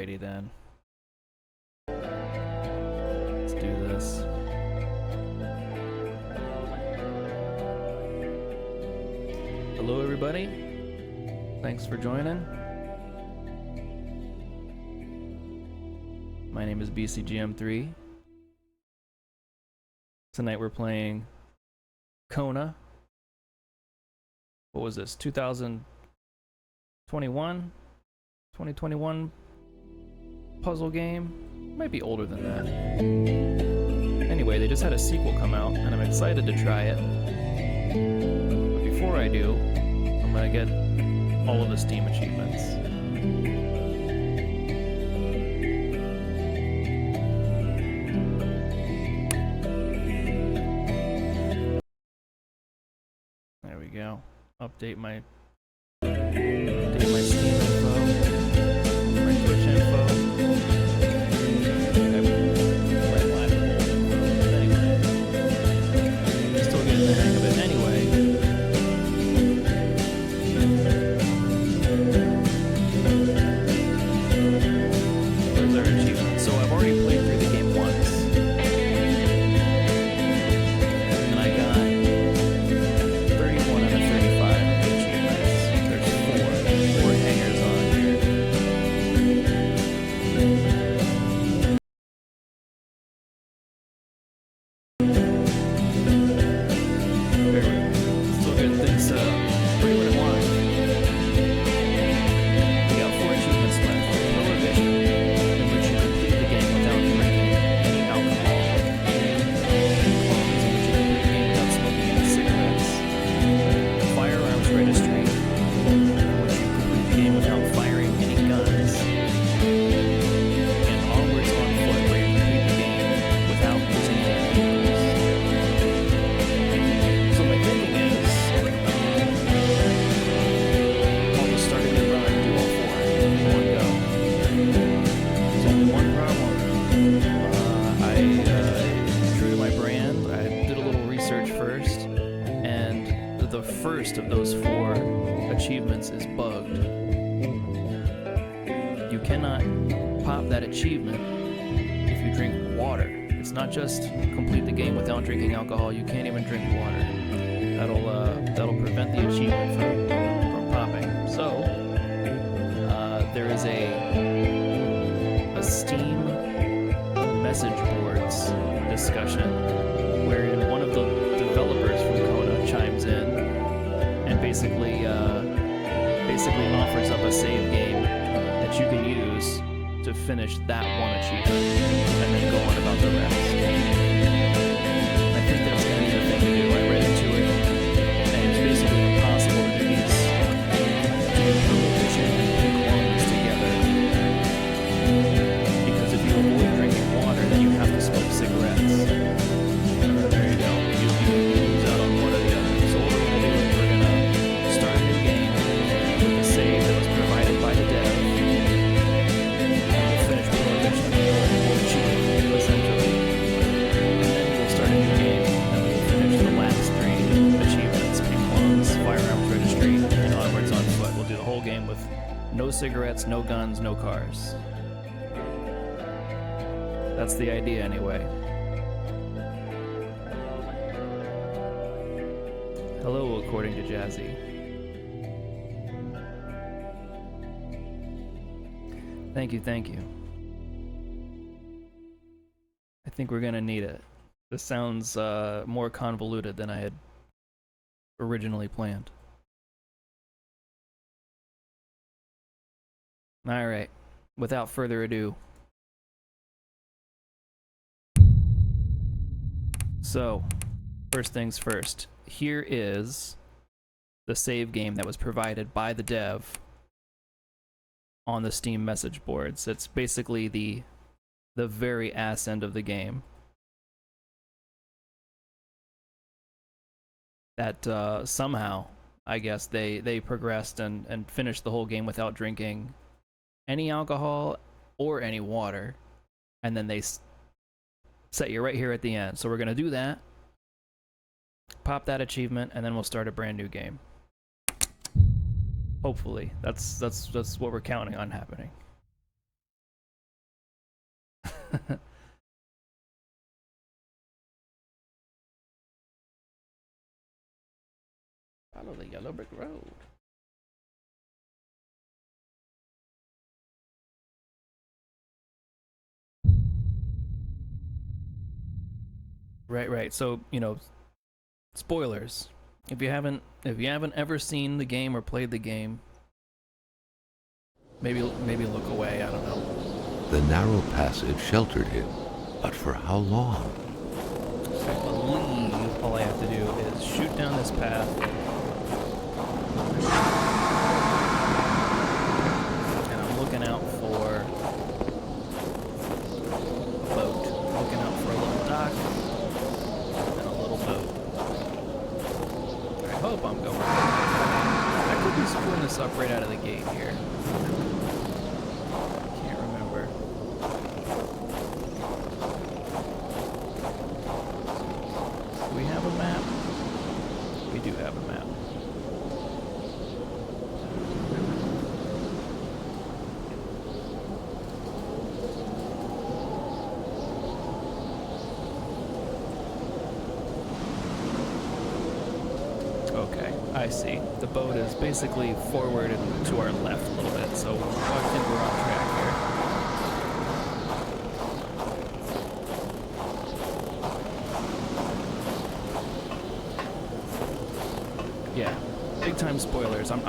Alrighty then. Let's do this. Hello everybody. Thanks for joining. My name is BCGM3. Tonight we're playing Kona. What was this? 2021? 2021 puzzle game? Might be older than that. Anyway, they just had a sequel come out and I'm excited to try it. But before I do, I'm gonna get all of the Steam achievements. There we go. Update my Steam info, my Twitch info. Anyway, still getting the hang of it anyway. Where's our achievement? So I've already played through the game once. And I got 31 out of 35 achievements. There's four hangers on here. There we go. Still getting things pretty much in line. We got 4 achievements left. Prohibition, in which you complete the game without drinking any alcohol. Clones, in which you complete the game without smoking any cigarettes. Firearms registry, in which you complete the game without firing any guns. And onwards on foot, where you complete the game without using any vehicles. So my thinking is, I'll just start a new run and do all 4 in one go. There's only one problem. True to my brand, I did a little research first, and the first of those 4 achievements is bugged. You cannot pop that achievement if you drink water. It's not just complete the game without drinking alcohol, you can't even drink water. That'll prevent the achievement from popping. So there is a Steam message boards discussion where one of the developers from Kona chimes in and basically offers up a save game that you can use to finish that one achievement and then go on about the rest. I think that's going to be the thing to do. I read into it, and it's basically impossible to do these prohibition clones together. Because if you avoid drinking water, then you have to smoke cigarettes. There you go. You lose out on one or the other. So what we're going to do is we're going to start a new game with the save that was provided by the dev. And we'll finish prohibition. We'll achieve essentially. And then we'll start a new game, and we'll finish the last 3 achievements: pink clones, firearms registry, and onwards on foot. We'll do the whole game with no cigarettes, no guns, no cars. That's the idea anyway. Hello, according to Jazzy. Thank you, thank you. I think we're gonna need it. This sounds more convoluted than I had originally planned. Alright, without further ado. So, first things first. Here is the save game that was provided by the dev on the Steam message boards. It's basically the very ass end of the game. That somehow, I guess, they progressed and finished the whole game without drinking any alcohol or any water. And then they set you right here at the end. So we're going to do that. Pop that achievement, and then we'll start a brand new game. Hopefully. That's what we're counting on happening. Follow the yellow brick road. Right. So, spoilers. If you haven't ever seen the game or played the game, maybe look away, I don't know. The narrow passage sheltered him, but for how long? I believe all I have to do is shoot down this path. And I'm looking out for a boat. Looking out for a little dock and a little boat. I hope I'm going right. I could be screwing this up right out of the gate here. Can't remember. Do we have a map? We do have a map. Okay, I see. The boat is basically forward and to our left a little bit, so I think we're on track here. Yeah, big time spoilers. I'm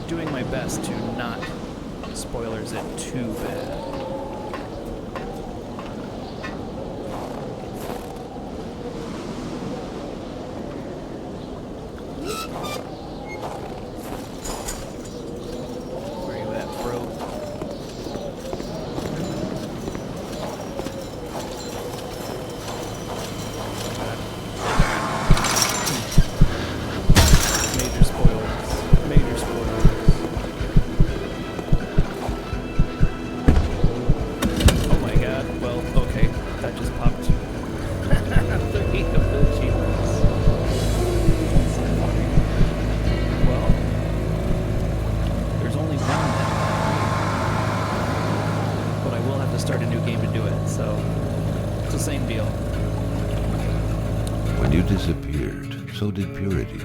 doing my best to not spoilers it too bad. Where you at, bro? Major spoilers. Major spoilers. Oh my god. Well, okay. That just popped. 38 of the achievements. That's so funny. Well, there's only one then. But I will have to start a new game to do it, so it's the same deal. When you disappeared, so did purity.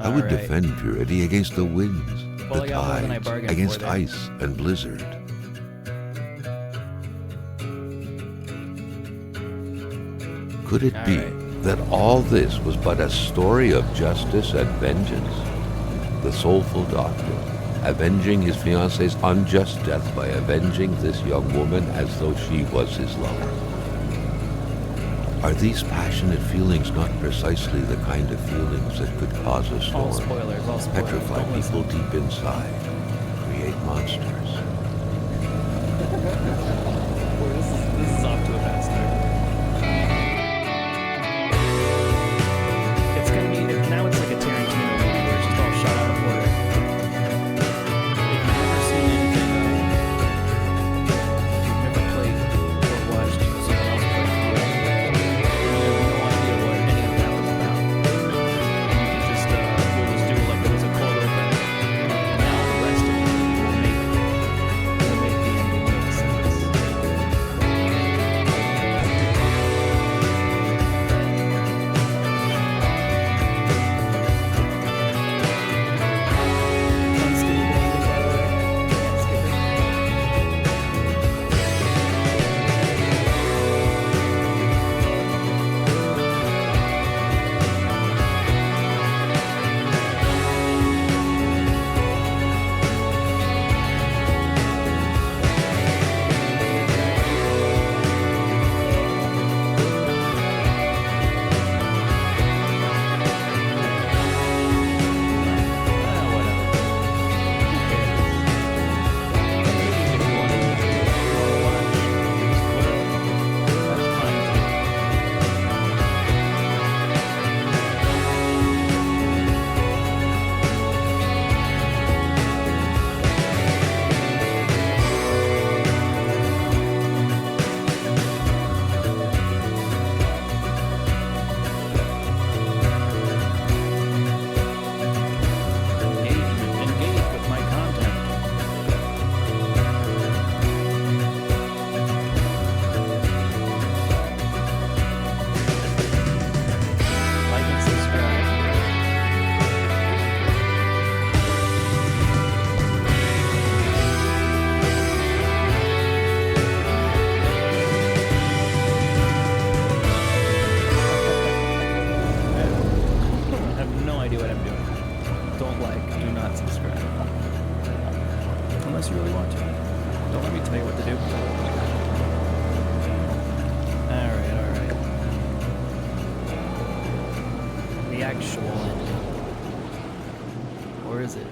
I would defend purity against the winds, Well, the I got more than I tides, bargained against for there. ice and blizzard. Could it be that all this was but a story of justice and vengeance? The soulful doctor, avenging his fiancée's unjust death by avenging this young woman as though she was his lover. Are these passionate feelings not precisely the kind of feelings that could cause a All storm, spoilers, all spoilers. petrify Don't people listen. deep inside, create monsters? Boy, this is off to a bad start. It's gonna be now. It's like a Tarantino movie where it's just all shot out of order. If you've never seen anything, if you've never played or watched someone else play through it, you have no idea what any of that was about. You can just we'll just do it like it was a cold open, and now the rest of the movie will make do. Alright, alright. The actual ending. Or is it?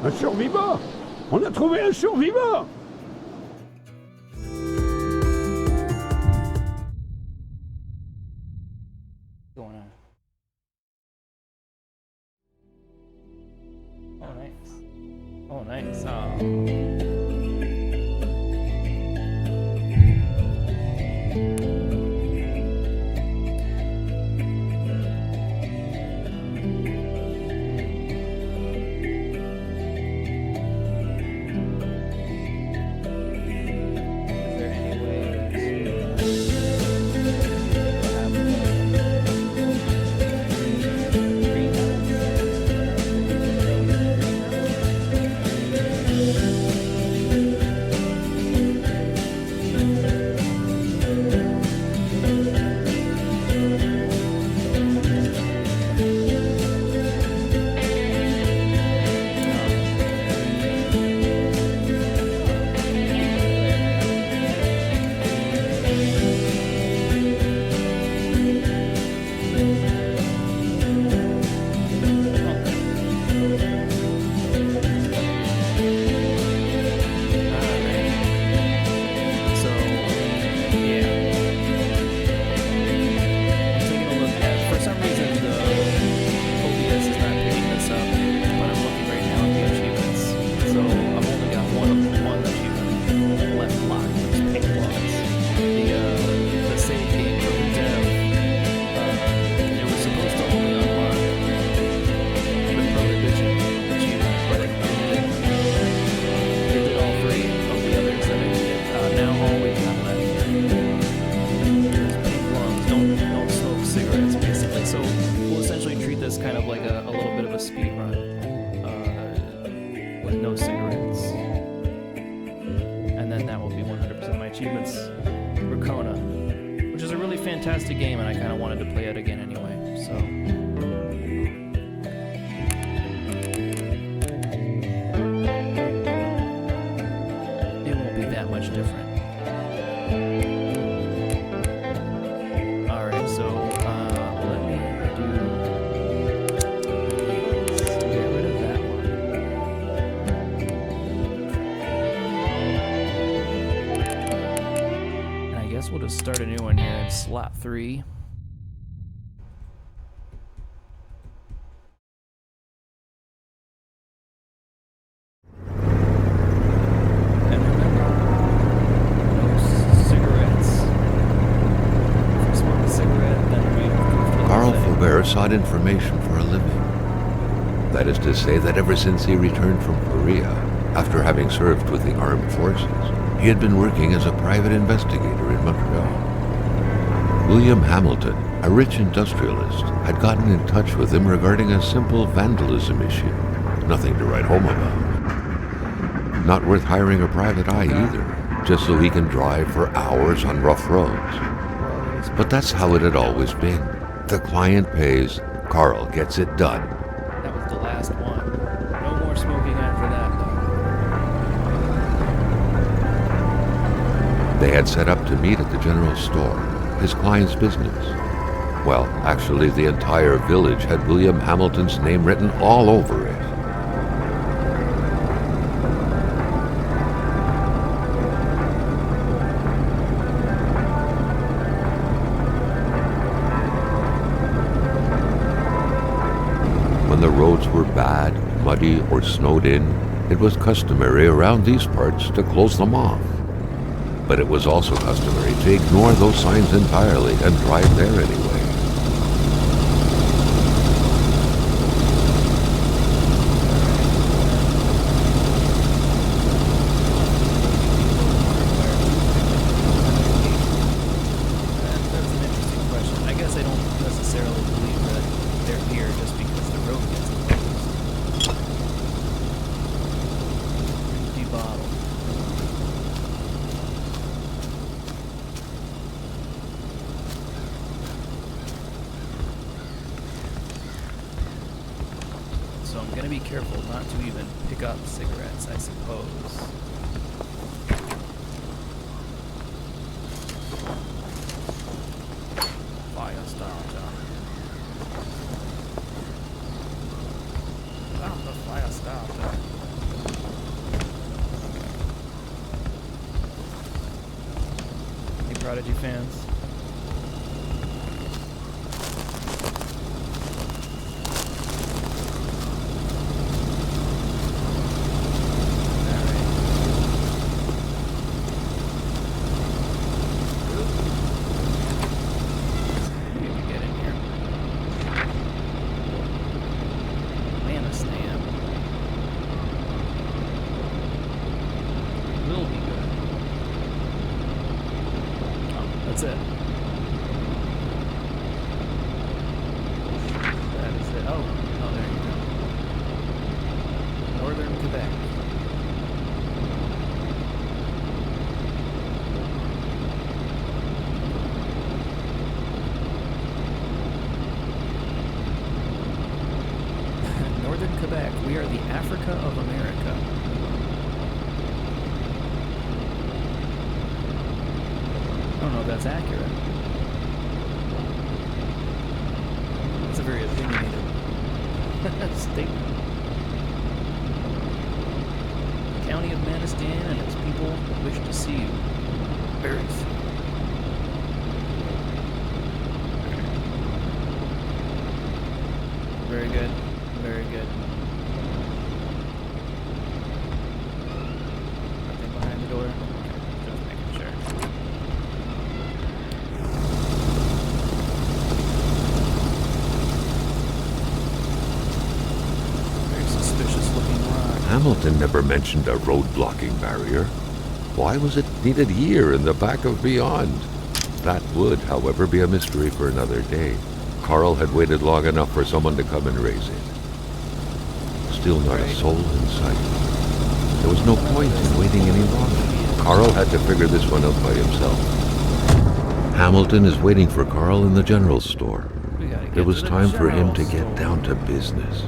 Un survivant! On a trouvé un survivant! Going on. Oh, nice. Oh, nice. Is there any way to have achievements for Kona, which is a really fantastic game, and I kind of wanted to play it again anyway, so. It won't be that much different. Alright, so let me get rid of that one. And I guess we'll just start a new one here in slot 3. Sought information for a living. That is to say that ever since he returned from Korea, after having served with the armed forces, he had been working as a private investigator in Montreal. William Hamilton, a rich industrialist, had gotten in touch with him regarding a simple vandalism issue. Nothing to write home about. Not worth hiring a private eye either, just so he can drive for hours on rough roads. But that's how it had always been. The client pays, Carl gets it done. That was the last one. No more smoking after that, though. They had set up to meet at the general store, his client's business. Well, actually, the entire village had William Hamilton's name written all over it. When the roads were bad, muddy, or snowed in, it was customary around these parts to close them off. But it was also customary to ignore those signs entirely and drive there anyway. That's an interesting question. I guess I don't necessarily believe that they're here just because the road gets closed. Empty bottle. be careful not to even pick up cigarettes, I suppose. Fire starter. I'm the fire starter. Any Prodigy fans? That's it. That is it. Oh, there you go. Northern Quebec. Northern Quebec. We are the Africa of America. I don't know if that's accurate. That's a very opinionated statement. The county of Manistan and its people wish to see you very soon. Very good. Very good. Nothing behind the door. Just making sure. Hamilton never mentioned a road-blocking barrier. Why was it needed here in the back of Beyond? That would, however, be a mystery for another day. Carl had waited long enough for someone to come and raise it. Still not a soul in sight. There was no point in waiting any longer. Carl had to figure this one out by himself. Hamilton is waiting for Carl in the general store. It was time for him to get down to business.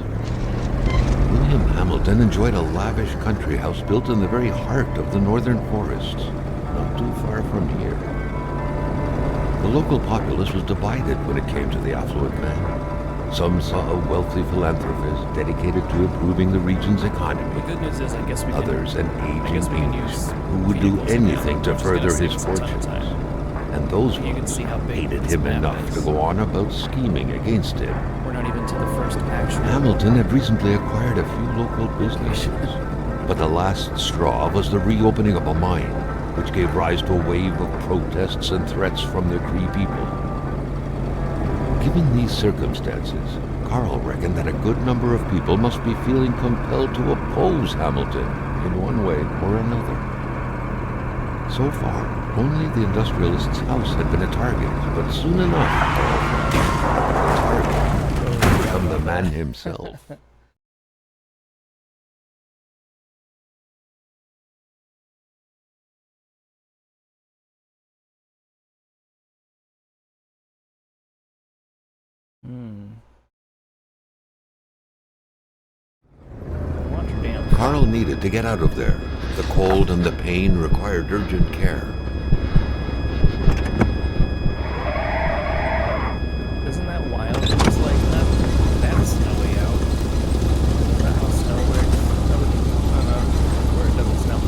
William Hamilton enjoyed a lavish country house built in the very heart of the northern forests, not too far from here. The local populace was divided when it came to the affluent man. Some saw a wealthy philanthropist dedicated to improving the region's economy. The good news is, I guess we can, Others an aging use who would do vehicles anything to now. further Just his gotta save us a ton of fortunes. time. And those You can ones see how big hated this him map enough is. to go on about scheming against him. We're not even to the first actual. Hamilton had recently acquired a few local businesses, but the last straw was the reopening of a mine, which gave rise to a wave of protests and threats from the Cree people. Given these circumstances, Carl reckoned that a good number of people must be feeling compelled to oppose Hamilton in one way or another. So far, only the industrialist's house had been a target, but soon enough, the target would become the man himself. Carl needed to get out of there. The cold and the pain required urgent care. Isn't that wild? It's like that's no way out. Isn't that how snow works? Where it doesn't snow.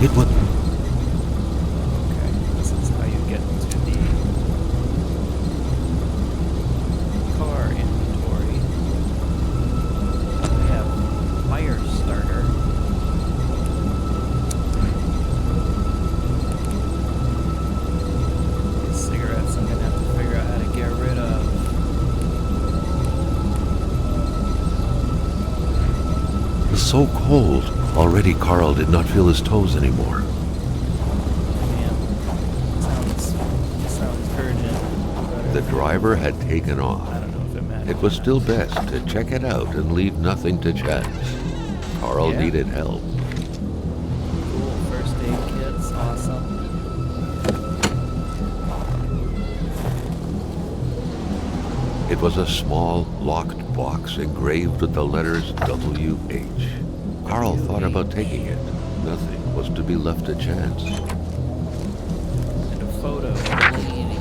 It was... Okay, this is how you get to the car inventory. We have fire starter. These cigarettes I'm gonna have to figure out how to get rid of. was so cold, Already Carl did not feel his toes anymore. Man, sounds urgent. The driver had taken off. I don't know if it matters. It was still best to check it out and leave nothing to chance. Carl Yeah. needed help. Cool, first aid kits, awesome. It was a small, locked box engraved with the letters WH. Carl thought about taking it. Nothing was to be left to chance. And a photo of a lady.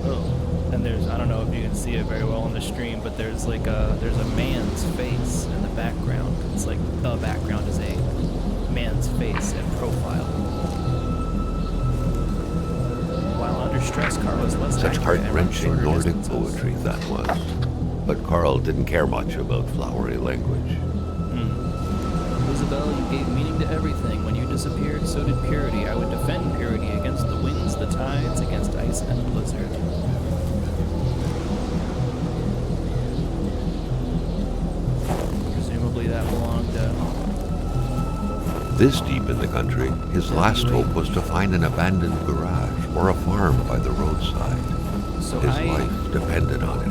Oh, and there's, I don't know if you can see it very well on the stream, but there's like there's a man's face in the background. It's like the background is a man's face in profile. While under stress, Carl was less Such accurate and ran heart-wrenching shorter Nordic distances. poetry that was. But Carl didn't care much about flowery language. Isabel, you gave meaning to everything. When you disappeared, so did purity. I would defend purity against the winds, the tides, against ice and blizzard. Presumably that belonged to... This deep in the country, his last hope was to find an abandoned garage or a farm by the roadside. So His I life depended on it.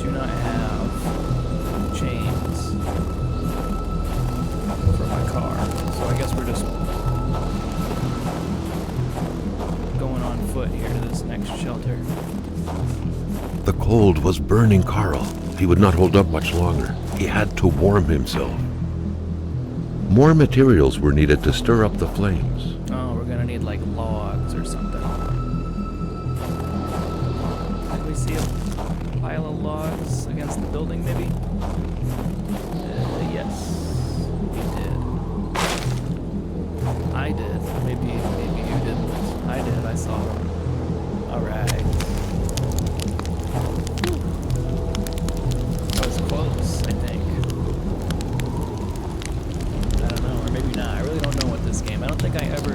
do not have chains for my car. So I guess we're just going on foot here to this next shelter. The cold was burning Carl. He would not hold up much longer. He had to warm himself. More materials were needed to stir up the flames. Oh, we're gonna need like logs or something. Did we see a pile of logs against the building, maybe? Yes, we did. I did. Maybe you didn't. I did. I saw them. All right. That was close, I think. I don't know, or maybe not. I really don't know what this game. I don't think I ever,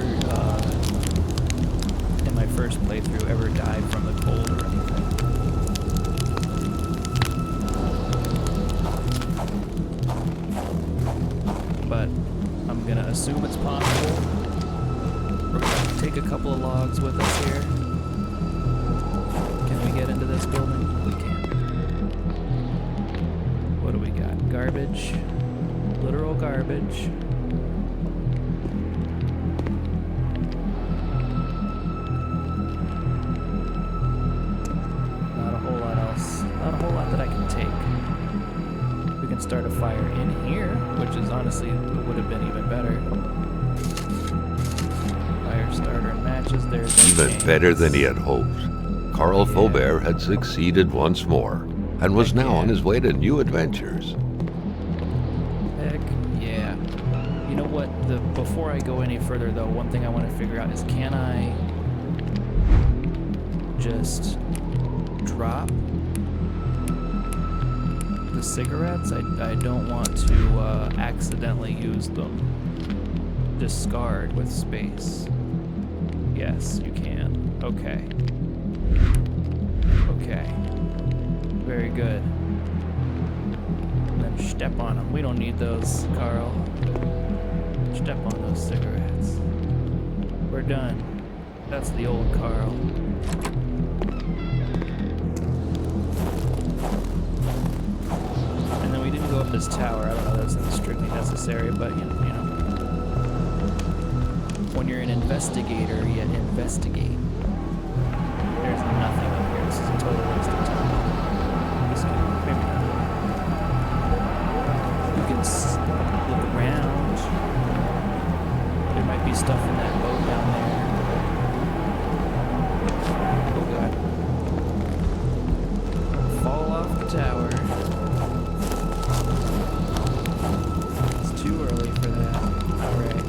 in my first playthrough, ever died from the cold or anything. But I'm gonna assume it's possible. We're gonna take a couple of logs with us here. Can we get into this building? We can. What do we got? Garbage. Literal garbage. Not a whole lot else. Not a whole lot that I can take. We can start a fire in here, which is honestly would have been even better. Fire starter and matches. There's no Even chains. better than he had hoped. Carl Yeah. Faubert had succeeded once more and was now on his way to new adventures. Heck yeah. You know what? Before I go any further, though, one thing I want to figure out is, can I just drop the cigarettes? I don't want to accidentally use them. Discard with space. Yes, you can. Okay. Okay. Very good. And then step on them. We don't need those, Carl. Step on those cigarettes. We're done. That's the old Carl. And then we didn't go up this tower. I don't know if that's strictly necessary, but you know. When you're an investigator, you investigate. There's nothing up here. This is a total waste of time. Just kidding. Maybe not. You can look around. There might be stuff in that boat down there. Oh god. Fall off the tower. It's too early for that. Alright.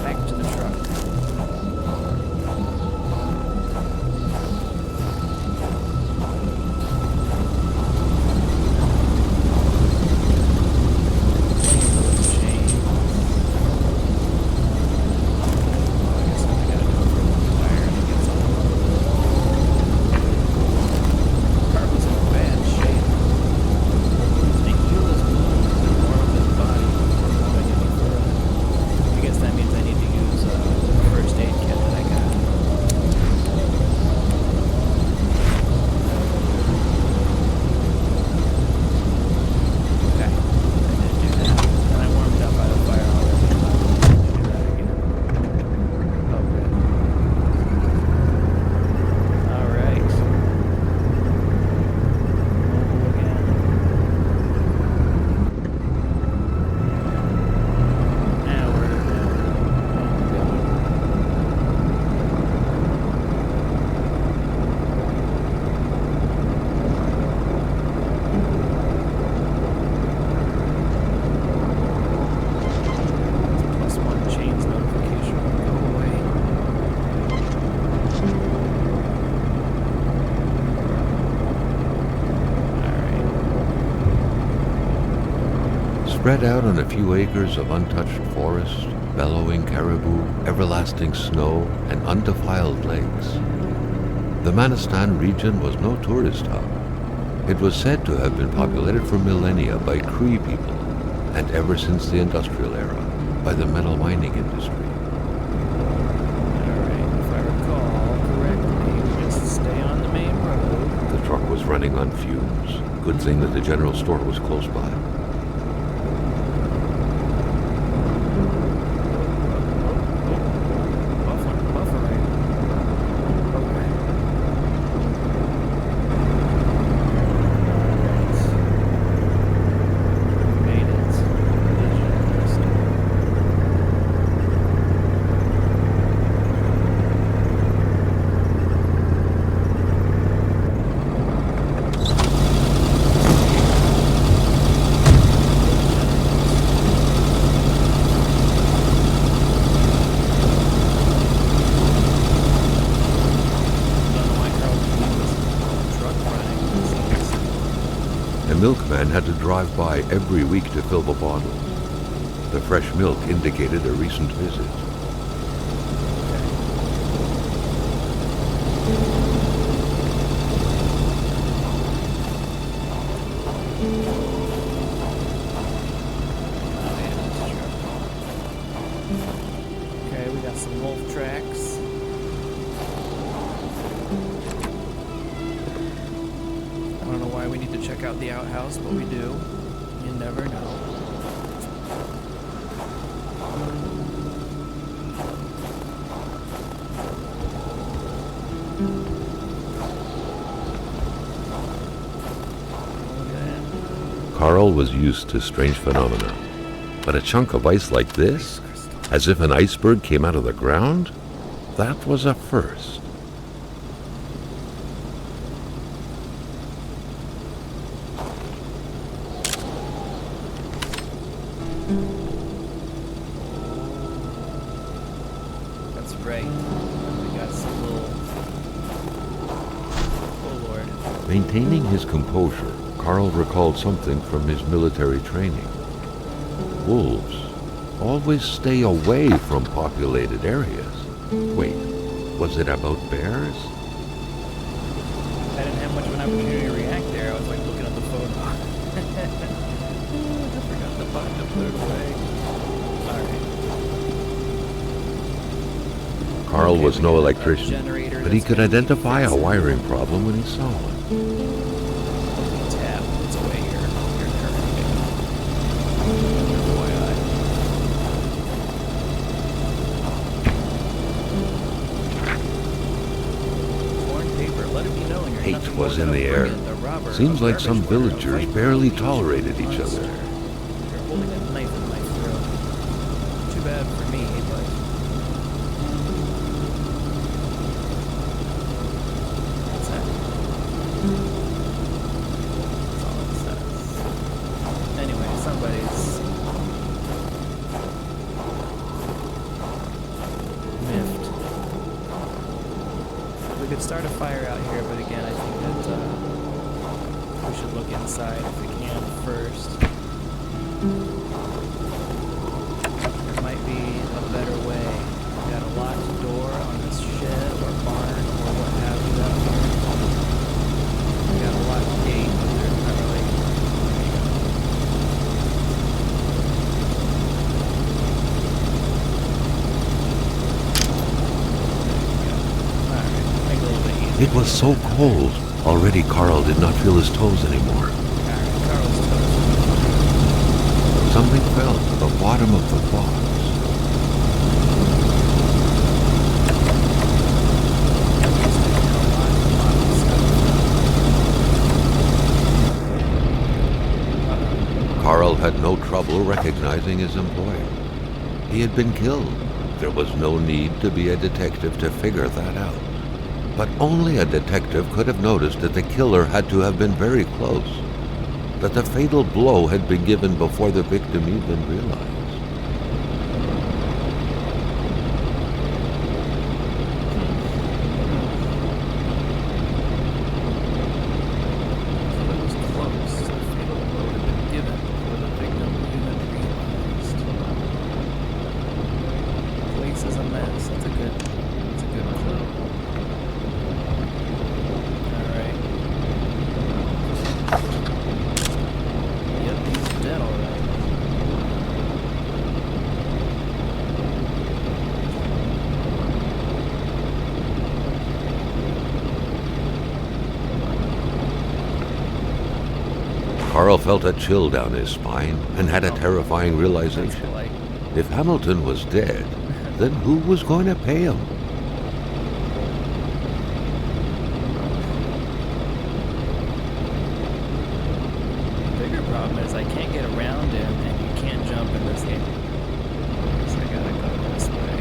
Back to the truck. Spread out on a few acres of untouched forest, bellowing caribou, everlasting snow, and undefiled lakes, the Manistan region was no tourist hub. It was said to have been populated for millennia by Cree people, and ever since the industrial era, by the metal mining industry. Alright, if I recall correctly, we just stay on the main road. The truck was running on fumes. Good thing that the general store was close by. Buffering. Okay. Made it. The milkman had to drive by every week to fill the bottles. The fresh milk indicated a recent visit. Okay, we got some wolf tracks. I don't know why we need to check out the outhouse, but we do. You never know. Carl was used to strange phenomena, but a chunk of ice like this, as if an iceberg came out of the ground, that was a first. That's right. We got some little... Oh, Lord. Maintaining his composure, Carl recalled something from his military training. Wolves always stay away from populated areas. Wait, was it about bears? I didn't have much of an opportunity to react there. I was like looking at the photo. I forgot the button to put it away. Alright. Carl was no we got a electrician, generator but he that's could gonna be identify a fixed. wiring problem when he saw one. Tap. It's away here. Your current. FYI. Torn paper. Let it be known you're Hate nothing was more in than the a air. brigand, a robber, Seems a like some garbage winner, a villagers viper, barely a leech, tolerated a each other. monster. You're holding a knife in my throat. Too bad for me, but... What's that? That's all it says. Anyway, somebody's... miffed. We could start a fire out here, but again, I think that we should look inside if we can first. There might be a better way. We got a locked door on this shed or barn or what have you out here. We got a locked gate, but there's not really... There you go. Alright, make it a little bit easier. It was so cold. Already Carl did not feel his toes anymore. Alright, Carl's toast. Something fell to the bottom of the box. Carl had no trouble recognizing his employer. He had been killed. There was no need to be a detective to figure that out. But only a detective could have noticed that the killer had to have been very close, that the fatal blow had been given before the victim even realized. So it was close. The fatal blow had been given before the victim even felt a chill down his spine and had a terrifying That's realization. polite. If Hamilton was dead, then who was going to pay him? The bigger problem is I can't get around him, and you can't jump in this game. So I gotta go this way.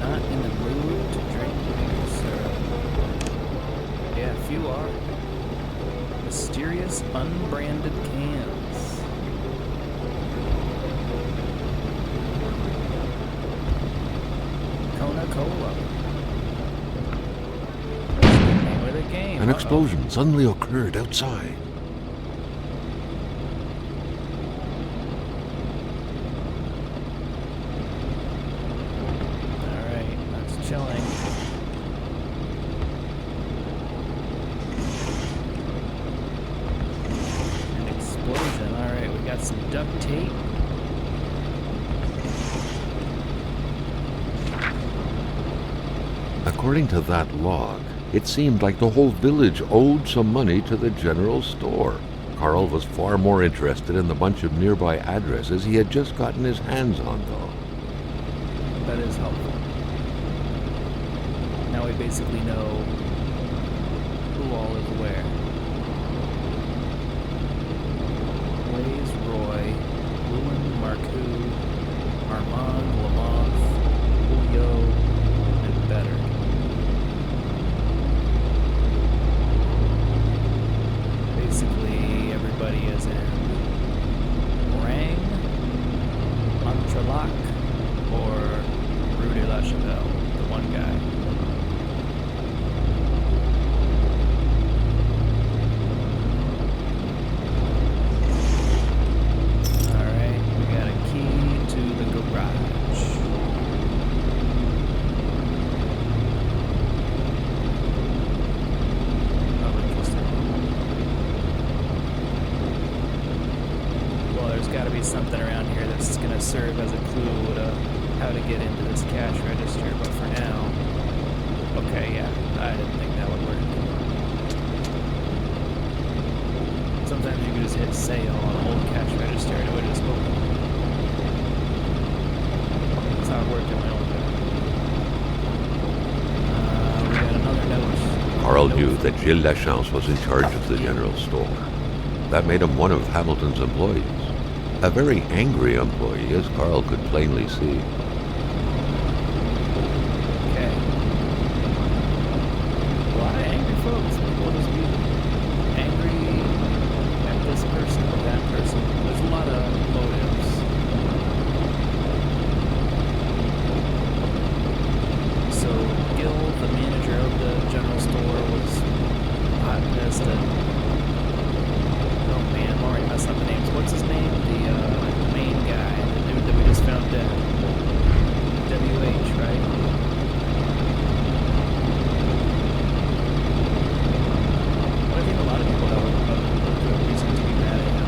Not in the mood to drink maple syrup. Yeah, few are. Mysterious unbranded cans. Kona Cola. Name of the game. An Uh-oh. explosion suddenly occurred outside. Alright, that's chilling. An explosion. Alright, we got some duct tape. According to that log, it seemed like the whole village owed some money to the general store. Carl was far more interested in the bunch of nearby addresses he had just gotten his hands on, though. That is helpful. Now we basically know who all is where. Blaze, Roy, Lewin, Marcoux, Armand, Lamont, Julio, and Better. Basically, everybody is in Orang, Entrelac, or Rue de la Chapelle, the one guy. Alright, we got a key to the garage. Oh, interesting. Well, there's got to be something around here that's going to serve as a clue to how to get into this cash register, but for now, okay, yeah, I didn't think that would work. Sometimes you could just hit sale on an old cash register and it would just open. That's how it worked in my old day. We got another note. Carl knew that Gilles Lachance was in charge of the general store. That made him one of Hamilton's employees. A very angry employee, as Carl could plainly see. Okay. A lot of angry folks. People just be angry at this person or that person. There's a lot of motives. So Gil, the manager of the general store, was hot pissed at. Oh man, I'm already messing up the names. What's his name? The main guy, the dude that we just found dead. WH, right? But I think a lot of people have a reason to be mad at him.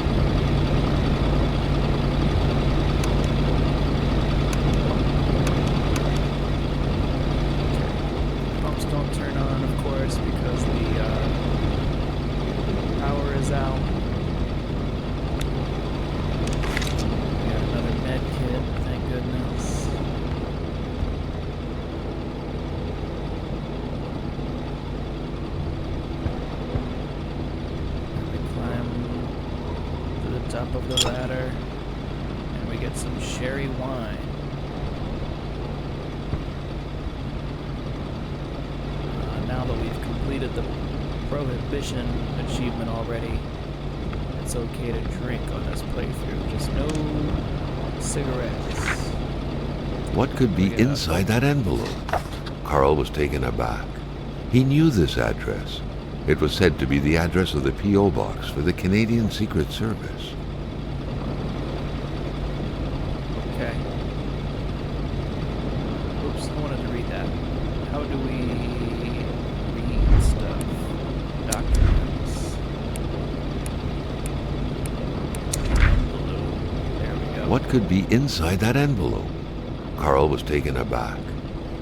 Pumps don't turn on, of course, because the power is out. We got another med kit, thank goodness. And we climb to the top of the ladder, and we get some sherry wine. Now that we've completed the prohibition achievement already, it's okay to drink on this playthrough, just no cigarettes. What could be inside that envelope? Carl was taken aback. He knew this address. It was said to be the address of the P.O. box for the Canadian Secret Service. Okay. Oops, I wanted to read that. How do we read stuff? Documents. Envelope. There we go. What could be inside that envelope? Carl was taken aback.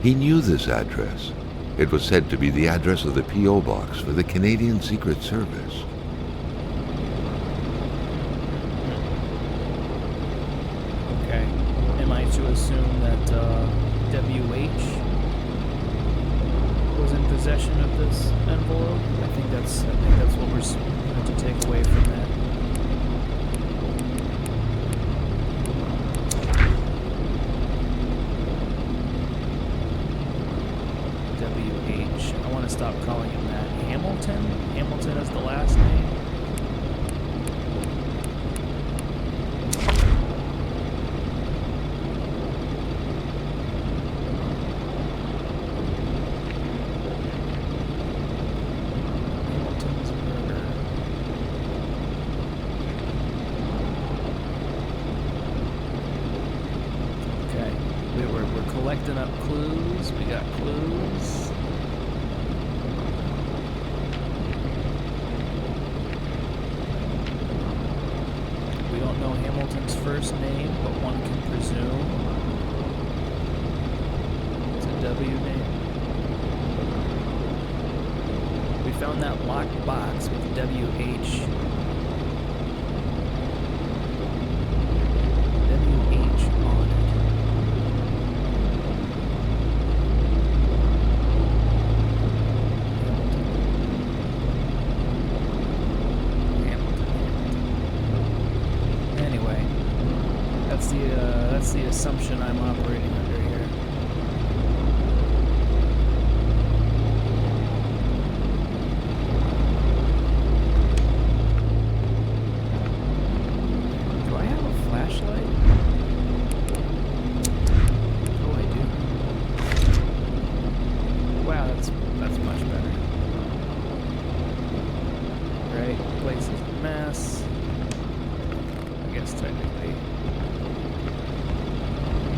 He knew this address. It was said to be the address of the P.O. box for the Canadian Secret Service. Okay. Am I to assume that WH was in possession of this envelope? I think that's what we're supposed to take away from that. WH. I want to stop calling him that. Hamilton? Hamilton is the last name. Hamilton's murder. Okay. We're collecting up clues. We got clues. We don't know Hamilton's first name, but one can presume it's a W name. We found that locked box with WH. WH on it. Anyway, that's the assumption I'm operating under here. Do I have a flashlight? Oh, I do. Wow, that's much better. Right, place is a mess. I guess technically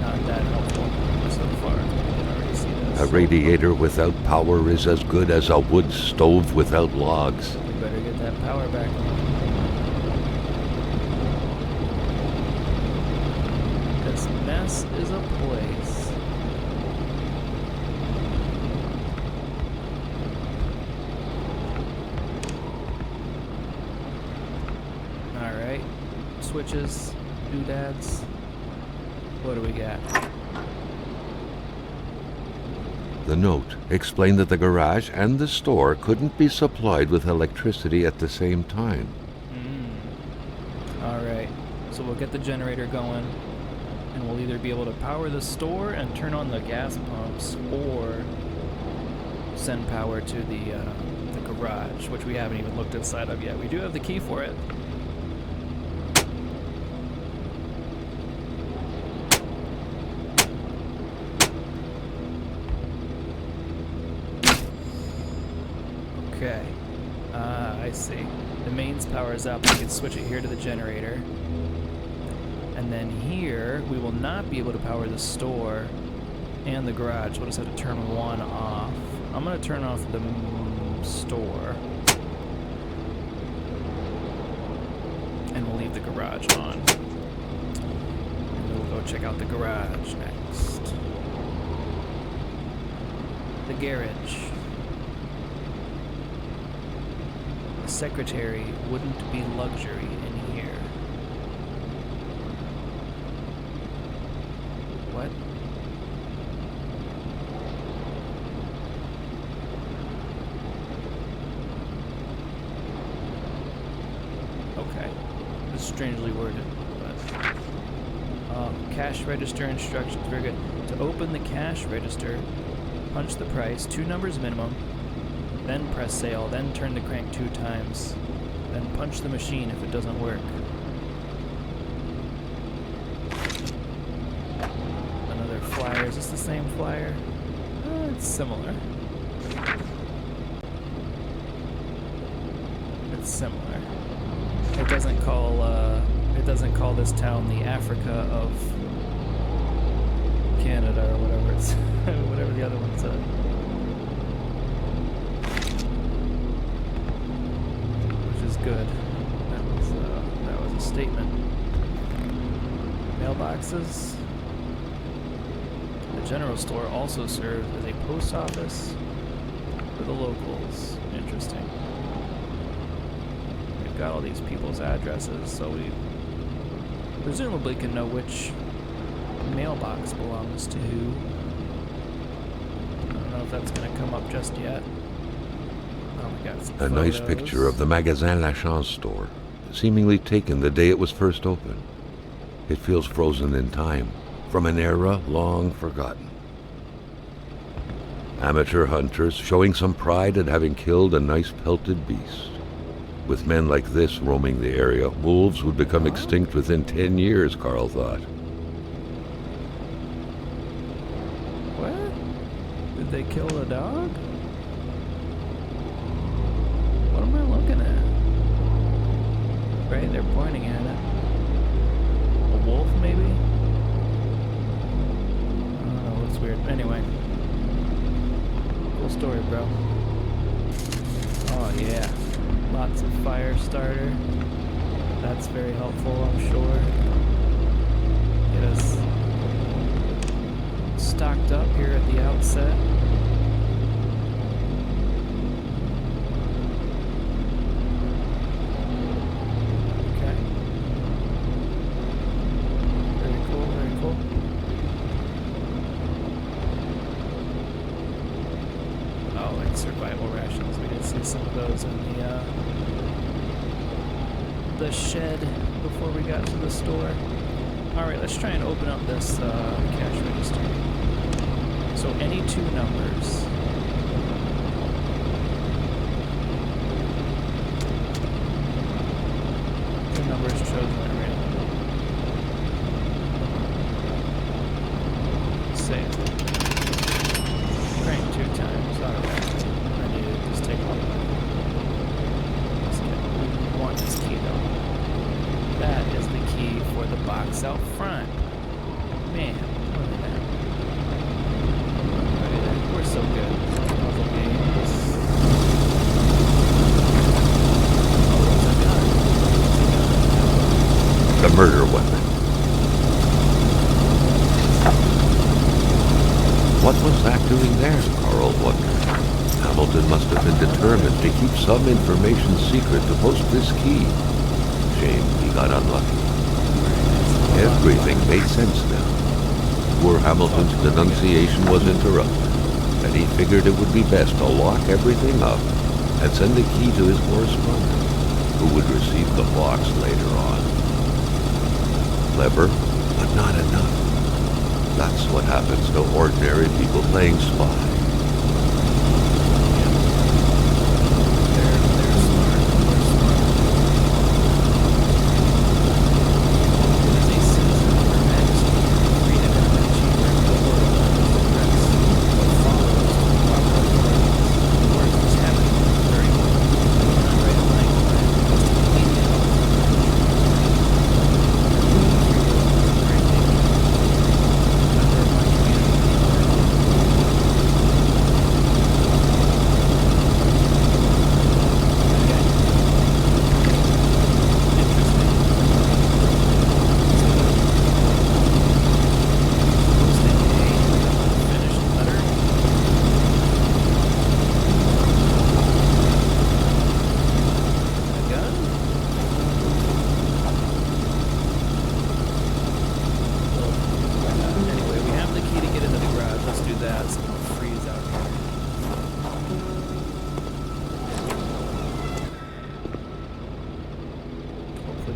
not that helpful so far. I can already see this. A radiator without power is as good as a wood stove without logs. We better get that power back on. This mess is a place. Alright. Switches, doodads. What do we got? The note explained that the garage and the store couldn't be supplied with electricity at the same time. Alright. So we'll get the generator going, and we'll either be able to power the store and turn on the gas pumps, or send power to the garage, which we haven't even looked inside of yet. We do have the key for it. Okay. I see. The mains powers up. We can switch it here to the generator. And then here, we will not be able to power the store and the garage. We'll just have to turn one off. I'm going to turn off the store. And we'll leave the garage on. And we'll go check out the garage next. The garage. The secretary wouldn't be luxury in here. What? Okay. This is strangely worded, but cash register instructions, very good. To open the cash register, punch the price, 2 numbers minimum, then press sale, then turn the crank 2 times, then punch the machine if it doesn't work. Another flyer. Is this the same flyer? It's similar. It's similar. It doesn't call this town the Africa of Canada or whatever it's whatever the other one said. Which is good. That was a statement. Mailboxes. The general store also serves as a post office For the locals. Interesting. We've got all these people's addresses, so we presumably can know which mailbox belongs to who. I don't know if that's going to come up just yet. Oh, we got some A nice photos. picture of the Magasin Lachance store, seemingly taken the day it was first opened. It feels frozen in time, from an era long forgotten. Amateur hunters showing some pride at having killed a nice pelted beast. With men like this roaming the area, wolves would become extinct within 10 years, Carl thought. What? Did they kill a dog? What am I looking at? Right, they're pointing at it. A wolf, maybe? I don't know, looks weird. Anyway. Cool story, bro. Oh, yeah. Lots of fire starter. That's very helpful, I'm sure. Get us stocked up here at the outset. Okay. Very cool, very cool. Oh, like survival rations. We did see some of those in the shed before we got to the store. Alright, let's try and open up this cash register. So any two numbers. The numbers chosen at random. Save. Crank 2 times. Alright. I need to just take one. We want this key though. That is the key for the box out front. Man, look at that. Look at that. We're so good. Puzzle games. Oh, what's a gun? The murder weapon. What was that doing there, Carl wondered. Hamilton must have been determined to keep some information secret to post this key. Shame he got unlucky. Everything made sense now. Poor Hamilton's denunciation was interrupted, and he figured it would be best to lock everything up and send the key to his correspondent, who would receive the box later on. Clever, but not enough. That's what happens to ordinary people playing spy. They're smart. They're smart. It is a citizen of Her Majesty, freedom and achievement of the world, the press, what follows to the proper authorities. The words was happening very well. Not right away, but just immediately out of the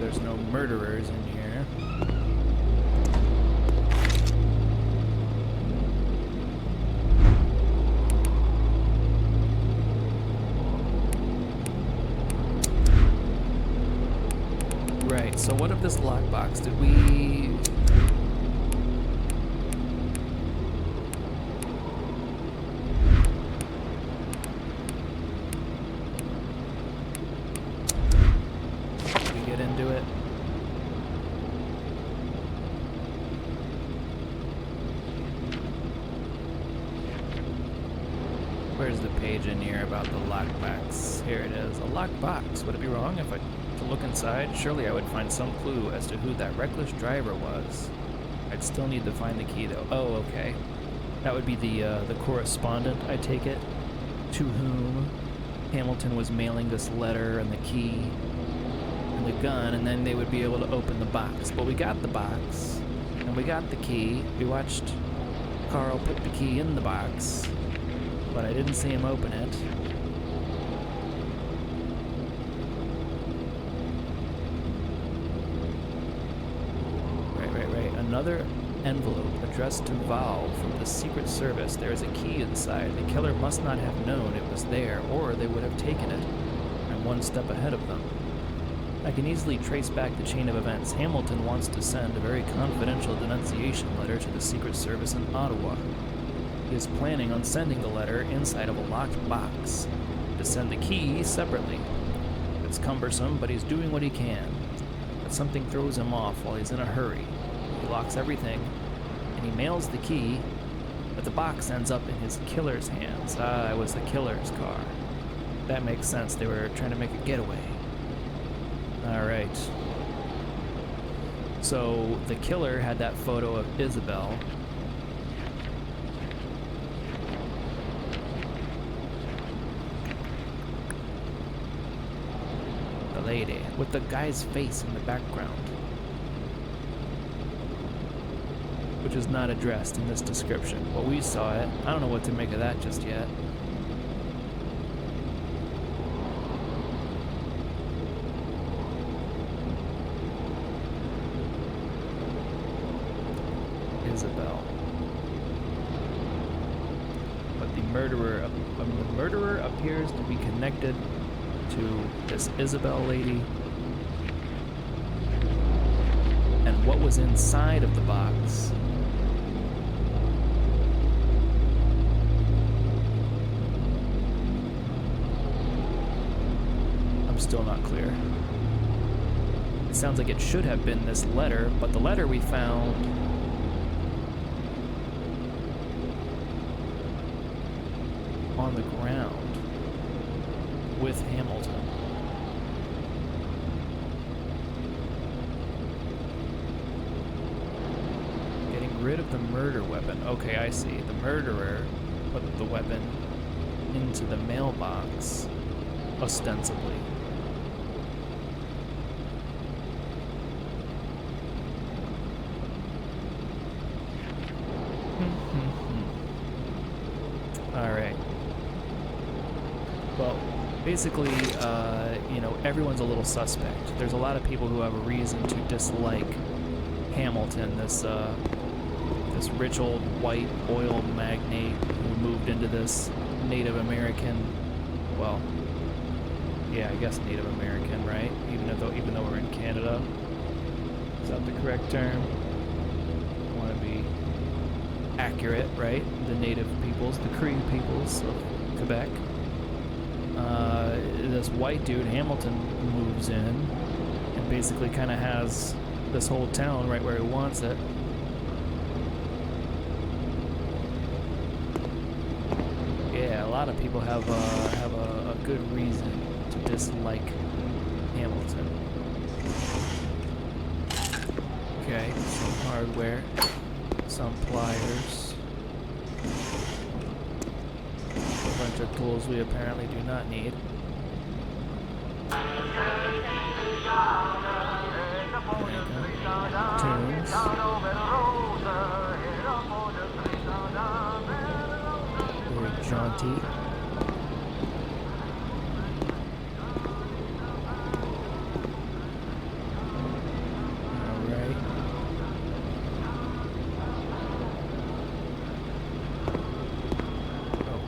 there's no murderers in here. Right, so what of this lockbox? Did we... get into it? Where's the page in here about the lockbox? Here it is. A lockbox. Would it be wrong if I to look inside? Surely I would find some clue as to who that reckless driver was. I'd still need to find the key though. Oh, okay. That would be the correspondent, I take it. to whom Hamilton was mailing this letter and the key and the gun, and then they would be able to open the box. But we got the box, and we got the key. We watched Carl put the key in the box, but I didn't see him open it. Right. Another envelope addressed to Val from the Secret Service. There is a key inside. The killer must not have known it was there, or they would have taken it. I'm one step ahead of them. I can easily trace back the chain of events. Hamilton wants to send a very confidential denunciation letter to the Secret Service in Ottawa. He is planning on sending the letter inside of a locked box, to send the key separately. It's cumbersome, but he's doing what he can. But something throws him off while he's in a hurry. He locks everything, and he mails the key, but the box ends up in his killer's hands. It was the killer's car. That makes sense. They were trying to make a getaway. Alright. So, the killer had that photo of Isabel. The lady, with the guy's face in the background. Which is not addressed in this description, but we saw it. I don't know what to make of that just yet. Isabel. But the murderer appears to be connected to this Isabel lady. And what was inside of the box? I'm still not clear. It sounds like it should have been this letter, but the letter we found on the ground with Hamilton. Getting rid of the murder weapon. Okay, I see. The murderer put the weapon into the mailbox, ostensibly. Alright. Well, basically, everyone's a little suspect. There's a lot of people who have a reason to dislike Hamilton, this rich old white oil magnate who moved into this Native American, well, yeah, I guess Native American, right? Even though we're in Canada. Is that the correct term? I want to be accurate, right? The native peoples, the Cree peoples of Quebec. This white dude, Hamilton, moves in and basically kind of has this whole town right where he wants it. Yeah, a lot of people have a good reason to dislike Hamilton. Okay, some hardware, some pliers, a bunch of tools we apparently do not need. Tunes. Very jaunty. Alright.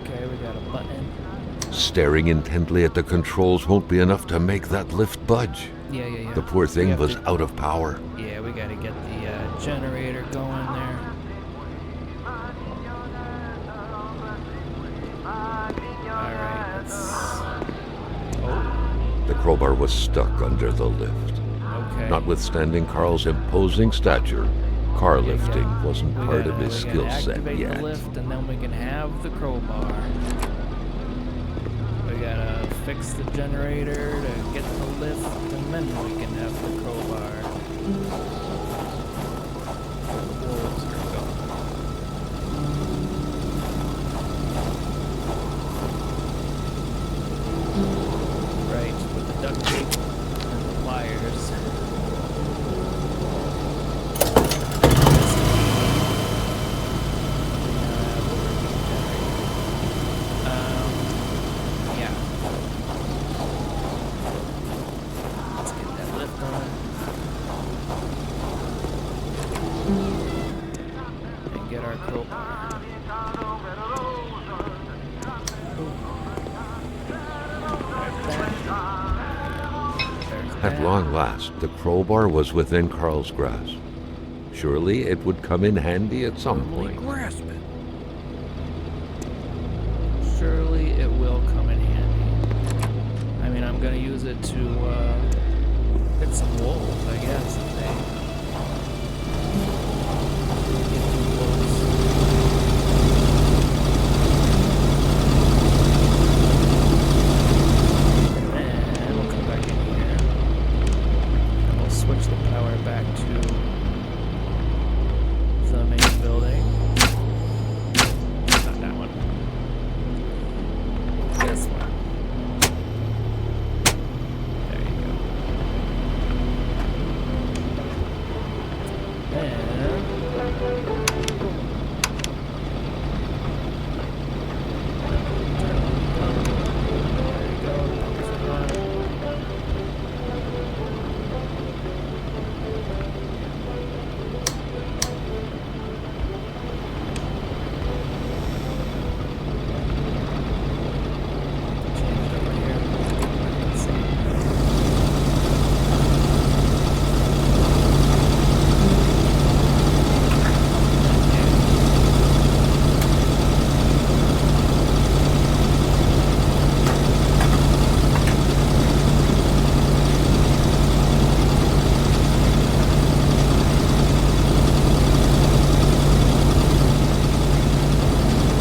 Okay, we got a button. Staring intently at the controls won't be enough to make that lift budge. Yeah. The poor thing was out of power. Yeah, we gotta get the generator going there. Alright, let's... Oh, The crowbar was stuck under the lift. okay. Notwithstanding Carl's imposing stature, car lifting wasn't part of his skill set activate yet. the lift, and then we can have the crowbar. We gotta fix the generator to get the lift, and then we can have the crowbar. Whoa, let's go. our crowbar. At long last, the crowbar was within Carl's grasp. Surely it would come in handy at some point. Grasp it. Surely it will come in handy. I mean, I'm gonna use it to hit some wolves, I guess. If they get too close. And we'll come back in here. And we'll switch the power back to the main building. Not that one. This one. There you go.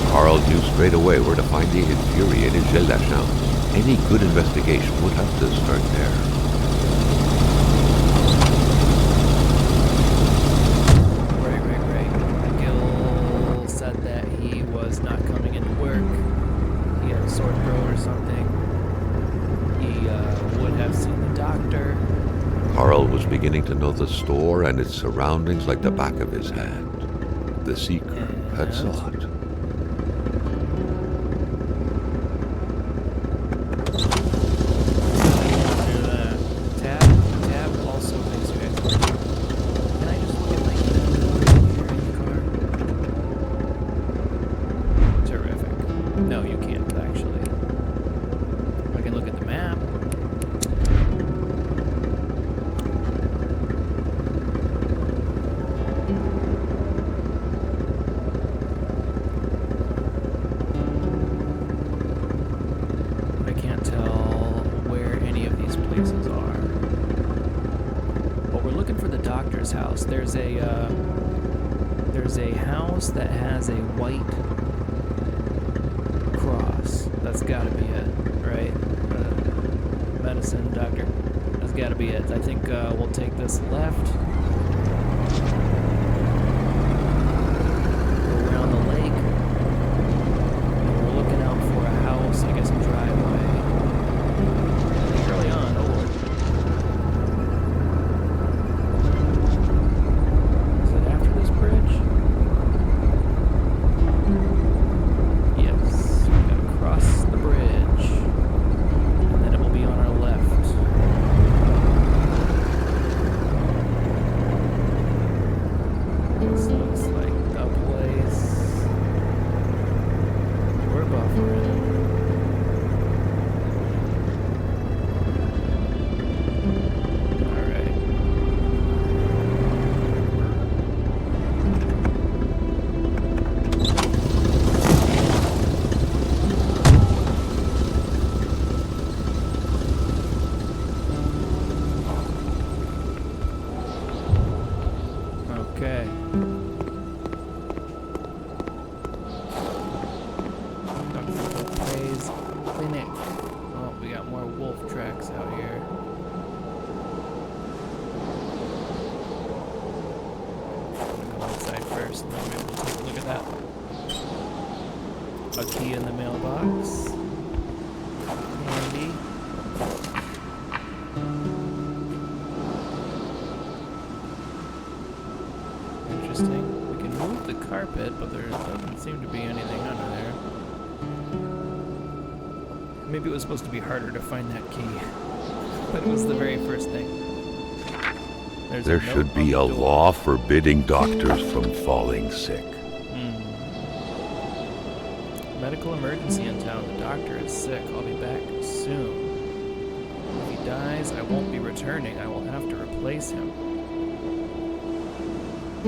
Carl knew straight away where to find the infuriated Gilles Lachance. Any good investigation would have to start there. Right. Gil said that he was not coming into work. He had a sore throat or something. He would have seen the doctor. Carl was beginning to know the store and its surroundings like the back of his hand. The seeker had sought. Tab also makes you exit. Can I just look at my here in the car? Terrific. No, you can't actually. I can look at the map. I can't tell where any of these places are. But we're looking for the doctor's house. There's a house that has a white cross. That's gotta be it, right? Medicine doctor. That's gotta be it. I think we'll take this left. Go around the lake. And we're looking out for a house, I guess a driveway. Early on, is it after this bridge? Yes, we gotta cross the bridge, and then it will be on our left. This looks like the place. We're buffering. Alright. Okay. Dr. Plays Clinic. Oh, we got more wolf tracks out here. I'm gonna go inside first, and then maybe we'll take a look at that. A key in the mailbox. Handy. Interesting. We can move the carpet, but there doesn't seem to be anything under there. Maybe it was supposed to be harder to find that key, but it was the very first thing. There's There a note should on be the a door. law forbidding doctors from falling sick. medical emergency in town. The doctor is sick. I'll be back soon. If he dies, I won't be returning. I will have to replace him. I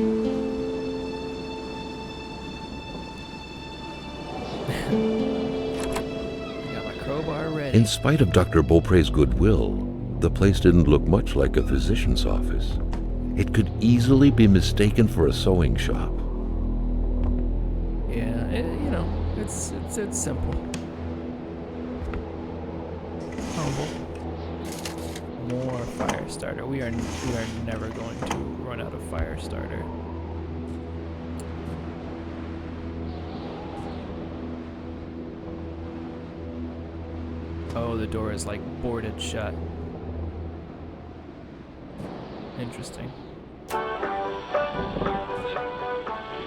got my crowbar ready. In spite of Dr. Beaupre's goodwill, the place didn't look much like a physician's office. It could easily be mistaken for a sewing shop. Yeah, it's simple. Humble. More fire starter. We are never going to run out of fire starter. Oh, the door is like boarded shut. Interesting.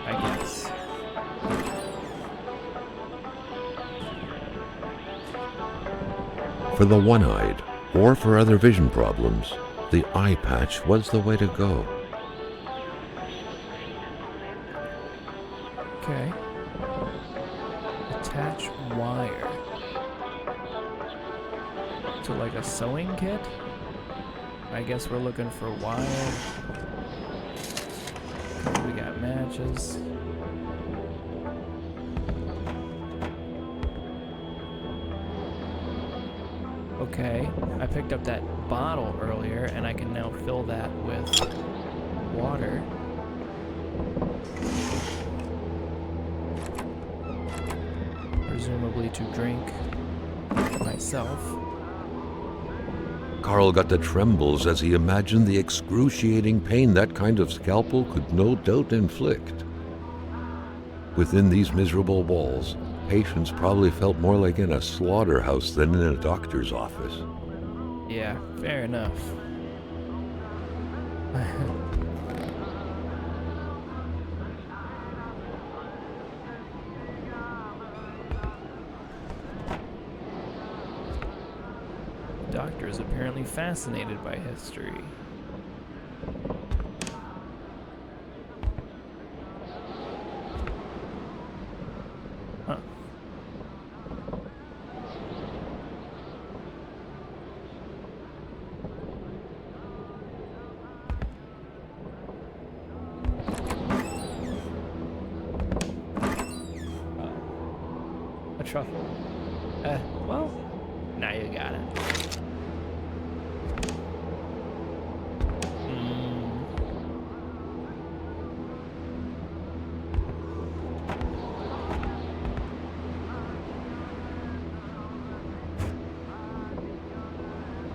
I guess. For the one-eyed, or for other vision problems, the eye patch was the way to go. Okay. Attach wire to like a sewing kit? I guess we're looking for wire. Okay, we got matches. Okay, I picked up that bottle earlier and I can now fill that with water. Presumably to drink myself. Carl got the trembles as he imagined the excruciating pain that kind of scalpel could no doubt inflict. Within these miserable walls, patients probably felt more like in a slaughterhouse than in a doctor's office. Yeah, fair enough. Doctor is apparently fascinated by history. Huh. A truffle. Well, now you got it.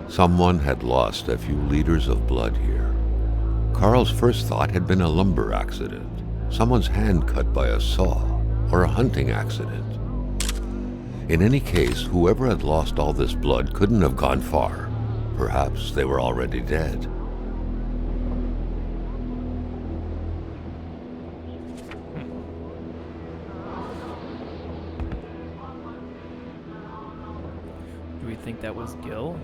Someone had lost a few liters of blood here. Carl's first thought had been a lumber accident, someone's hand cut by a saw, or a hunting accident. In any case, whoever had lost all this blood couldn't have gone far. Perhaps they were already dead. Do we think that was Gil?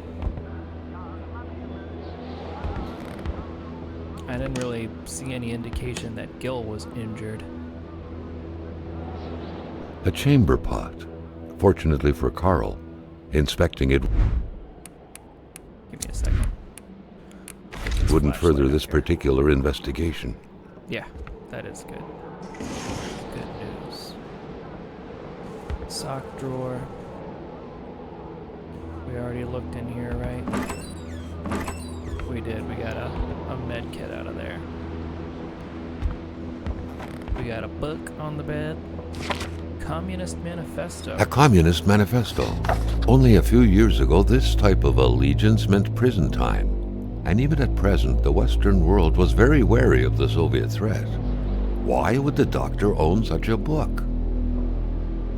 I didn't really see any indication that Gil was injured. A chamber pot. Fortunately for Carl, inspecting it Give me a second. wouldn't further Flashlight this up here. particular investigation. Yeah, that is good. Good news. Sock drawer. We already looked in here, right? We did. We got a med kit out of there. We got a book on the bed. Communist Manifesto. A communist manifesto. Only a few years ago, this type of allegiance meant prison time. And even at present, the Western world was very wary of the Soviet threat. Why would the doctor own such a book?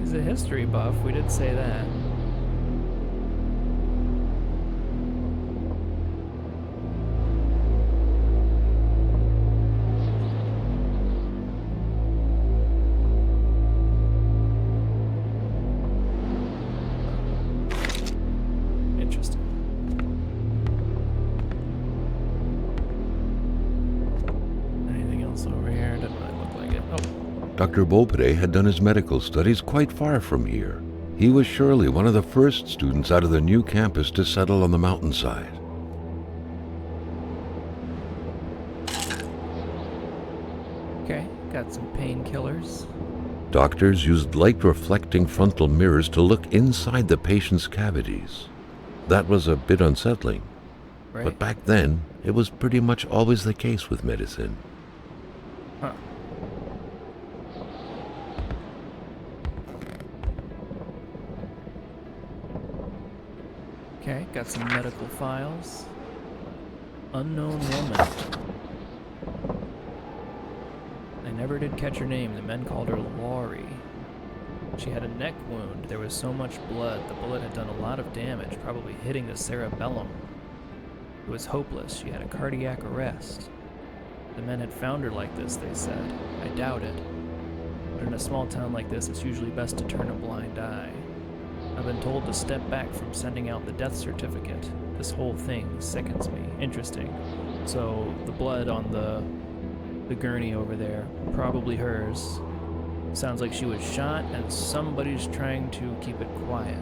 He's a history buff. We did say that. Interesting. Anything else over here? Doesn't really look like it. Oh, Dr. Beaupre had done his medical studies quite far from here. He was surely one of the first students out of the new campus to settle on the mountainside. Okay, got some painkillers. Doctors used light-reflecting frontal mirrors to look inside the patient's cavities. That was a bit unsettling, Right. but back then, it was pretty much always the case with medicine. Huh. Okay, got some medical files. Unknown woman. I never did catch her name. The men called her Laurie. She had a neck wound. There was so much blood. The bullet had done a lot of damage, probably hitting the cerebellum. It was hopeless. She had a cardiac arrest. The men had found her like this, they said. I doubt it. But in a small town like this, it's usually best to turn a blind eye. I've been told to step back from sending out the death certificate. This whole thing sickens me. Interesting. So, the blood on the gurney over there, probably hers. Sounds like she was shot and somebody's trying to keep it quiet.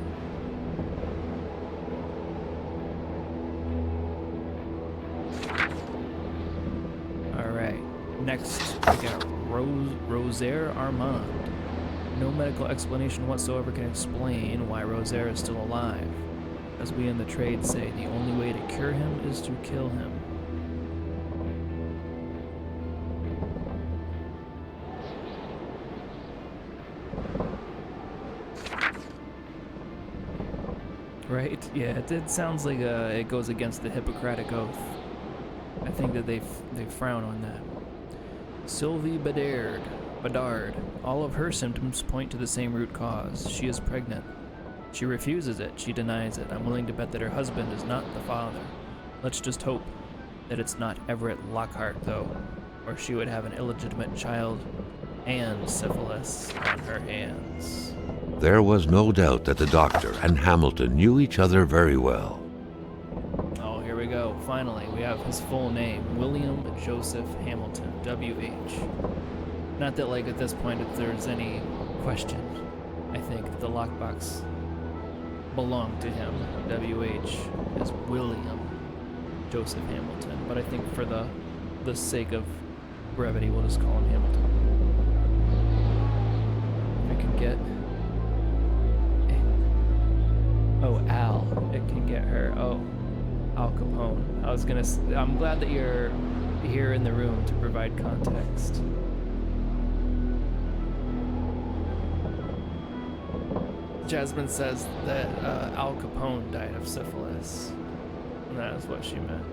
Alright, next we got Rosaire Armand. No medical explanation whatsoever can explain why Rosaire is still alive. As we in the trade say, the only way to cure him is to kill him. Right? Yeah, it sounds like it goes against the Hippocratic Oath. I think that they frown on that. Sylvie Bedard. All of her symptoms point to the same root cause. She is pregnant. She refuses it. She denies it. I'm willing to bet that her husband is not the father. Let's just hope that it's not Everett Lockhart, though, or she would have an illegitimate child and syphilis on her hands. There was no doubt that the doctor and Hamilton knew each other very well. Oh, here we go. Finally, we have his full name. William Joseph Hamilton, W.H. Not that, like, at this point, if there's any question, I think that the lockbox belonged to him. W.H. is William Joseph Hamilton. But I think for the sake of brevity, we'll just call him Hamilton. If I can get... Oh, Al. It can get her. Oh, Al Capone. I'm glad that you're here in the room to provide context. Jasmine says that Al Capone died of syphilis. And that is what she meant.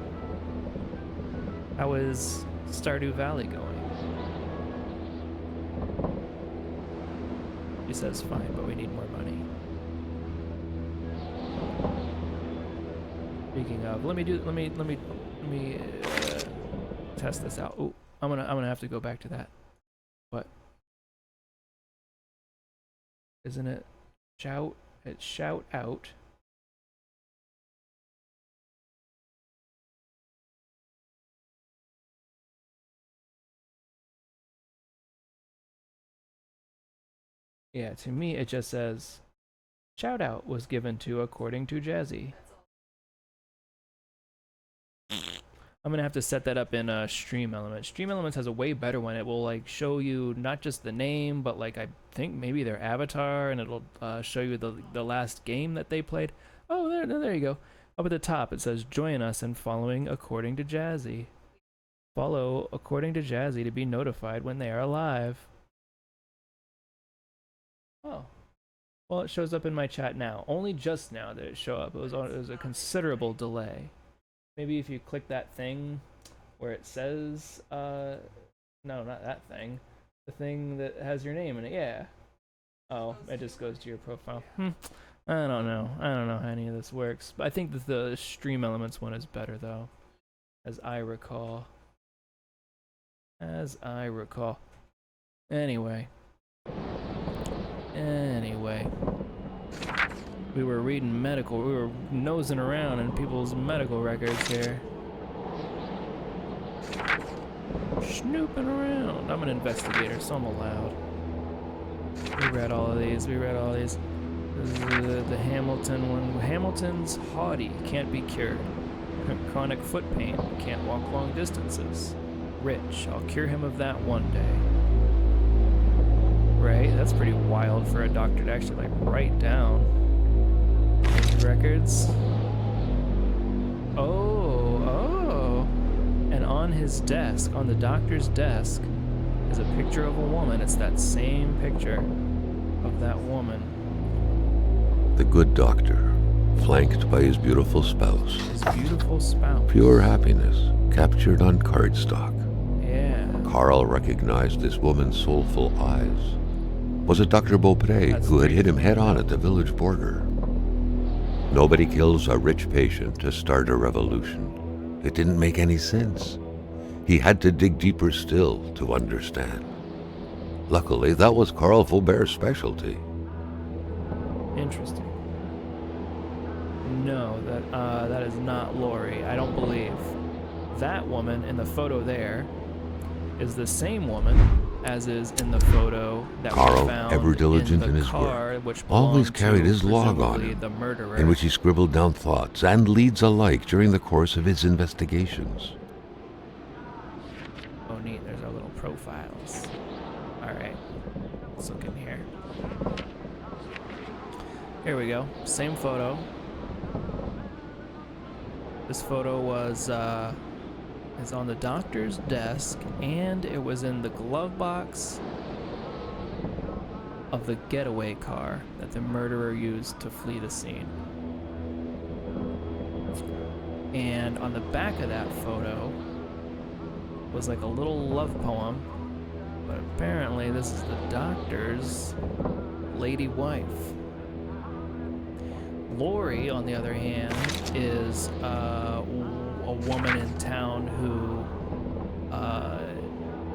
How is Stardew Valley going? She says fine, but we need more money. Speaking of, let me test this out. Oh, I'm gonna have to go back to that. What? Isn't it shout? It's shout out. Yeah, to me it just says shout out was given to according to Jazzy. I'm gonna have to set that up in Stream Elements. Stream Elements has a way better one. It will like show you not just the name, but like I think maybe their avatar, and it'll show you the last game that they played. Oh, there you go. Up at the top it says join us in following according to Jazzy. Follow according to Jazzy to be notified when they are live. Oh, well it shows up in my chat now. Only just now did it show up. It was a considerable delay. Maybe if you click that thing where it says, no, not that thing. The thing that has your name in it, yeah. Oh, it just goes to your profile. I don't know. I don't know how any of this works. But I think that the Stream Elements one is better, though. As I recall. Anyway. We were reading medical, we were nosing around in people's medical records here. Snooping around. I'm an investigator, so I'm allowed. We read all of these. This is the Hamilton one. Hamilton's haughty, can't be cured. Chronic foot pain, can't walk long distances. Rich, I'll cure him of that one day. Right? That's pretty wild for a doctor to actually like write down his records. Oh. And on his desk, on the doctor's desk, is a picture of a woman. It's that same picture of that woman. The good doctor, flanked by his beautiful spouse. His beautiful spouse. Pure happiness, captured on cardstock. Yeah. Carl recognized this woman's soulful eyes. Was it Dr. Beaupré who had hit him head-on at the village border? Nobody kills a rich patient to start a revolution. It didn't make any sense. He had to dig deeper still to understand. Luckily, that was Carl Faubert's specialty. Interesting. No, that is not Lori. I don't believe. That woman in the photo there is the same woman as is in the photo that Carl, we found ever diligent in his car, work, which always belonged carried to his log on presumably him, the murderer. in which he scribbled down thoughts and leads alike during the course of his investigations. Oh, neat. There's our little profiles. All right. Let's look in here. Here we go. Same photo. This photo was is on the doctor's desk, and it was in the glove box of the getaway car that the murderer used to flee the scene. And on the back of that photo was like a little love poem, but apparently this is the doctor's lady wife. Lori, on the other hand, is a woman in town who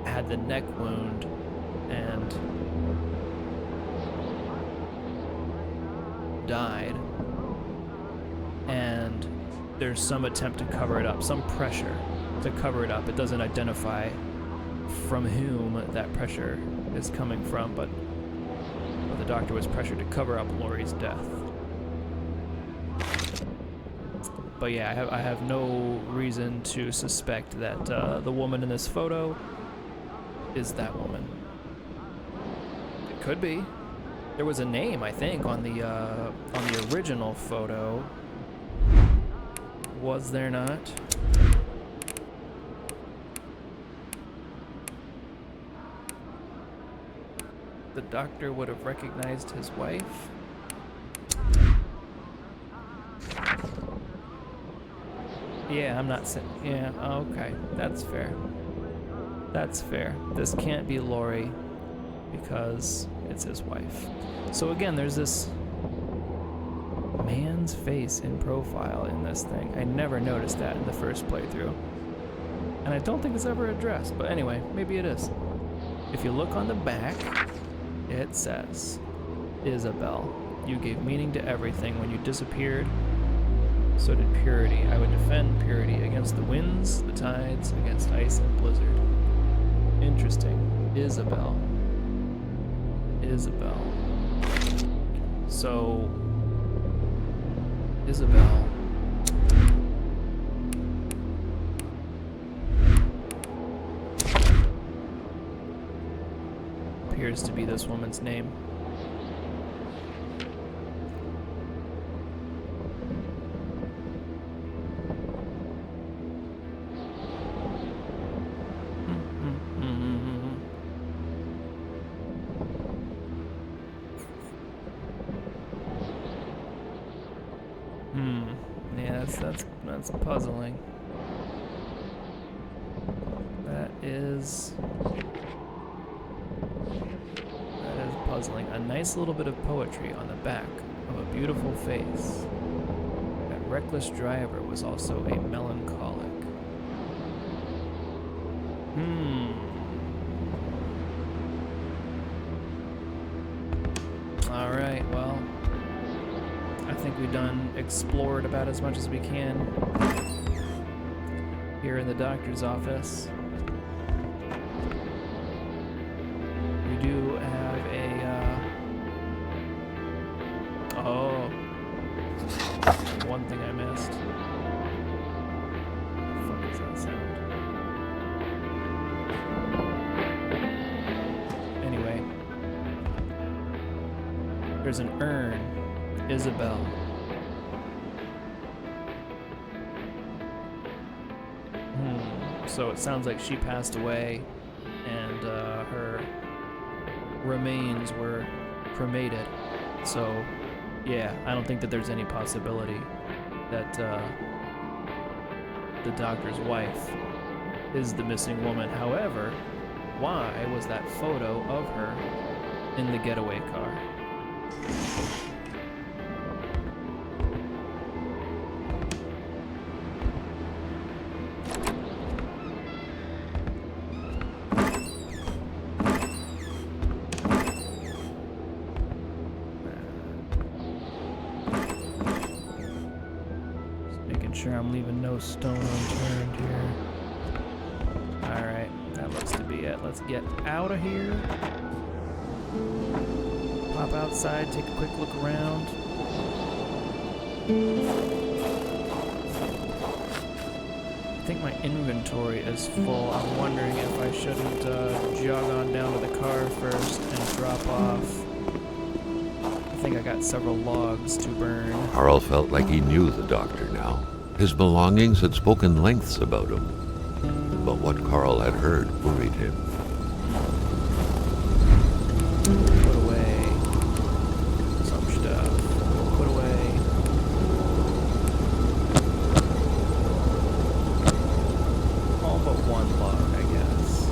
had the neck wound and died. And there's some attempt to cover it up, some pressure to cover it up. It doesn't identify from whom that pressure is coming from, but the doctor was pressured to cover up Lori's death. But yeah, I have no reason to suspect that the woman in this photo is that woman. It could be. There was a name, I think, on the original photo. Was there not? The doctor would have recognized his wife. Yeah, I'm not saying. Yeah, okay. That's fair. That's fair. This can't be Lori because it's his wife. So again, there's this man's face in profile in this thing. I never noticed that in the first playthrough. And I don't think it's ever addressed, but anyway, maybe it is. If you look on the back, it says, Isabel, you gave meaning to everything when you disappeared. So did purity. I would defend purity against the winds, the tides, against ice and blizzard. Interesting. Isabel. So, Isabel. Appears to be this woman's name. Yeah, that's puzzling. That is puzzling. A nice little bit of poetry on the back of a beautiful face. That reckless driver was also a melancholic. Alright, well, I think we've done explored about as much as we can here in the doctor's office. We do have a There's an urn. Isabel. So it sounds like she passed away and her remains were cremated. So, yeah, I don't think that there's any possibility that the doctor's wife is the missing woman. However, why was that photo of her in the getaway car? Sure, I'm leaving no stone unturned here. Alright, that looks to be it. Let's get out of here. Pop outside, take a quick look around. I think my inventory is full. I'm wondering if I shouldn't jog on down to the car first and drop off. I think I got several logs to burn. Carl felt like he knew the doctor now. His belongings had spoken lengths about him, but what Carl had heard worried him. Put away some stuff. Put away. All but one log, I guess.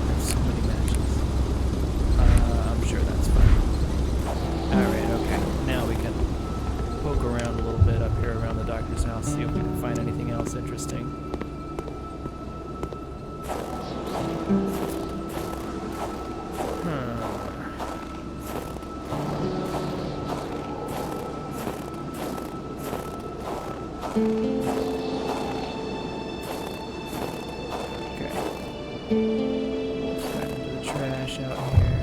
There's so many matches. I'm sure that's fine. Alright, okay. Now we can poke around a little bit up here around the doctor's house, see if we can find anything else interesting. Okay. Back into the trash out here.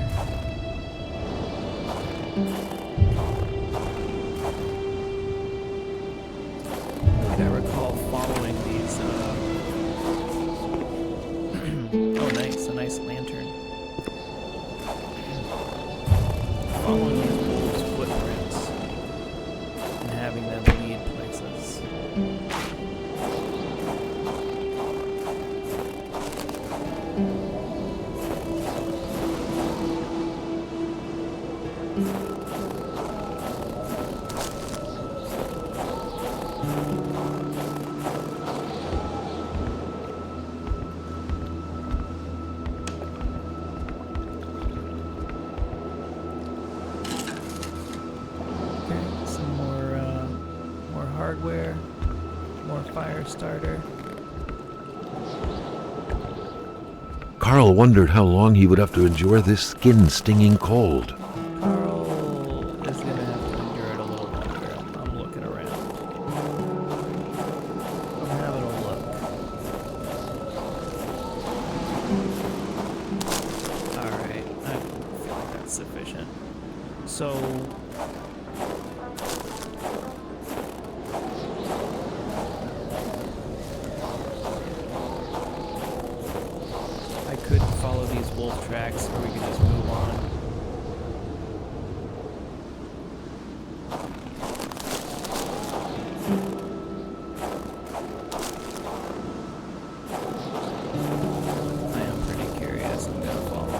I recall following these, oh nice, a nice lantern. Following these wolves' footprints and having them lead places. Hardware, more fire starter. Carl wondered how long he would have to endure this skin-stinging cold. Carl is going to have to endure it a little longer. I'm looking around. I'm having a look. Alright, I feel like that's sufficient. So... I could follow these wolf tracks, or we could just move on. I am pretty curious. I'm gonna follow them.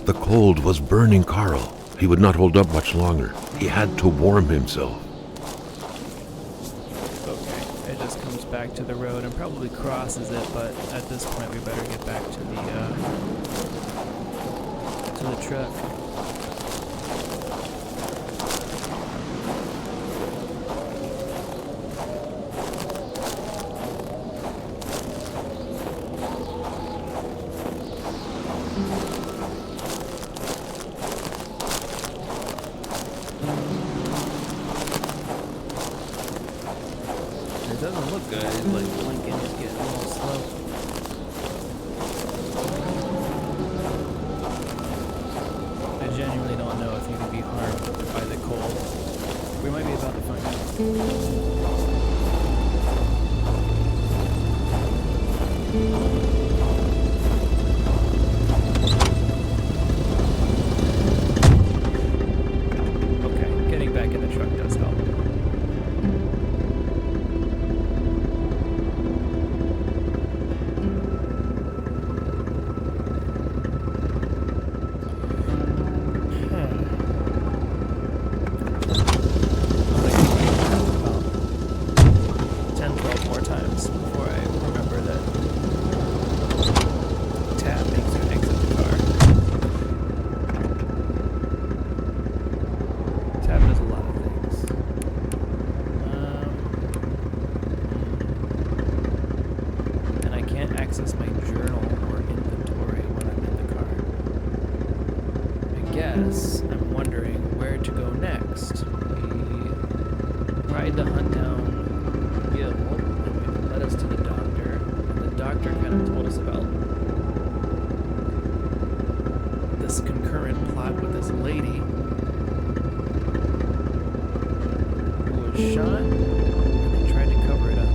The cold was burning Carl. He would not hold up much longer. He had to warm himself. Okay, it just comes back to the road and probably crosses it, but at this point we better get back to to the truck. It doesn't look good, like blinking is getting a little slow. I genuinely don't know if you can be harmed by the cold. We might be about to find out. Okay, getting back in the truck does help. Access my journal or inventory when I'm in the car. I guess I'm wondering where to go next. We tried to hunt down Gil, and it led us to the doctor. And the doctor kind of told us about this concurrent plot with this lady who was shot, and they tried to cover it up.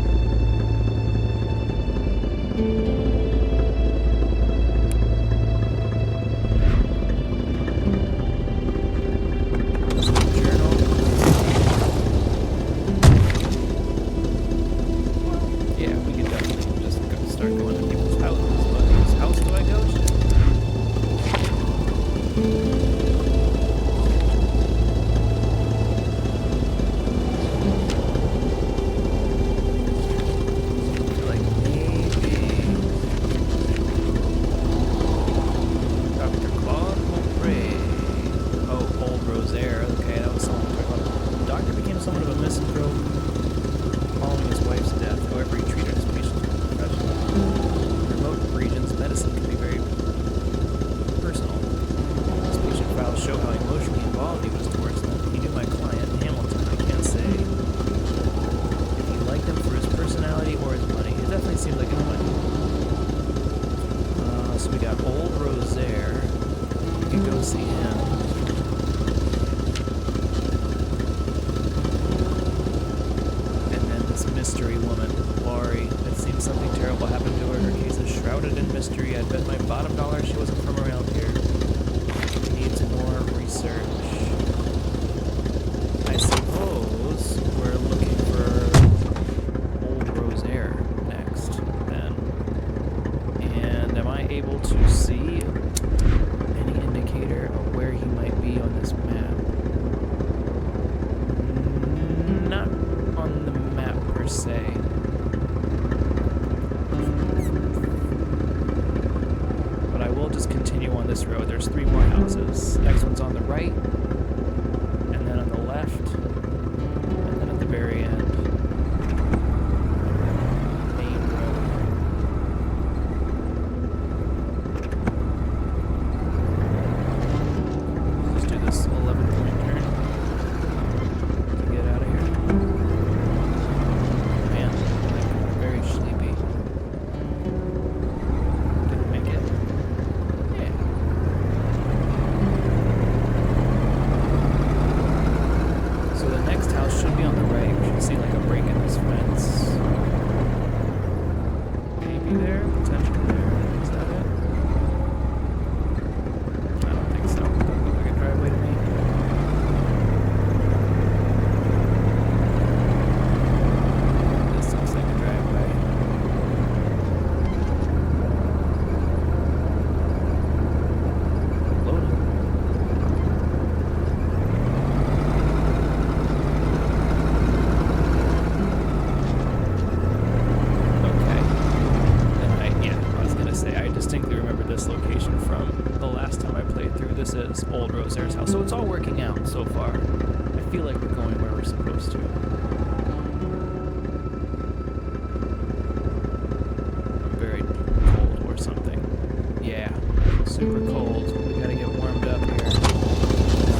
super cold. We gotta get warmed up here.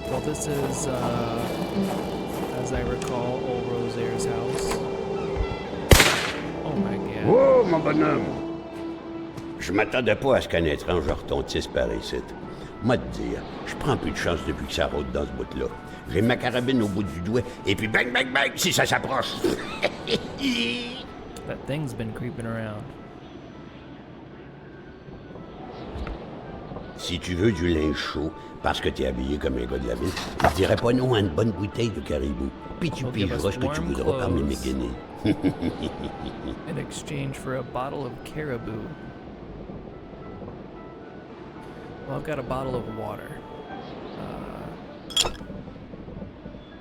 Well, this is, as I recall, old Rosaire's house. Oh my god. Oh, mon bonhomme! Je m'attendais pas à ce qu'un étrange retontisse par ici. Moi te dire, je prends plus de chance depuis que ça rôde dans ce bout-là. J'ai ma carabine au bout du doigt, et puis bang, bang, bang, si ça s'approche. That thing's been creeping around. Si tu veux du linge chaud, parce que t'es habillé comme un gars de la ville, je dirais pas non à une bonne bouteille de caribou. Puis tu We'll give pigeras us ce que tu warm voudras parmi mes clothes. guinées. In exchange for a bottle of caribou. Well, I've got a bottle of water.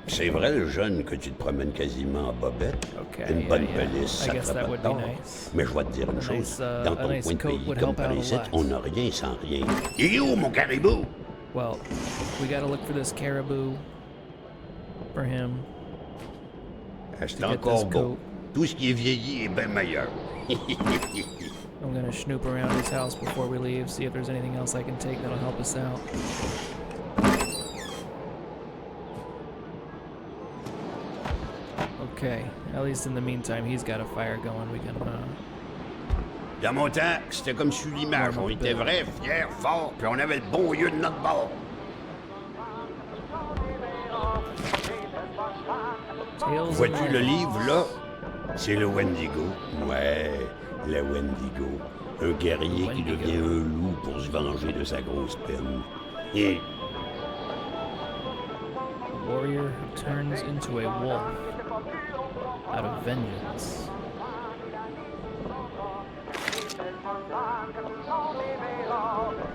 C'est vrai, le jeune, que tu te promènes quasiment en bobette. Okay, Une yeah, bonne yeah. pelisse, I ça guess te that fera would pas be tort. nice. Mais je vais te dire une A chose, nice, dans a ton nice coin de coat pays would comme help par out a ici, lot. on n'a rien sans rien. Il est où, mon caribou? Well, we gotta look for this caribou for him. C'est get encore this beau. coat. Tout ce qui est vieilli est bien meilleur. I'm gonna snoop around his house before we leave, see if there's anything else I can take that'll help us out. Okay, at least in the meantime, he's got a fire going. We can, Dans mon temps, c'était comme sur l'image. On était vrais, fiers, forts, puis on avait le bon lieu de notre bord. Tales of Vois-tu le Life. livre, là? C'est le Wendigo. Ouais, le Wendigo. Un guerrier qui Wendigo. devient un loup pour se venger de sa grosse peine. Et A warrior who turns into a wolf out of vengeance.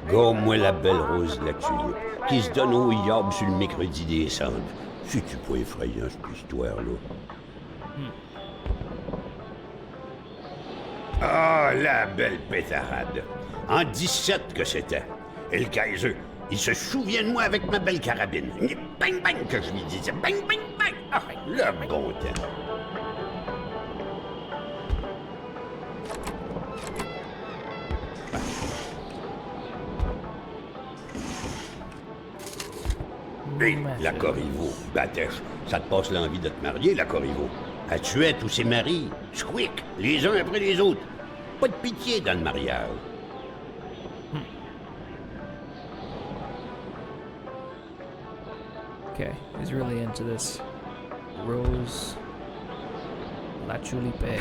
gomme-moi la belle rose de la tulipe, qui se donne au yab sur le mercredi des cendres. C'est-tu pas effrayant, cette histoire-là? Ah, la belle pétarade. En 17 que c'était. Et le Kaiser, il se souvient de moi avec ma belle carabine. Bang, bang, que je lui disais. Bang, bang, bang. Ah, le bon temps. Hey, la Corriveau, Batèche, ça te passe l'envie de te marier, la Corriveau. Elle tuait tous ses maris, squick, les uns après les autres. Pas de pitié dans le mariage. Okay, he's really into this Rose La Tulipe.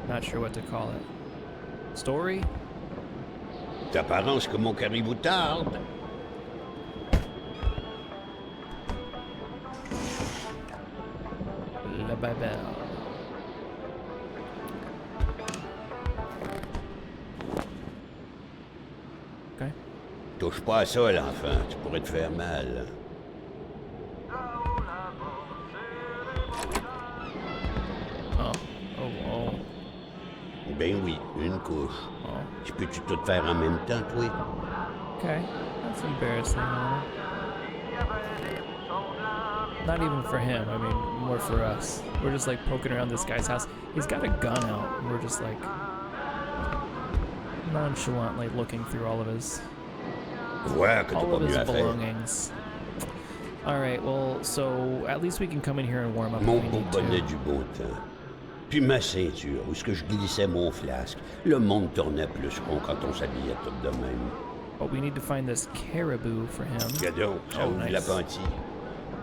Not sure what to call it. Story? T'apparence que mon caribou tarde. La Babel. Okay. Touche pas à ça, l'enfant, tu pourrais te faire mal. Oh. Oh, oh. Ben oui, une couche. Oh. Tu peux-tu tout faire en même temps, toi? Okay. That's embarrassing. Not even for him, I mean, more for us. We're just like poking around this guy's house. He's got a gun out, and we're just like nonchalantly looking through all of his Vois que t'as pas mieux à faire. belongings. Alright, well, so at least we can come in here and warm up Mon if we beau need bonnet to. du beau temps. Puis ma ceinture, où est-ce que je glissais mon flasque. Le monde tournait plus rond quand on s'habillait tout de même. But we need to find this caribou for him. Cadeau, ça Oh, ouvre nice. l'appentis.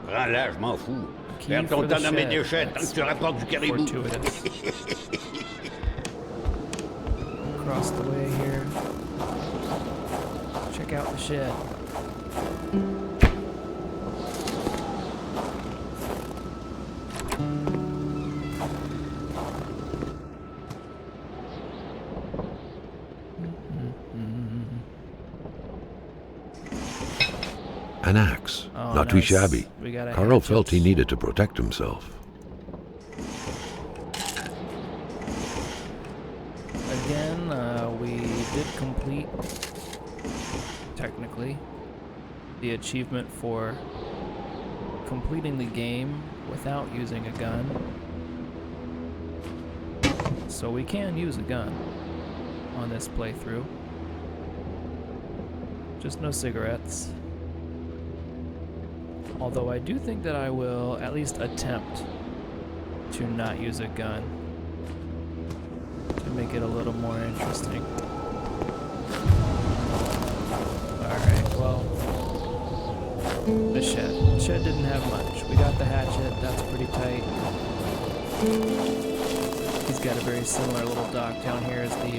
Prends-la, je m'en fous. Key Perds ton for the temps dans mes shed. déchets tant That's que tu rapportes du caribou. Fortuitous. Across the way here. Check out the shed. An axe, Oh, not too nice. shabby. We got a Carl hatchet. felt he needed to protect himself. Again, we did complete, technically, the achievement for completing the game without using a gun. So we can use a gun on this playthrough. Just no cigarettes. Although I do think that I will at least attempt to not use a gun to make it a little more interesting. Alright, well, the shed. The shed didn't have much. We got the hatchet, that's pretty tight. He's got a very similar little dock down here as the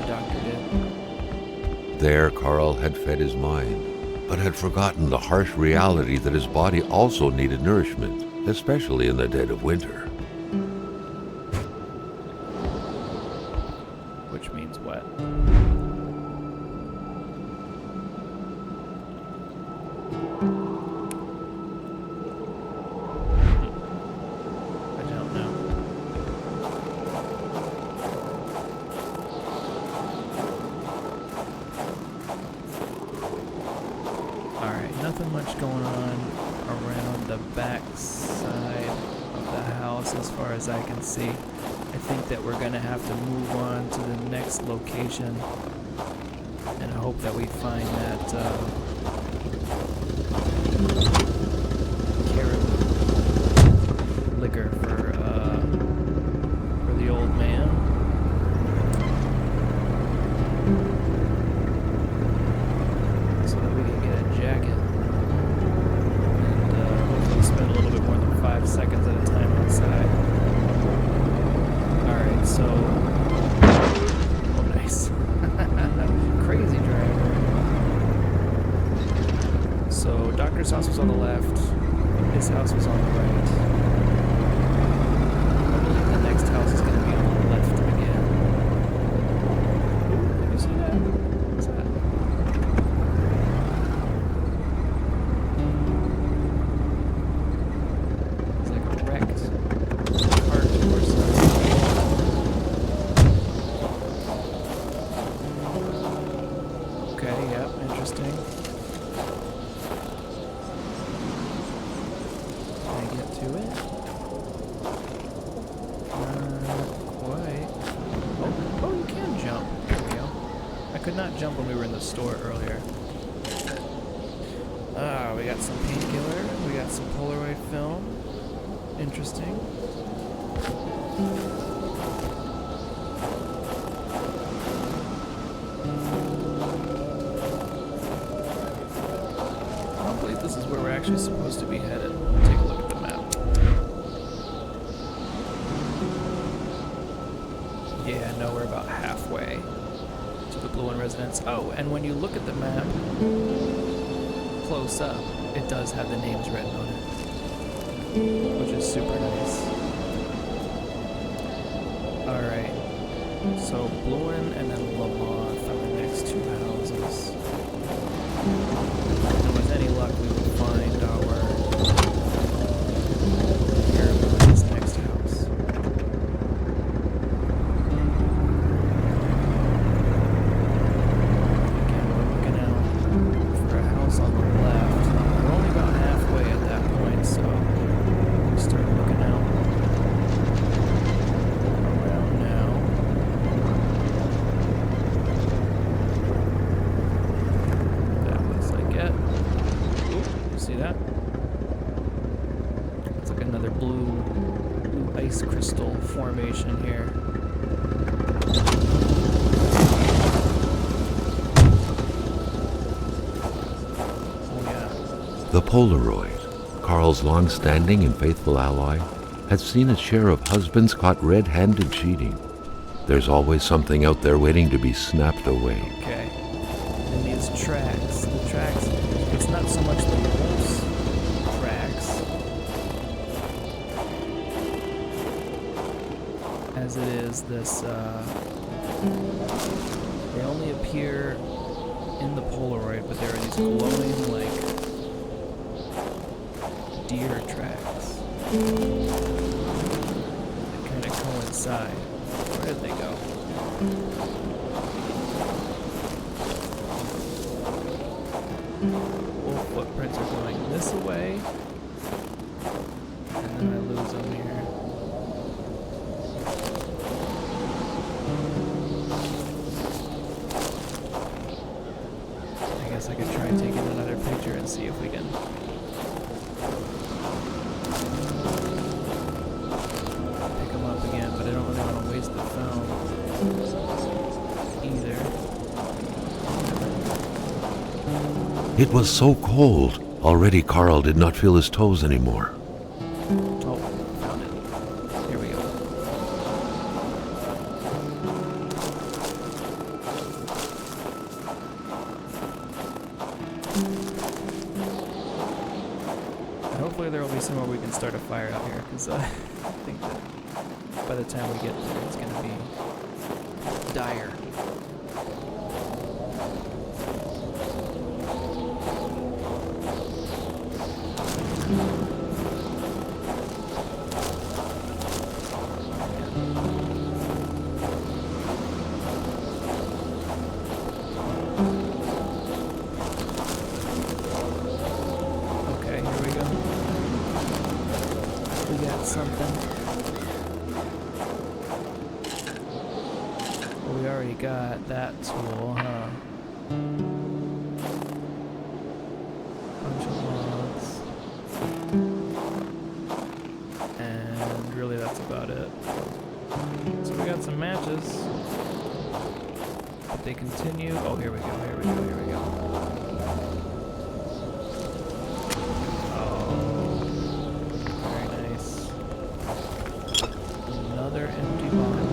doctor did. There, Carl had fed his mind, but had forgotten the harsh reality that his body also needed nourishment, especially in the dead of winter. Which means what? I don't know. Alright, nothing much going on around the back side of the house as far as I can see. I think that we're gonna have to move on to the next location and hope that we find that caribou liquor for the old man. So that we can get a jacket and hopefully spend a little bit more than 5 seconds at a time outside. Alright, so... Oh, nice. Crazy driver. So, Doctor's house was on the left. His house was on the right. I believe the next house is going to be on the left again. Ooh, have you seen that? What's that? It's like a wrecked cart or something. Okay, yep, interesting. Can I get to it? Not quite. Oh, you can jump. There we go. I could not jump when we were in the store earlier. We got some painkiller. We got some Polaroid film. Interesting. I don't believe this is where we're actually supposed to be headed. Take a look at the map. Yeah, no, we're about halfway to the Blue One residence. Oh, and when you look at the map close up, it does have the names written on it, which is super nice. Alright, so Blue One and then Lamont are the next two houses. And with any luck, we will find our caribou in this next house. Again, we're looking out for a house on the left. We're only about halfway at that point, so we start looking out around now. That looks like it. Ooh, you see that? It's like another blue ice crystal formation here. Oh yeah. The Polaroid, Carl's long-standing and faithful ally, had seen its share of husbands caught red-handed cheating. There's always something out there waiting to be snapped away. Okay. And these tracks, the tracks, it's not so much the wolf's tracks as it is this, they only appear in the Polaroid, but there are these glowing, like, deer tracks that kind of coincide. Where did they go? Wolf footprints are going this way, and then I lose them here. guess I could try taking another picture and see if we can pick them up again, but I don't really want to waste the film either. It was so cold. Already Carl did not feel his toes anymore. Oh, found it. Here we go. And hopefully there will be somewhere we can start a fire out here, because I think that by the time we get there, it's going to be dire. Okay, here we go. We got something. Well, we already got that tool, huh? Bunch of logs. And really that's about it. So we got some matches. But they continue. Oh, here we go, here we go, here we go. Oh, very nice. Another empty bottle.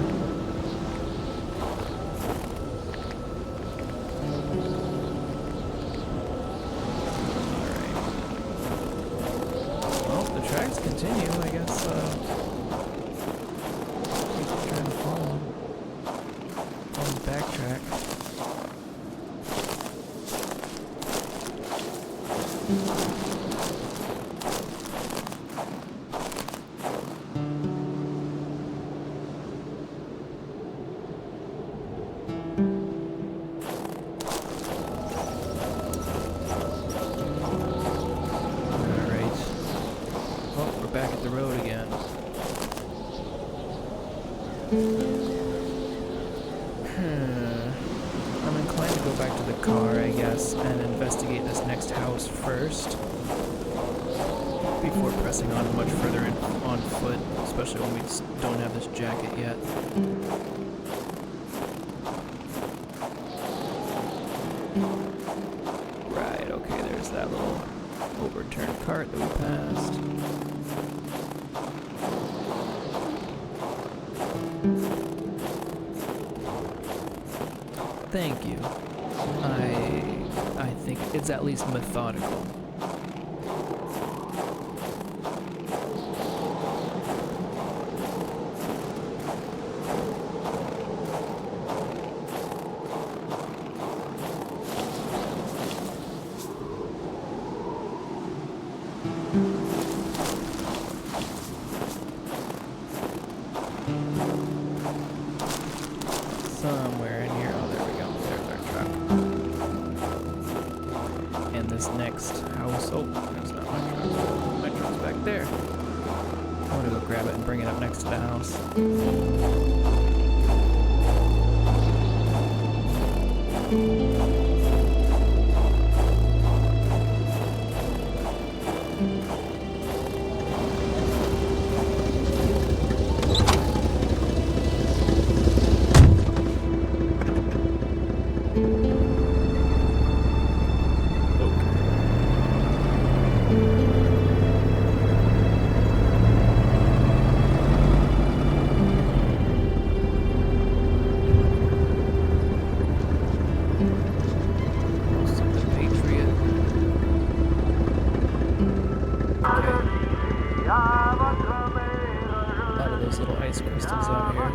Well, the tracks continue, I guess. Keep trying to follow them. On the backtrack. Alright. Oh, we're back at the road again. I'm inclined to go back to the car, I guess, and investigate this next house first. Before pressing on much further on foot, especially when we don't have this jacket yet. Right, okay, there's that little overturned cart that we passed. Thank you. I think it's at least methodical. Somewhere in here. Oh, there we go. There's our truck. And this next house. Oh, that's not my truck. My truck's back there. I want to go grab it and bring it up next to the house. Little ice crystals out here.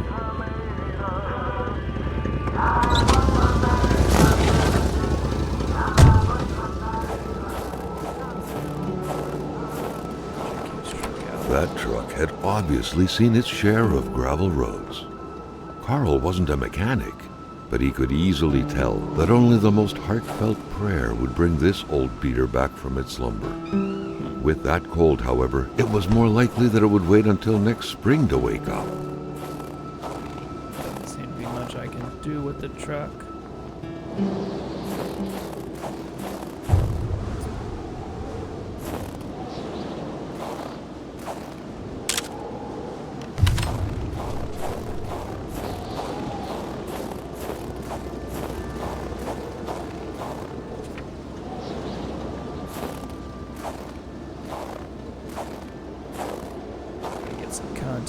That truck had obviously seen its share of gravel roads. Carl wasn't a mechanic, but he could easily tell that only the most heartfelt prayer would bring this old beater back from its slumber. With that cold, however, it was more likely that it would wait until next spring to wake up. Doesn't seem to be much I can do with the truck.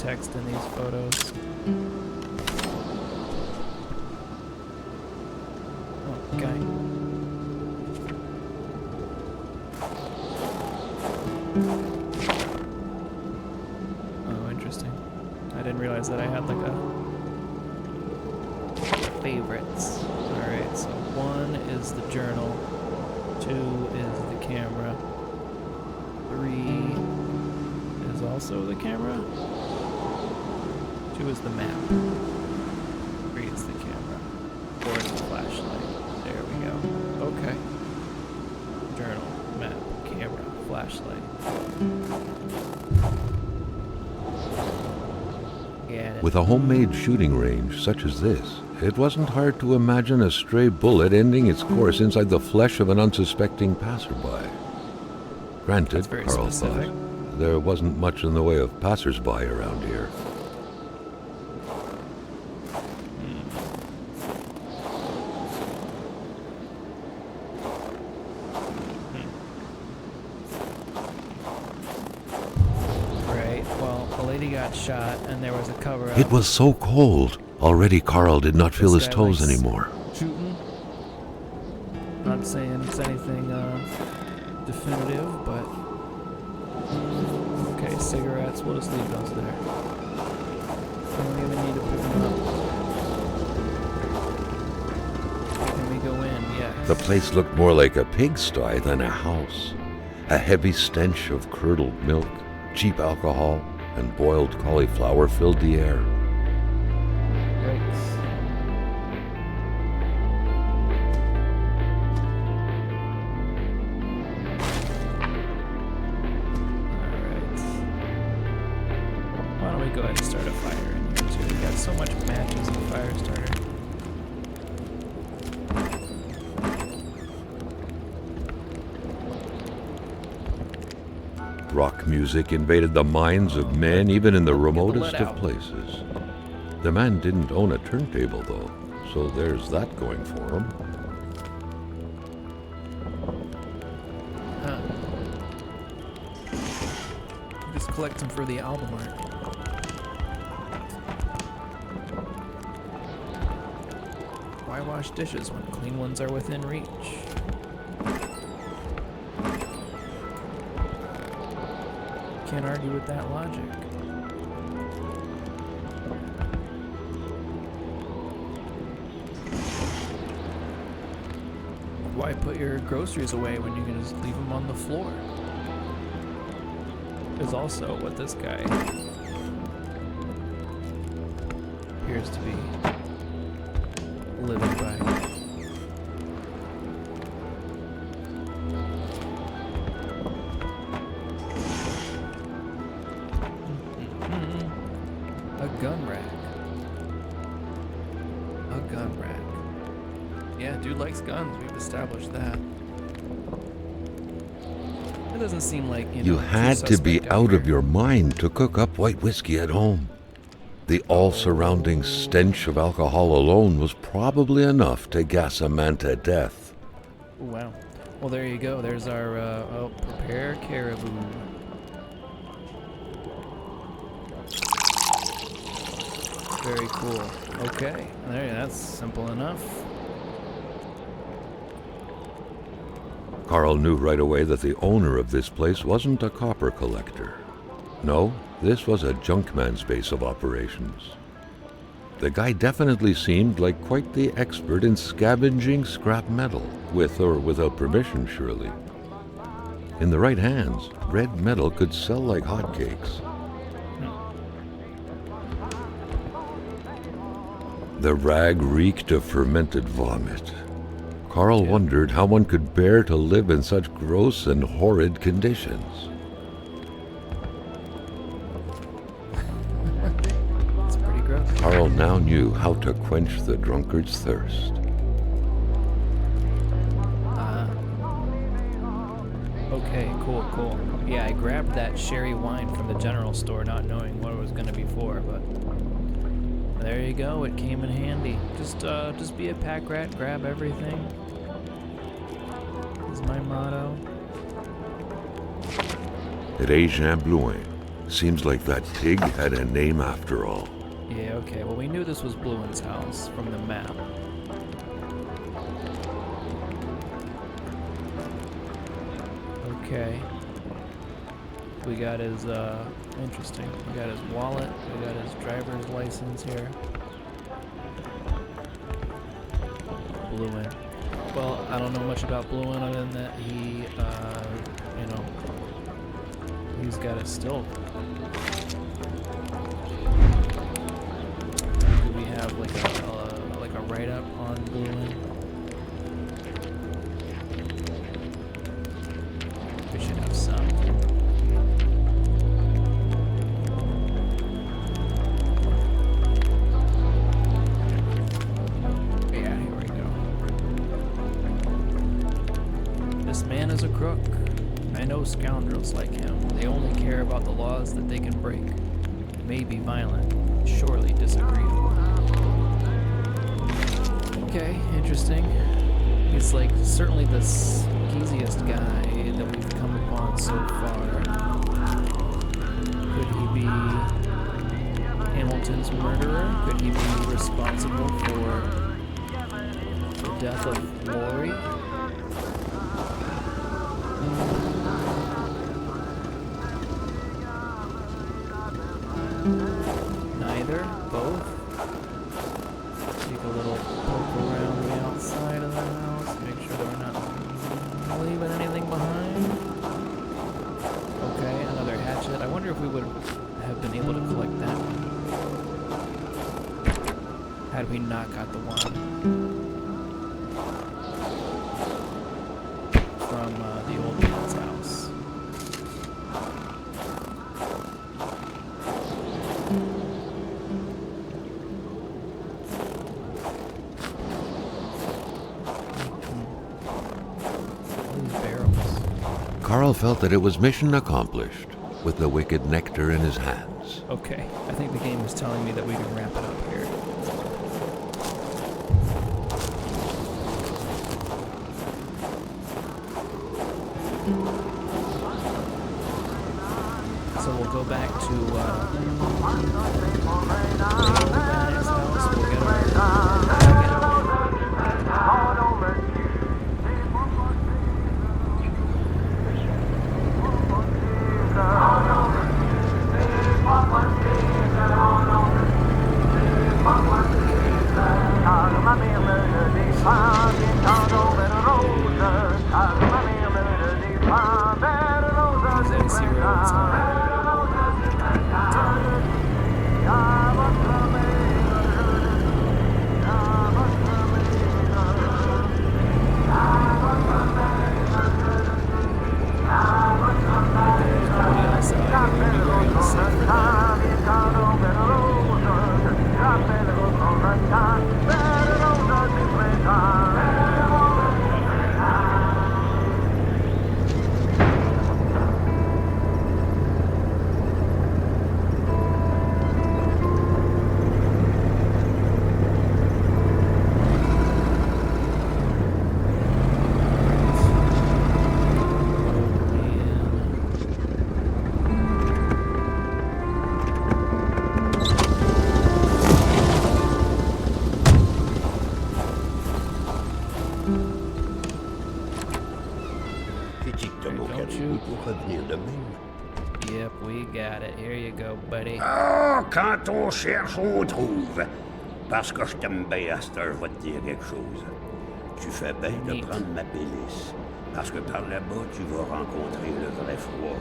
text in these photos. Oh, guy. Oh, interesting. I didn't realize that I had like a favorites. Alright, so 1 is the journal, 2 is the camera, 3 is also the camera, 2 is the map, 3 is the camera, 4 is the flashlight. There we go. Okay. Journal, map, camera, flashlight. With a homemade shooting range such as this, it wasn't hard to imagine a stray bullet ending its course inside the flesh of an unsuspecting passerby. Granted, Carl thought, there wasn't much in the way of passersby around here. Shot and there was a cover-up. It was so cold. Already Carl did not feel his toes anymore. Shooting. Not saying it's anything definitive, but okay, cigarettes. We'll just leave those there. Don't even need to pick them up. Can we go in? Yes. The place looked more like a pigsty than a house. A heavy stench of curdled milk, cheap alcohol, and boiled cauliflower filled the air. Yikes. Alright. Why don't we go ahead and start a fire in here too? We got so much matches and fire starter. Rock music invaded the minds of men even in the remotest of places. The man didn't own a turntable though, so there's that going for him. Huh. Just collect them for the album art. Why wash dishes when clean ones are within reach? Can't argue with that logic. Why put your groceries away when you can just leave them on the floor? Is also what this guy appears to be living by. Gun rack. A gun rack. Yeah, dude likes guns. We've established that. It doesn't seem like, you had to be out of your mind to cook up white whiskey at home. The all-surrounding stench of alcohol alone was probably enough to gas a man to death. Wow. Well, there you go. There's our, prepare caribou. Very cool. Okay, there, that's simple enough. Carl knew right away that the owner of this place wasn't a copper collector. No, this was a junkman's base of operations. The guy definitely seemed like quite the expert in scavenging scrap metal, with or without permission, surely. In the right hands, red metal could sell like hotcakes. The rag reeked of fermented vomit. Carl wondered how one could bear to live in such gross and horrid conditions. It's pretty gross. Carl now knew how to quench the drunkard's thirst. Okay, cool. Yeah, I grabbed that sherry wine from the general store not knowing what it was going to be for, but there you go, it came in handy. Just be a pack rat, grab everything. Is my motto. At Jean Blouin, Seems like that pig had a name after all. Yeah, okay. Well, we knew this was Bluen's house from the map. Okay. We got his, interesting. We got his wallet. We got his driver's license here. Bluen. Well, I don't know much about Bluen other than that he, you know, he's got a still. Do we have like a write-up on Bluen? We should have some. Yeah, here we go. This man is a crook. I know scoundrels like him. They only care about the laws that they can break. May be violent, surely disagreeable. Okay, interesting. He's like certainly the skeeziest guy that we've come upon so far. Could he be Hamilton's murderer? Could he be responsible for the death of Lori? Neither? Both? Take a little poke around the outside of the house, make sure that we're not leaving anything behind. Okay, another hatchet. I wonder if we would have been able to collect that one had we not got the one from the old man's house. Carl felt that it was mission accomplished, with the wicked nectar in his hands. Okay, I think the game is telling me that we can wrap it up here. So we'll go back to the old man's house. We'll get our wagon. Yep, we got it. Here you go, buddy. Ah, quand on cherche, on trouve. Parce que je t'aime bien, à cette heure, je vais te dire quelque chose. Tu fais bien de prendre ma pénice. Parce que par là-bas, tu vas rencontrer le vrai froid.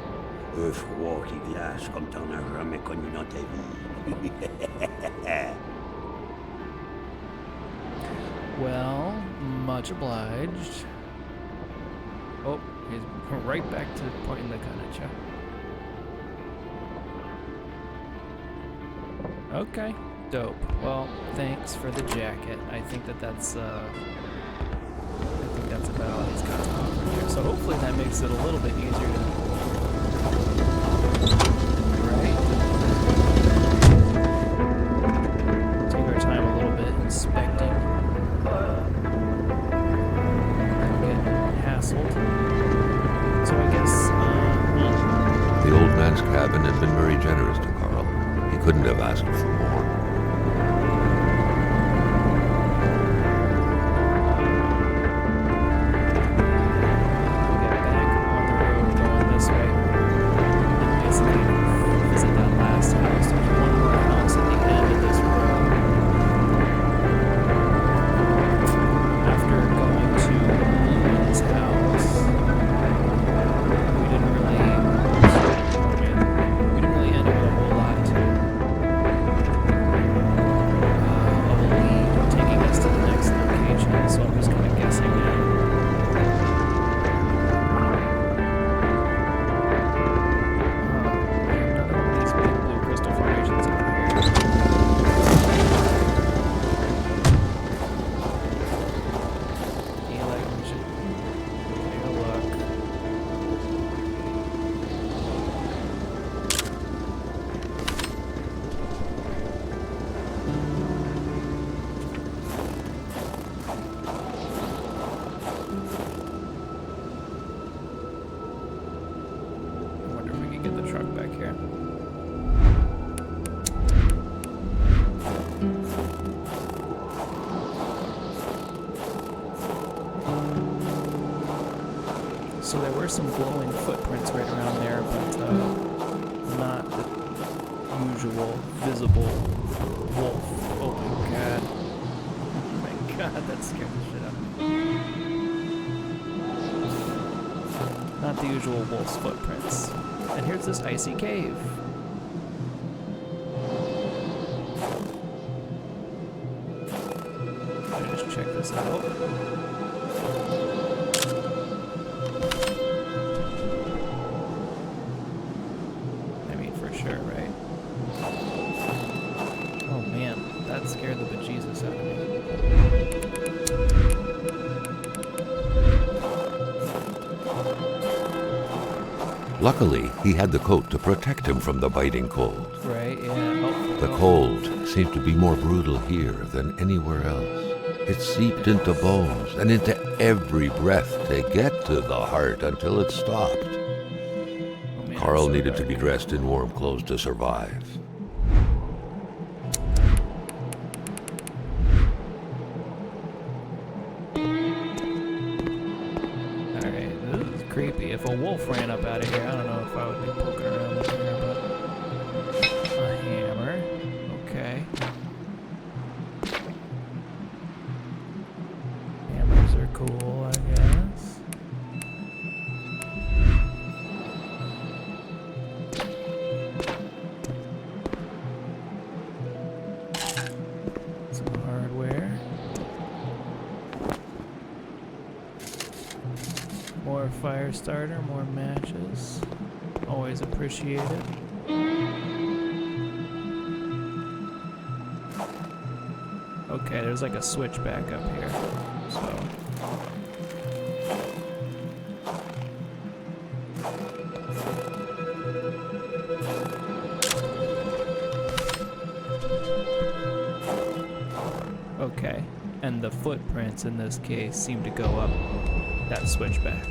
Un froid qui glace comme t'en as jamais connu dans ta vie. Well, much obliged. Oh, he's right back to pointing the gun at you. Okay, dope. Well, thanks for the jacket. I think that's about all he's got to offer here. So hopefully that makes it a little bit easier to. Right. Take our time a little bit inspecting. Get hassled. So I guess. The old man man's cabin had been very generous to Carl. He couldn't have asked for more. So there were some glowing footprints right around there, but not the usual visible wolf. Oh my god. Oh my god, that scared the shit out of me. Not the usual wolf's footprints. And here's this icy cave. Let me just check this out. Sure, right? Oh man, that scared the bejesus out of me. Luckily, he had the coat to protect him from the biting cold. Right, yeah, hopefully. The cold seemed to be more brutal here than anywhere else. It seeped into bones and into every breath to get to the heart until it stopped. Carl needed to be dressed in warm clothes to survive. Alright, this is creepy. If a wolf ran up out of here, I don't know if I would be poking around in here, but... A hammer. Okay. Hammers are cool, I guess. More fire starter, more matches. Always appreciated. Okay, there's like a switch back up here. So. Okay, and the footprints in this case seem to go up that switchback.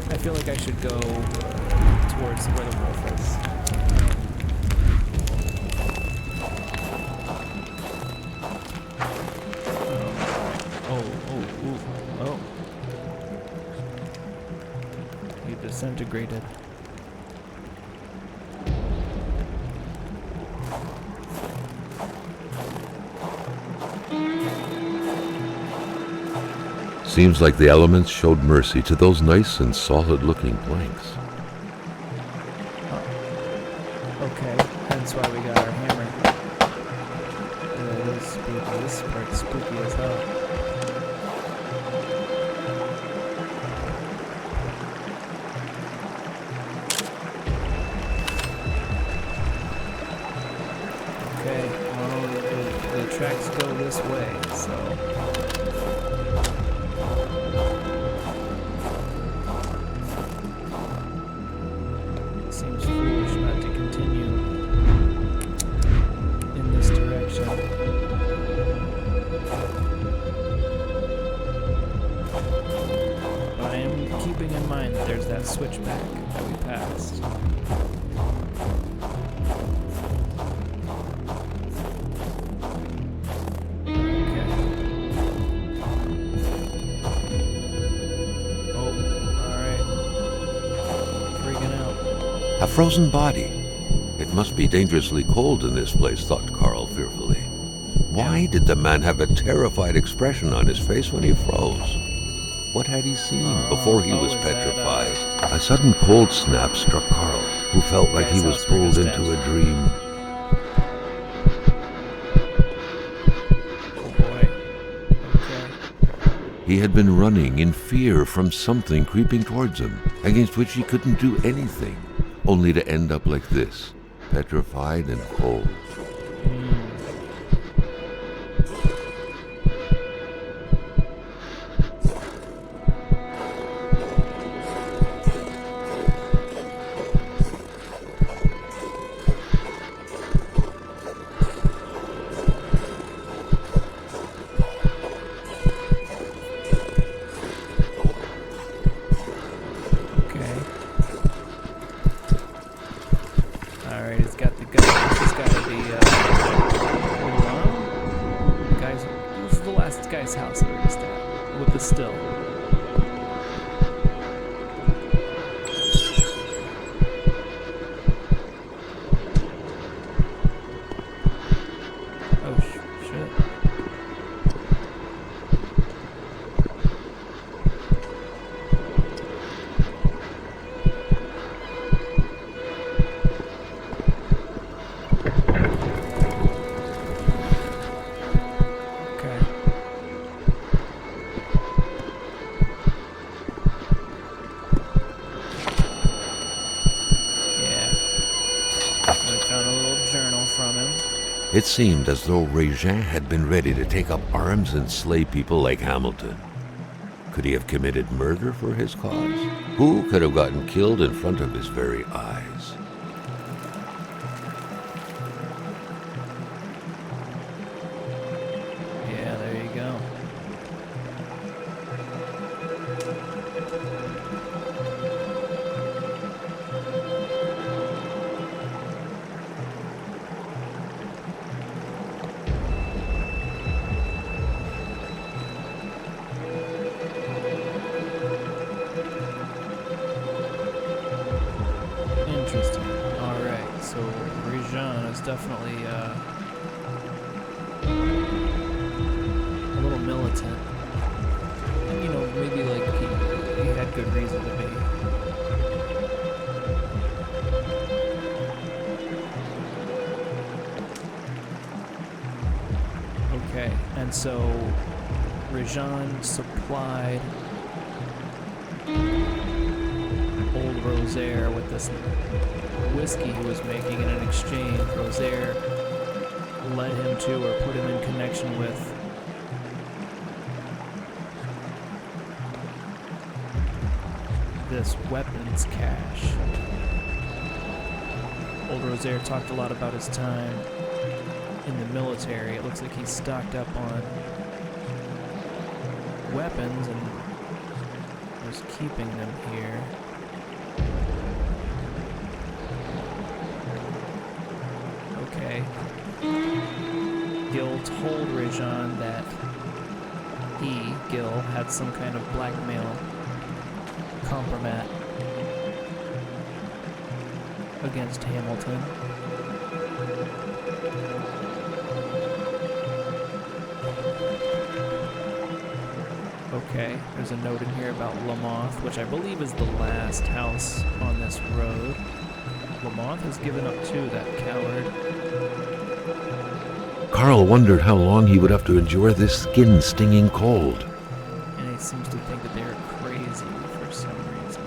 I feel like I should go towards where the wolf is. Oh. He disintegrated. Seems like the elements showed mercy to those nice and solid-looking planks. That's why we got our hammer. That is spooky. This part's spooky as hell. Okay, well, the tracks go this way, so... Seems foolish not to continue in this direction. But I am keeping in mind that there's that switchback that we passed. A frozen body. It must be dangerously cold in this place, thought Carl fearfully. Why did the man have a terrified expression on his face when he froze? What had he seen before he was petrified? A sudden cold snap struck Carl, who felt like he was pulled into a dream. Oh boy. Okay. He had been running in fear from something creeping towards him, against which he couldn't do anything. Only to end up like this, petrified and cold. Alright, it's got the guy. This has got to be, the guy's. This is the last guy's house that we're just at. With the still. Oh, shit. From him. It seemed as though Régin had been ready to take up arms and slay people like Hamilton. Could he have committed murder for his cause? Who could have gotten killed in front of his very eyes? Yeah, there you go. Interesting. Alright, so Régin is definitely a little militant. And, you know, maybe like he had good reason to be. Okay, and so Régin supplied old Rosaire with this whiskey he was making, and in exchange, Rosaire led him to, or put him in connection with, this weapons cache. Old Rosaire talked a lot about his time in the military. It looks like he's stocked up on weapons and was keeping them here. Okay. Gil told Régin that he, Gil, had some kind of blackmail compromat against Hamilton. Okay, there's a note in here about Lamothe, which I believe is the last house on this road. Lamont has given up too, that coward. Carl wondered how long he would have to endure this skin-stinging cold. And he seems to think that they are crazy for some reason.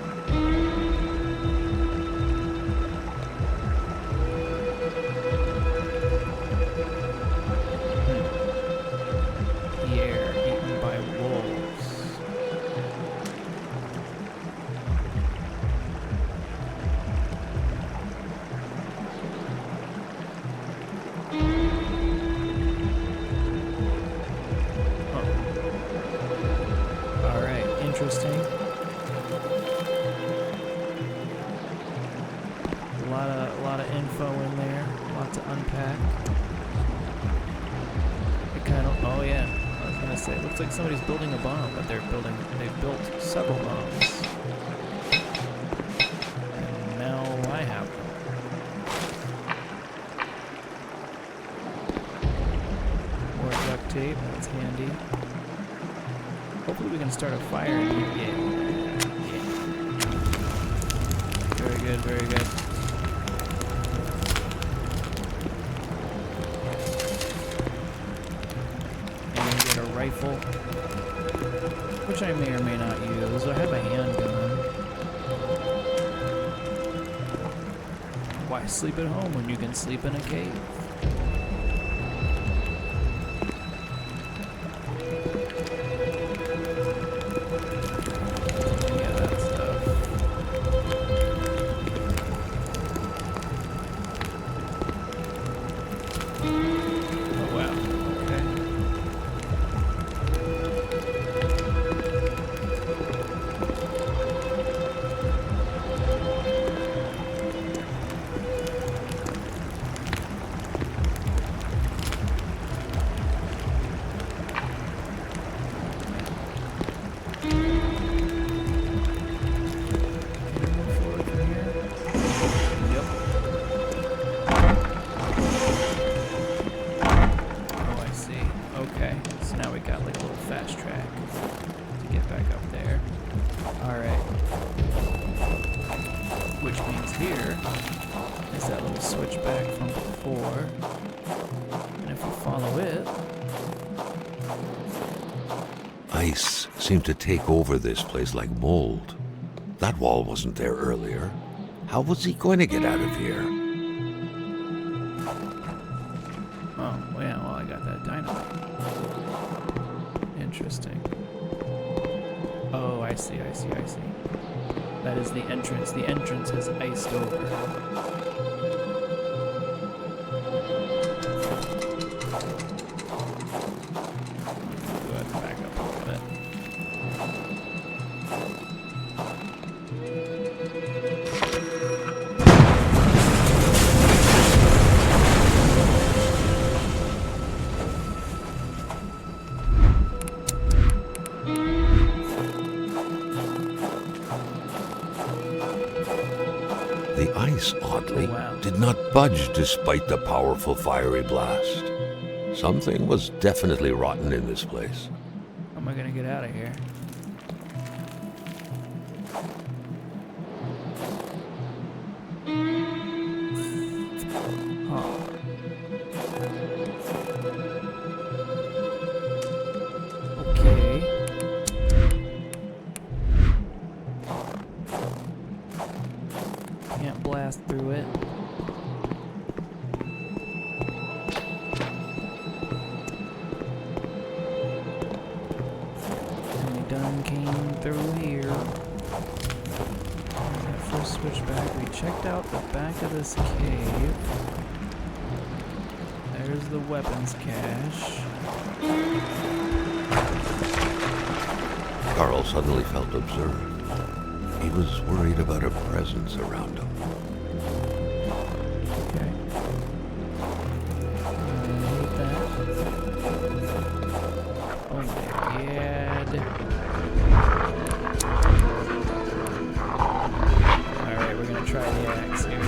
Pierre eaten by wolves. Alright, interesting. A lot of info in there, a lot to unpack. It kind of, oh yeah, I was gonna say, it looks like somebody's building a bomb, but they've built several bombs. And now I have them. More duct tape, that's handy. Hopefully we can start a fire in here. Yeah. Very good, very good. And then get a rifle, which I may or may not use. I have a handgun. Why sleep at home when you can sleep in a cave? Yeah, that stuff. Oh wow, okay. Oh, I see. Okay, so now we got like a little fast track to get back up there. Alright. Which means here is that little switchback from before. And if we follow it, Ice seemed to take over this place like mold. That wall wasn't there earlier. How was he going to get out of here? oh, yeah, well, I got that dynamite. Interesting. Oh, I see. That is the entrance. The entrance has iced over. Go ahead and back up a little bit. The ice, oddly, Oh, wow. did not budge despite the powerful fiery blast. Something was definitely rotten in this place. How am I gonna get out of here? Huh. Okay. Can't blast through it. And we done came through here. That first switchback, we checked out the back of this cave. There's the weapons cache. Carl suddenly felt observed. He was worried about a presence around him. Okay. Need that. Oh my god. Alright, we're gonna try the axe here.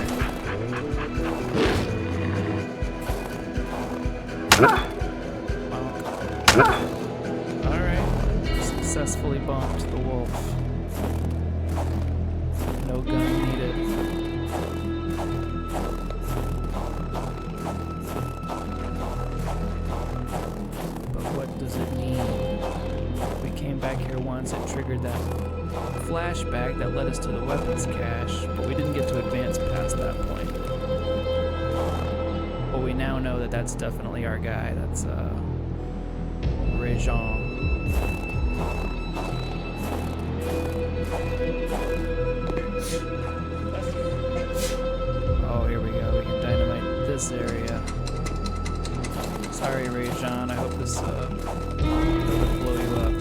Alright. Successfully bumped the wolf. No gun needed. neurons, it triggered that flashback that led us to the weapons cache, but we didn't get to advance past that point. But we now know that that's definitely our guy. That's Rajon. Oh, here we go. We can dynamite this area. Sorry, Rajon. I hope this doesn't blow you up.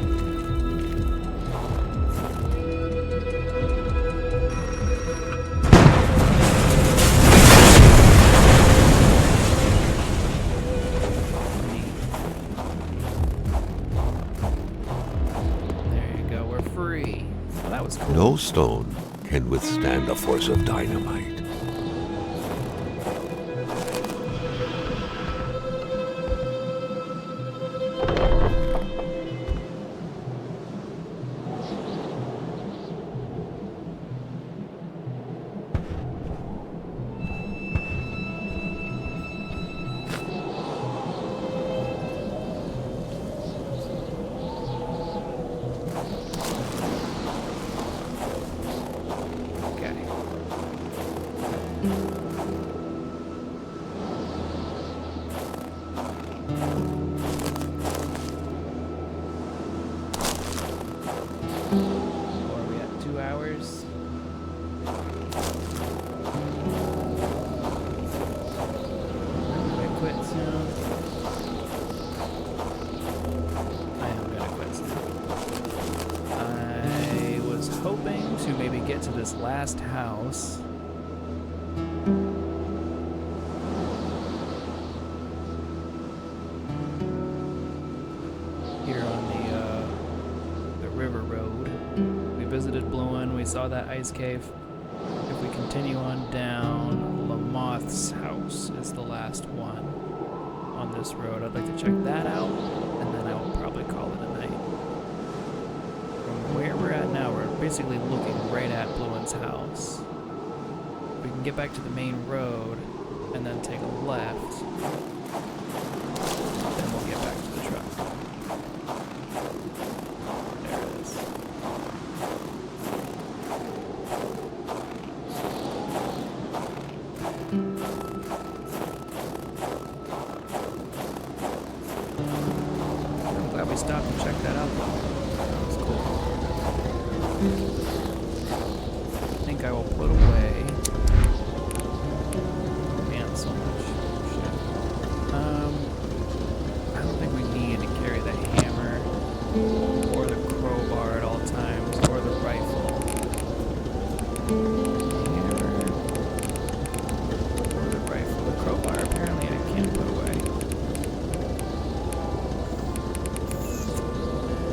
There you go. We're free. Well, that was cool. No stone can withstand the force of dynamite. What are we at? 2 hours? Do I quit soon? I am gonna quit soon. I was hoping to maybe get to this last house. Here on the river road. We visited Bluin, we saw that ice cave. If we continue on down, Lamoth's house is the last one on this road. I'd like to check that out, and then I will probably call it a night. From where we're at now, we're basically looking right at Bluin's house. We can get back to the main road, and then take a left. Then we'll get back to the truck. There it is. I'm glad we stopped and checked that out though. That was cool. I think I will put away. Man, so much shit. I don't think we need to carry the hammer or the crowbar at all times, or the rifle. Hammer or the rifle. The crowbar apparently I can't put away.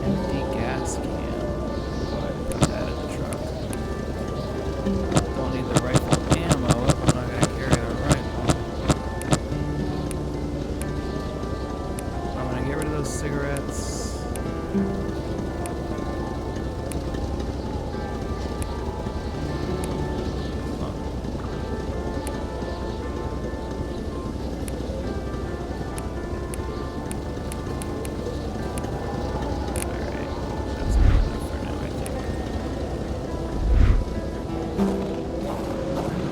Empty gas can. Go ahead and put that in the truck. Don't need the rifle ammo if I'm not gonna carry the rifle. I'm gonna get rid of those cigarettes.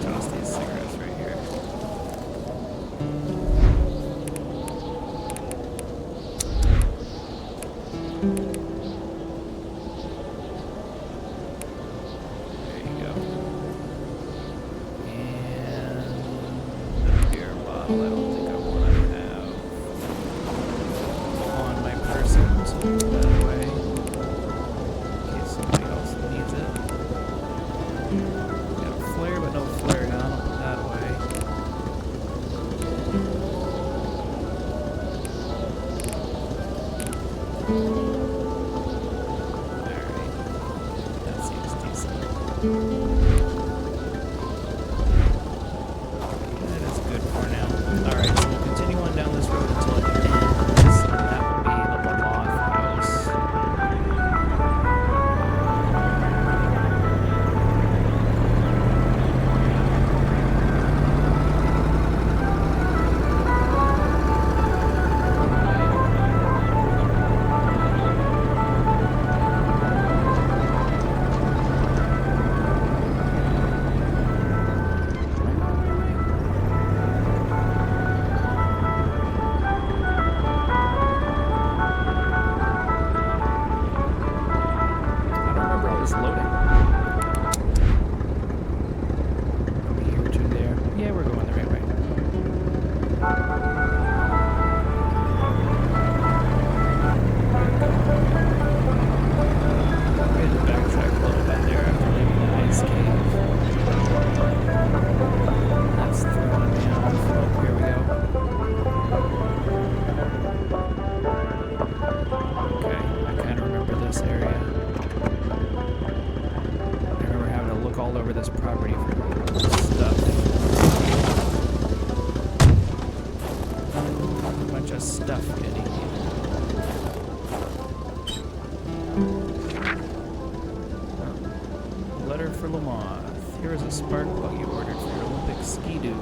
Toss these cigarettes right here. There you go. And the beer bottle, I don't think I want to have on my person, so put that away in case somebody else needs it. Got a flare, but no flare gun. I'll put that away. Alright. That seems decent. That is good for now. Alright. all over this property for stuff. A bunch of stuff getting Letter for Lamoth. Here is a spark bug you ordered for your Olympic ski-doo.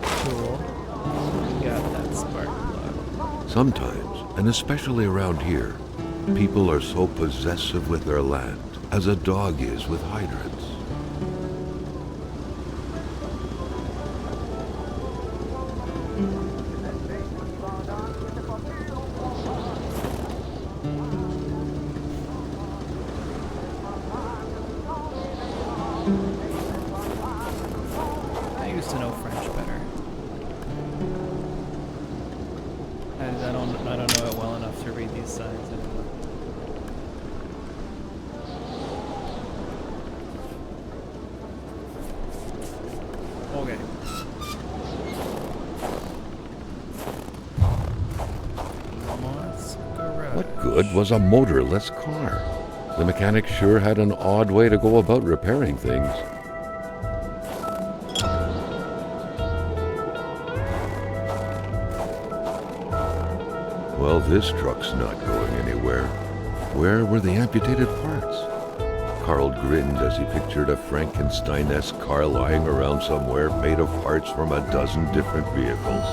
Cool. Got that spark plug. Sometimes, and especially around here, people are so possessive with their land, as a dog is with hydrants. I used to know French better. I don't know it well enough to read these signs anymore. Okay. Lamoth's garage. What good was a motorless car? The mechanic sure had an odd way to go about repairing things. Well, this truck's not going anywhere. Where were the amputated parts? Carl grinned as he pictured a Frankenstein-esque car lying around somewhere made of parts from a dozen different vehicles.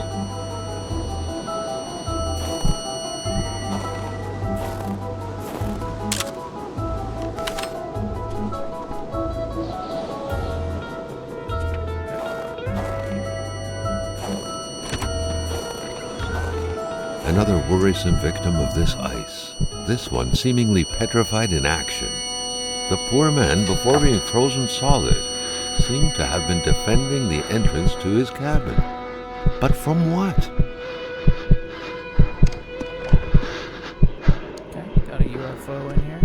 Another worrisome victim of this ice, this one seemingly petrified in action. The poor man, before being frozen solid, seemed to have been defending the entrance to his cabin. But from what? Okay, got a UFO in here.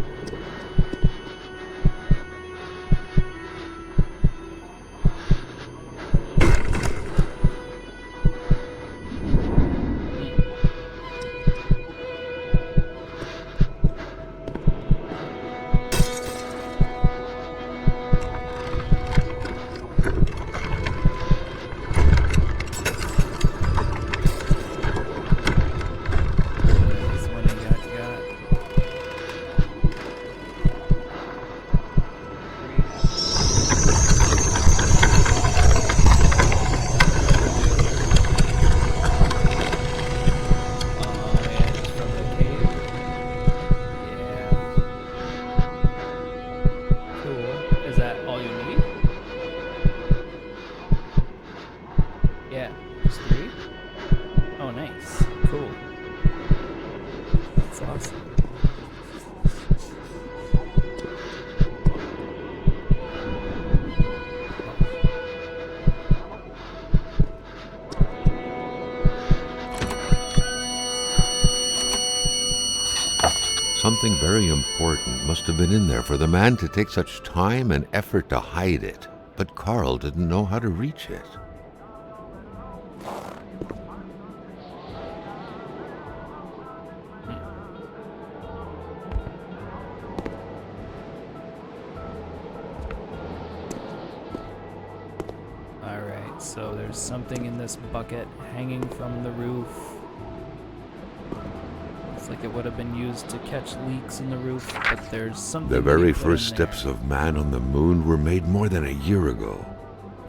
This one he got. Oh yeah, it's from the cave. Yeah. Cool. Is that all you need? Yeah. Just 3? Oh, nice. Cool. That's awesome. Something very important must have been in there for the man to take such time and effort to hide it. But Carl didn't know how to reach it. Alright, so there's something in this bucket hanging from the roof. Looks like it would have been used to catch leaks in the roof, but there's something. The that very you put in first steps there. of man on the moon were made more than a year ago.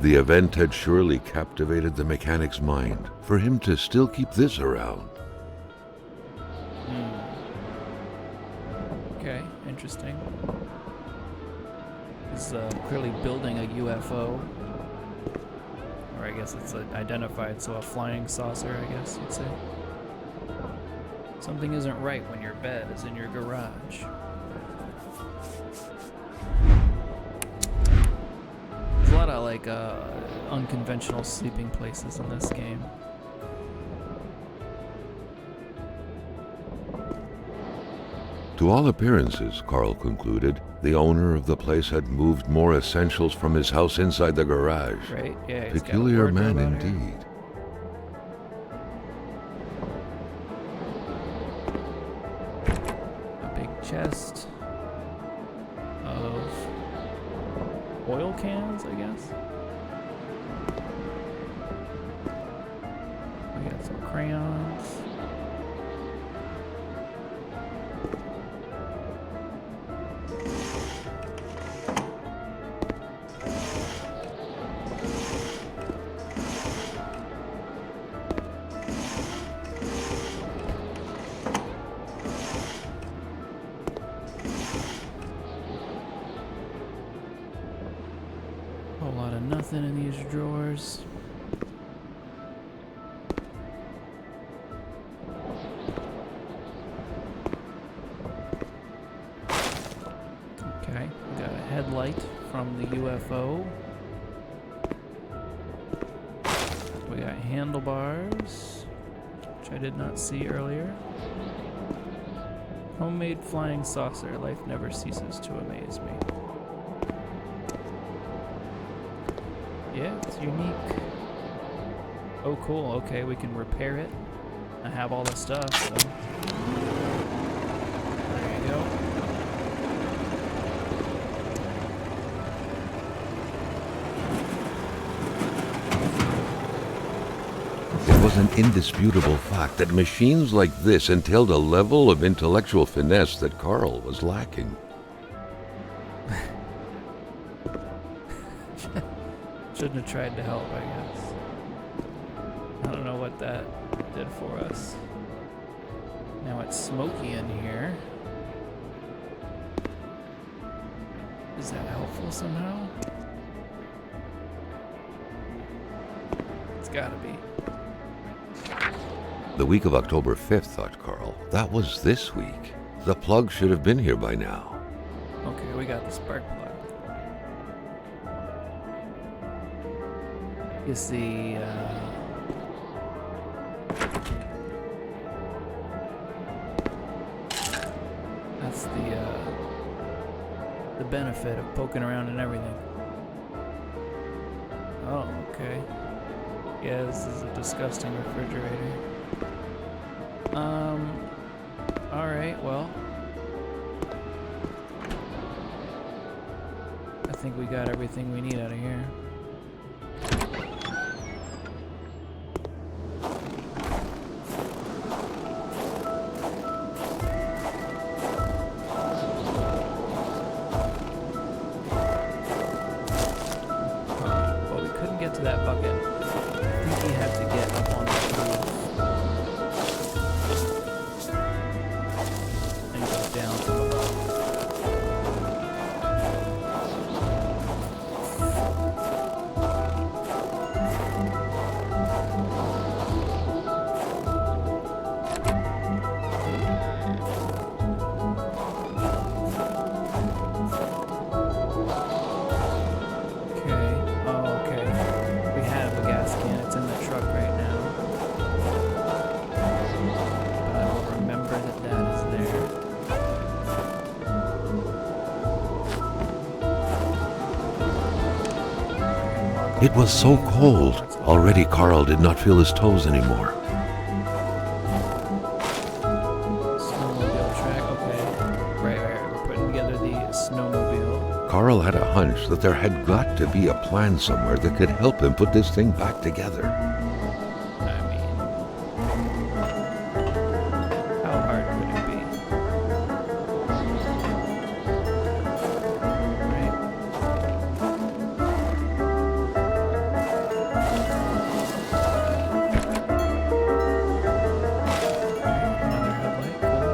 The event had surely captivated the mechanic's mind for him to still keep this around. Okay, interesting. He's clearly building a UFO. Or I guess it's identified, so a flying saucer, I guess you'd say. Something isn't right when your bed is in your garage. There's a lot of like unconventional sleeping places in this game. To all appearances, Carl concluded, the owner of the place had moved more essentials from his house inside the garage. Right? Yeah. he's got a Peculiar man wardrobe out here. indeed. chest of oil cans, I guess. We got some crayons. Whole lot of nothing in these drawers. Okay, we got a headlight from the UFO. We got handlebars, which I did not see earlier. Homemade flying saucer. Life never ceases to amaze me. Yeah, it's unique. Oh, cool. Okay, we can repair it. I have all the stuff, so there you go. It was an indisputable fact that machines like this entailed a level of intellectual finesse that Carl was lacking. Shouldn't have tried to help, I guess. I don't know what that did for us. Now it's smoky in here. Is that helpful somehow? It's gotta be. The week of October 5th, thought Carl. That was this week. The plug should have been here by now. Okay, we got the spark plug. You see, that's the benefit of poking around and everything. Oh, okay. Yeah, this is a disgusting refrigerator. Alright, well. I think we got everything we need out of here. Well, we couldn't get to that bucket. I think we have to get up on the roof and go down from above. It was so cold. Already Carl did not feel his toes anymore. Snowmobile track, okay. Right. We're putting together the snowmobile. Carl had a hunch that there had got to be a plan somewhere that could help him put this thing back together. I mean, how hard could it be? Right? Another headlight, cool.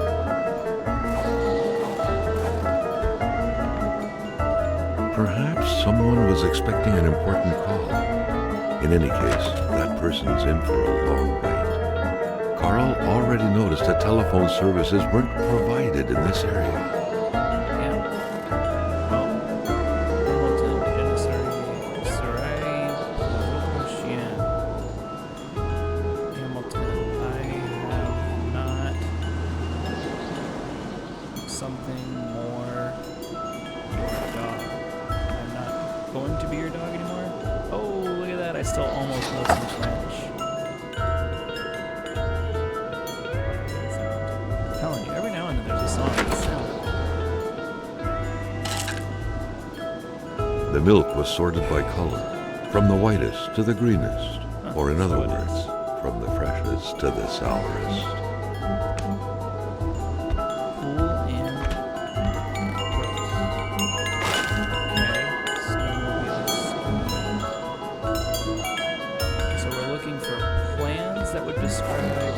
Perhaps someone was expecting an important call. In any case, that person's in for a long wait. Carl already noticed that telephone services weren't provided in this area. Yeah. Well, Hamilton, Genesee, Sarai, Ocean. Hamilton, I have not something more your dog. I'm not going to be your dog anymore. Oh, look at that. I still almost know some French. I'm telling you, every now and then there's a song that sounds The milk was sorted by color, from the whitest to the greenest, or in other so it words, is. from the freshest to the sourest. Cool and gross. Okay, snowmobile. So we're looking for plans that would describe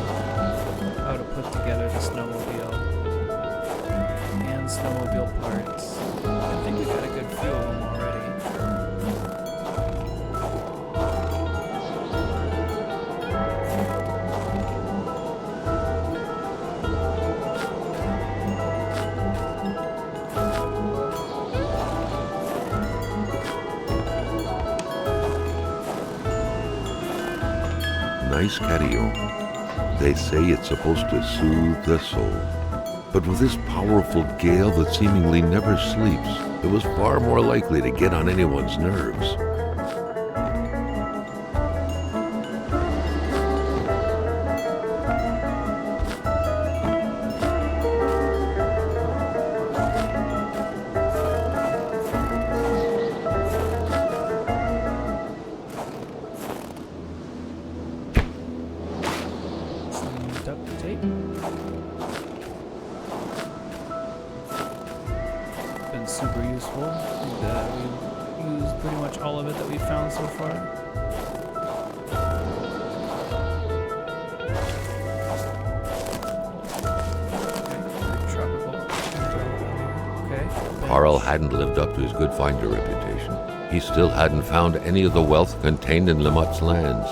how to put together the snowmobile and snowmobile parts. I think we got a good few of them already. Nice catio. They say it's supposed to soothe the soul. But with this powerful gale that seemingly never sleeps, it was far more likely to get on anyone's nerves. Some duct tape. Been super useful. I think that we've used pretty much all of it that we've found so far. Okay, tropical. Okay. Carl hadn't lived up to his good finder reputation. He still hadn't found any of the wealth contained in Lamotte's lands.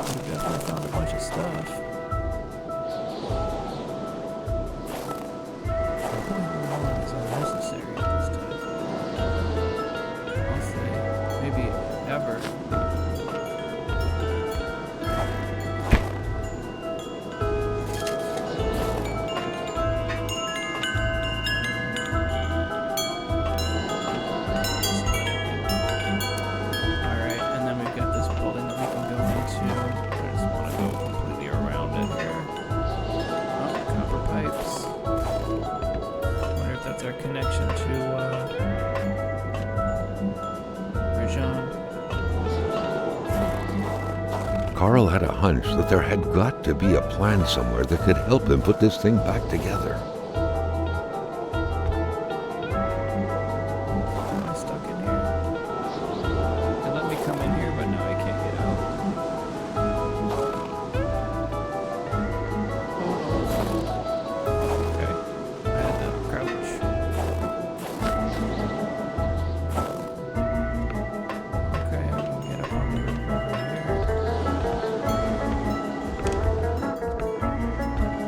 We definitely found a bunch of stuff. Is unnecessary at this time. I'll say maybe ever. Alright, and then we've got this building that we can go into. I just want to go completely around it here. Oh, copper pipes. Wonder if that's our connection to, Rajon. Carl had a hunch that there had got to be a plan somewhere that could help him put this thing back together. Am I stuck in here? They let me come in here, but now I can't get out. Okay. I had to crouch. Okay, I can get up on the roof over here.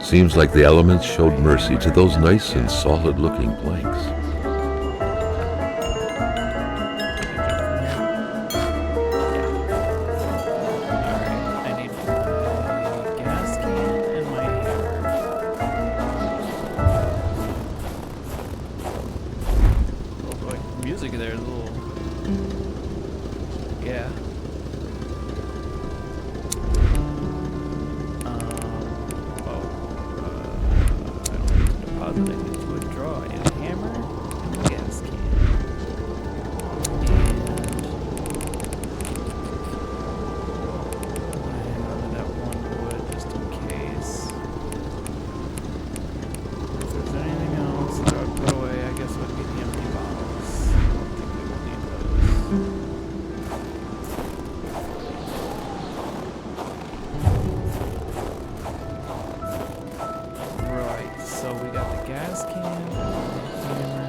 Seems like the elements showed mercy to those nice and solid-looking planks. Alright, I need my gas can and my hammer. Oh boy, music there is a little... Yeah. I don't need to deposit, I need to withdraw. I need a hammer and a gas can. And I hang on to that one wood just in case. If there's anything else that I would put away, I guess it would be the empty bottles. I don't think we will need those. Right, so we got the gas can and the hammer.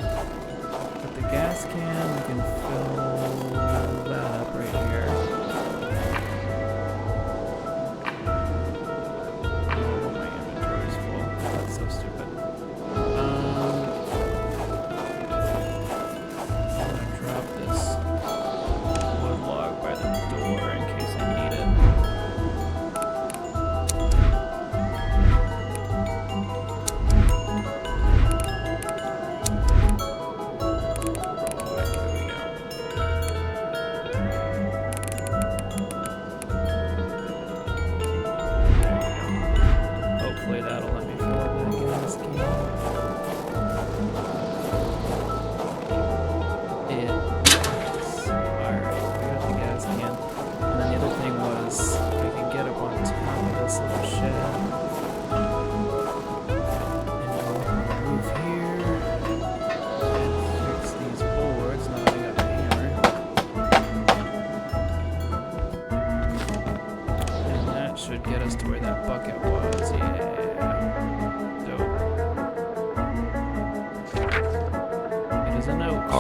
With the gas can, we can fill that up right here. Oh, my inventory's full. That's so stupid. I'm gonna drop this wood log by the door in case I need it.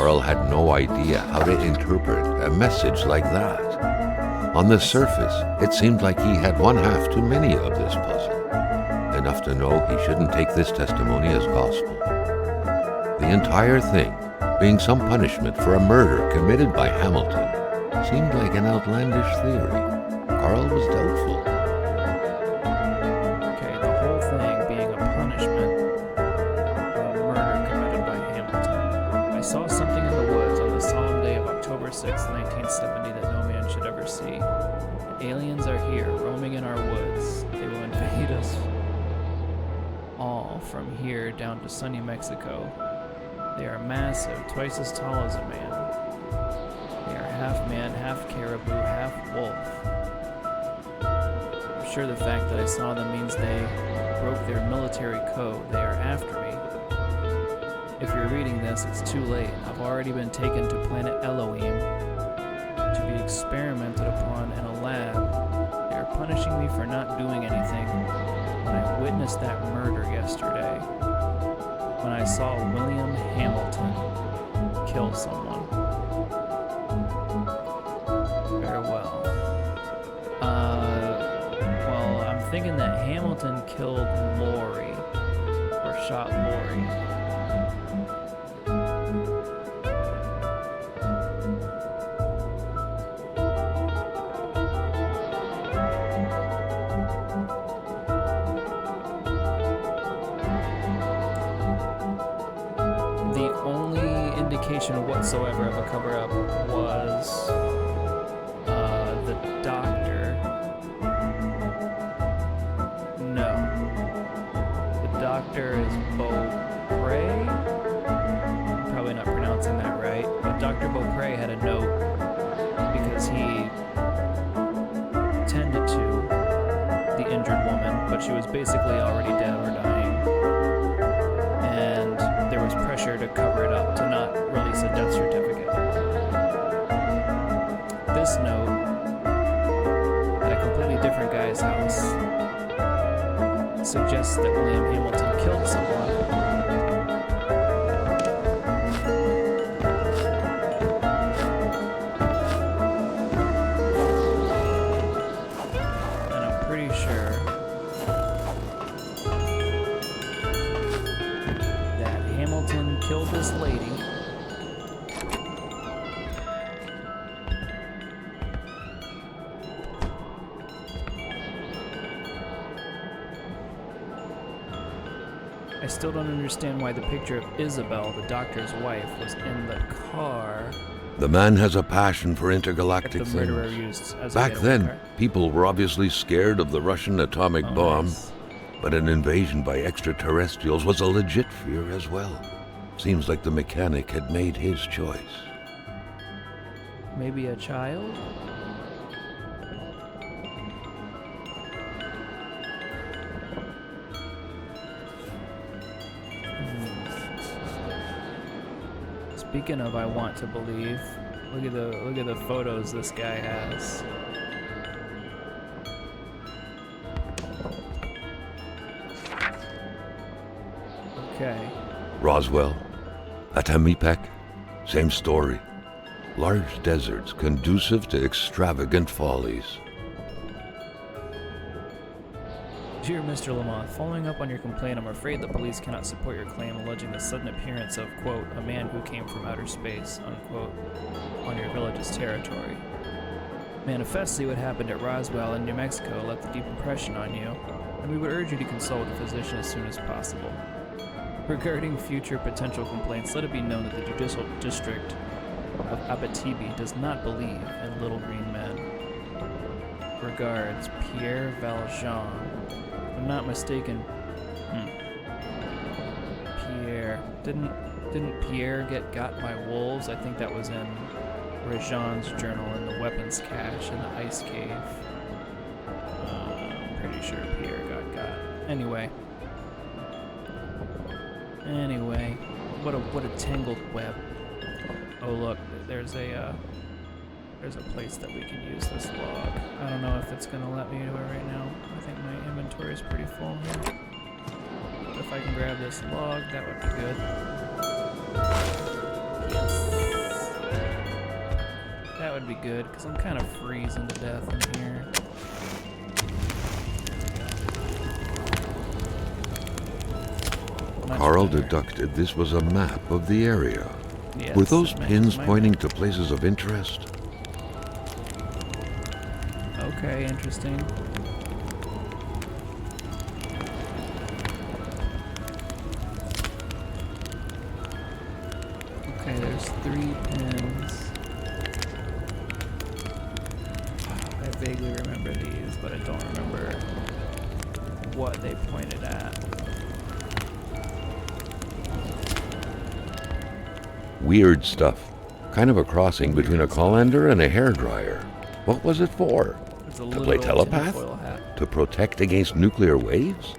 Carl had no idea how to interpret a message like that. On the surface, it seemed like he had one half too many of this puzzle, enough to know he shouldn't take this testimony as gospel. The entire thing, being some punishment for a murder committed by Hamilton, seemed like an outlandish theory. Carl was doubtful. Okay, the whole thing being a punishment for a murder committed by Hamilton. I saw something in the woods on the solemn day of October 6, 1970 that no man should ever see. Aliens are here, roaming in our woods. They will invade us all from here down to sunny Mexico. They are massive, twice as tall as a man. They are half man, half caribou, half wolf. I'm sure the fact that I saw them means they broke their military code. They are after me. If you're reading this, it's too late. I've already been taken to planet Elohim to be experimented upon in a lab. They are punishing me for not doing anything when I witnessed that murder yesterday. When I saw William Hamilton kill someone. Very well. Well, I'm thinking that Hamilton killed Lori, or shot Lori. Whatsoever of a cover-up was the doctor. No. The doctor is Beaupre? I'm probably not pronouncing that right, but Dr. Beaupre had a note because he tended to the injured woman, but she was basically already dead or dying. And there was pressure to cover it up, to not release a death certificate. This note, at a completely different guy's house, suggests that William Hamilton killed someone. And I'm pretty sure that Hamilton killed this lady. I still don't understand why the picture of Isabel, the doctor's wife, was in the car. The man has a passion for intergalactic The murderer things. used as a Back getaway then, car. people were obviously scared of the Russian atomic bomb, Nice. but an invasion by extraterrestrials was a legit fear as well. Seems like the mechanic had made his choice. Maybe a child? Speaking of I want to believe, look at the photos this guy has. Okay. Roswell, Atamipek, same story. Large deserts conducive to extravagant follies. Dear Mr. Lamont, following up on your complaint, I'm afraid the police cannot support your claim alleging the sudden appearance of, quote, a man who came from outer space, unquote, on your village's territory. Manifestly, what happened at Roswell in New Mexico left a deep impression on you, and we would urge you to consult a physician as soon as possible. Regarding future potential complaints, let it be known that the Judicial District of Abitibi does not believe in little green men. Regards, Pierre Valjean. If I'm not mistaken, Pierre. Didn't Pierre get got by wolves? I think that was in Rajan's journal in the weapons cache in the ice cave. I'm pretty sure Pierre got. Anyway, what a tangled web. Oh look, there's a place that we can use this log. I don't know if it's gonna let me do it right now. I think my inventory is pretty full here. But if I can grab this log, that would be good. Yes. would be good, because I'm kind of freezing to death in here. Much Carl better. deducted this was a map of the area. Yes, Were those it matches pins my pointing map. to places of interest? Okay, interesting. Okay, there's 3 pins. I vaguely remember these, but I don't remember what they pointed at. Weird stuff. Kind of a crossing between a colander and a hairdryer. What was it for? There's a To little play telepath? tinfoil hat. To protect against nuclear waves?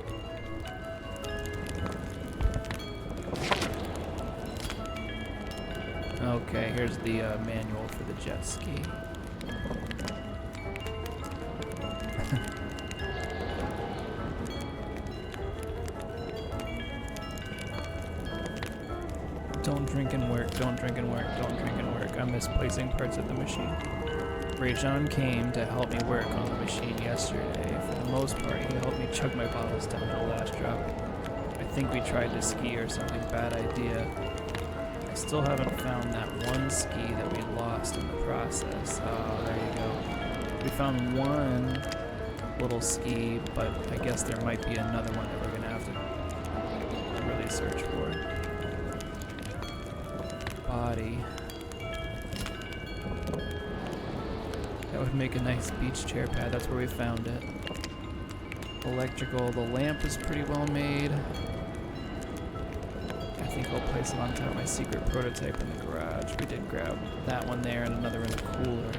Okay, here's the manual for the jet ski. Don't drink and work, don't drink and work, don't drink and work. I'm misplacing parts of the machine. Rajon came to help me work on the machine yesterday. For the most part, he helped me chug my bottles down to the last drop. I think we tried to ski or something, bad idea. I still haven't found that one ski that we lost in the process. Oh, there you go. We found one little ski, but I guess there might be another one that we're gonna have to really search for. Body. That would make a nice beach chair pad. That's where we found it. Electrical. The lamp is pretty well made. I think I'll place it on top of my secret prototype in the garage. We did grab that one there and another in the cooler.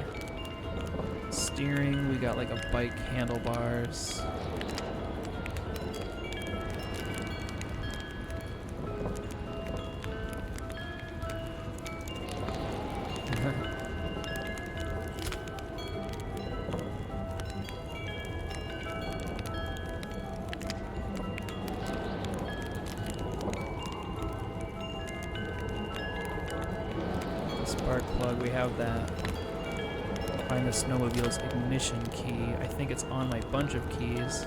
Steering. We got like a bike handlebars. Spark plug, we have that. Find the snowmobile's ignition key. I think it's on my bunch of keys,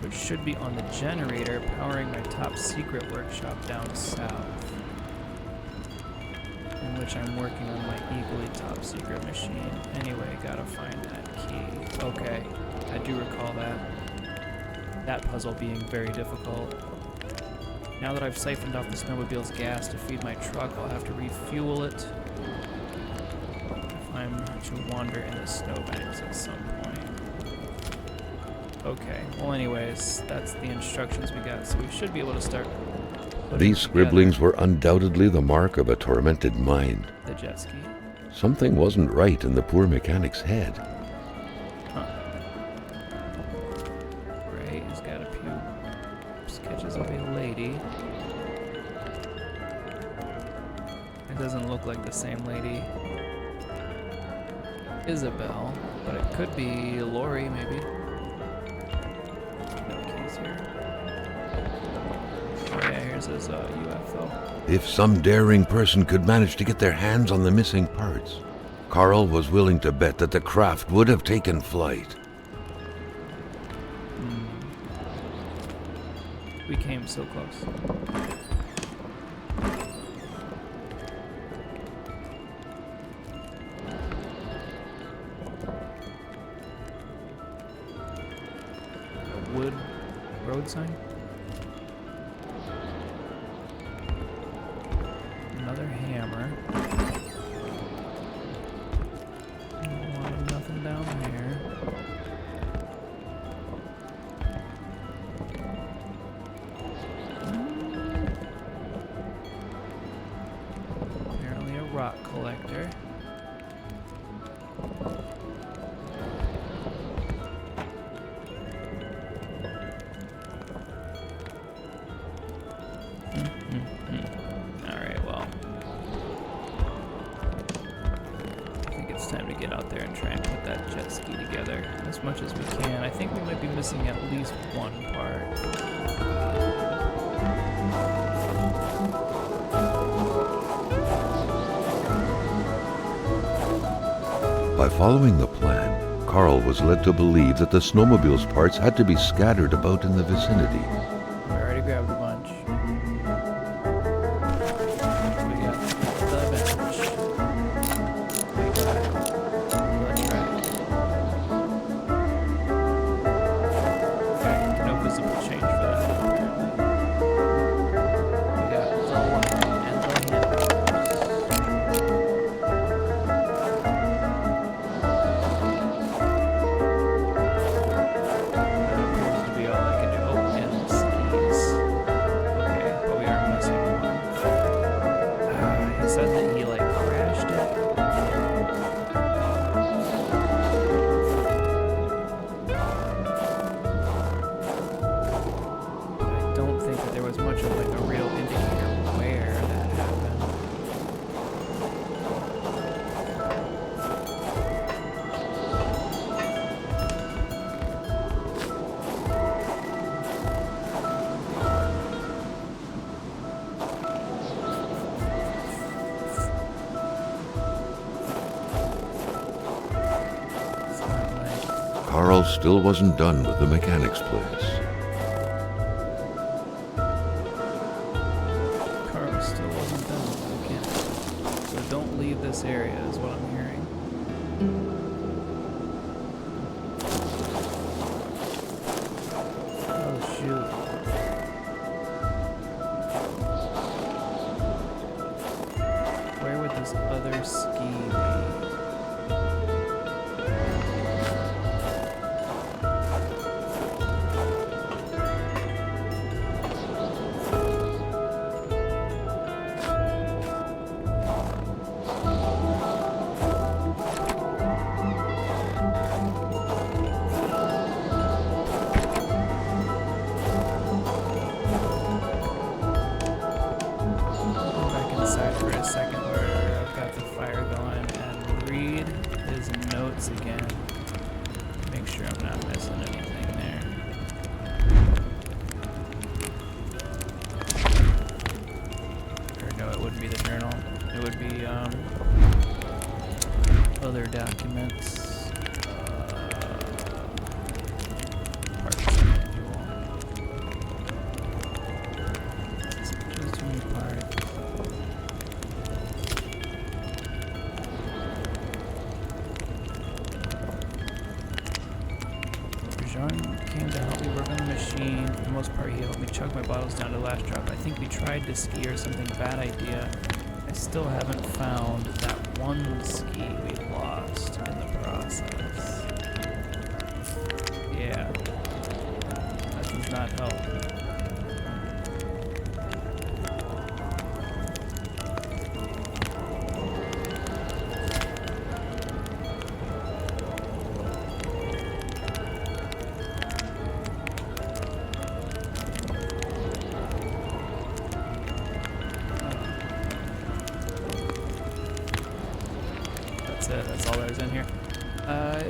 which should be on the generator powering my top secret workshop down south, in which I'm working on my equally top secret machine. Anyway, gotta find that key. Okay, I do recall that puzzle being very difficult. Now that I've siphoned off the snowmobile's gas to feed my truck, I'll have to refuel it if I'm to wander in the snowbanks at some point. Okay, well anyways, that's the instructions we got, so we should be able to start putting These together scribblings were undoubtedly the mark of a tormented mind. the jet ski. Something wasn't right in the poor mechanic's head. Huh. Right, he's got a few sketches of a lady. It doesn't look like the same lady. Isabel, but it could be Lori, maybe. No keys here. Oh yeah, here's his UFO. If some daring person could manage to get their hands on the missing parts, Carl was willing to bet that the craft would have taken flight. We came so close. Wood road sign. Another hammer. Nothing down there. Apparently a rock collector. Alright, well. I think it's time to get out there and try and put that jet ski together as much as we can. I think we might be missing at least one part. By following the plan, Carl was led to believe that the snowmobile's parts had to be scattered about in the vicinity. We already grabbed a bunch. We got the bench. We got the track. Okay, no visible change for that, apparently. We got the light and the handles. That appears to be all I can do. Oh, and the skis. Okay, but we are missing one. He said that he like crashed it. I don't think that there was much of like a real indicator where that happened. It's not like Carl still wasn't done with the mechanic's place. Carl still wasn't done with the mechanic. So don't leave this area is what I'm hearing. Oh shoot. Where would this other ski be? Go back inside for a second where I've got the fire going and read his notes again. Make sure I'm not missing anything there. Or no, it wouldn't be the journal. It would be other documents. Parts manual. Just too many parts. Jean came to help me work on the machine. For the most part, he helped me chug my bottles down to the last drop. I think we tried to ski or something. Bad idea. I still haven't found that one ski we lost in the process. Yeah. That does not help. That's it. That's all there's in here. I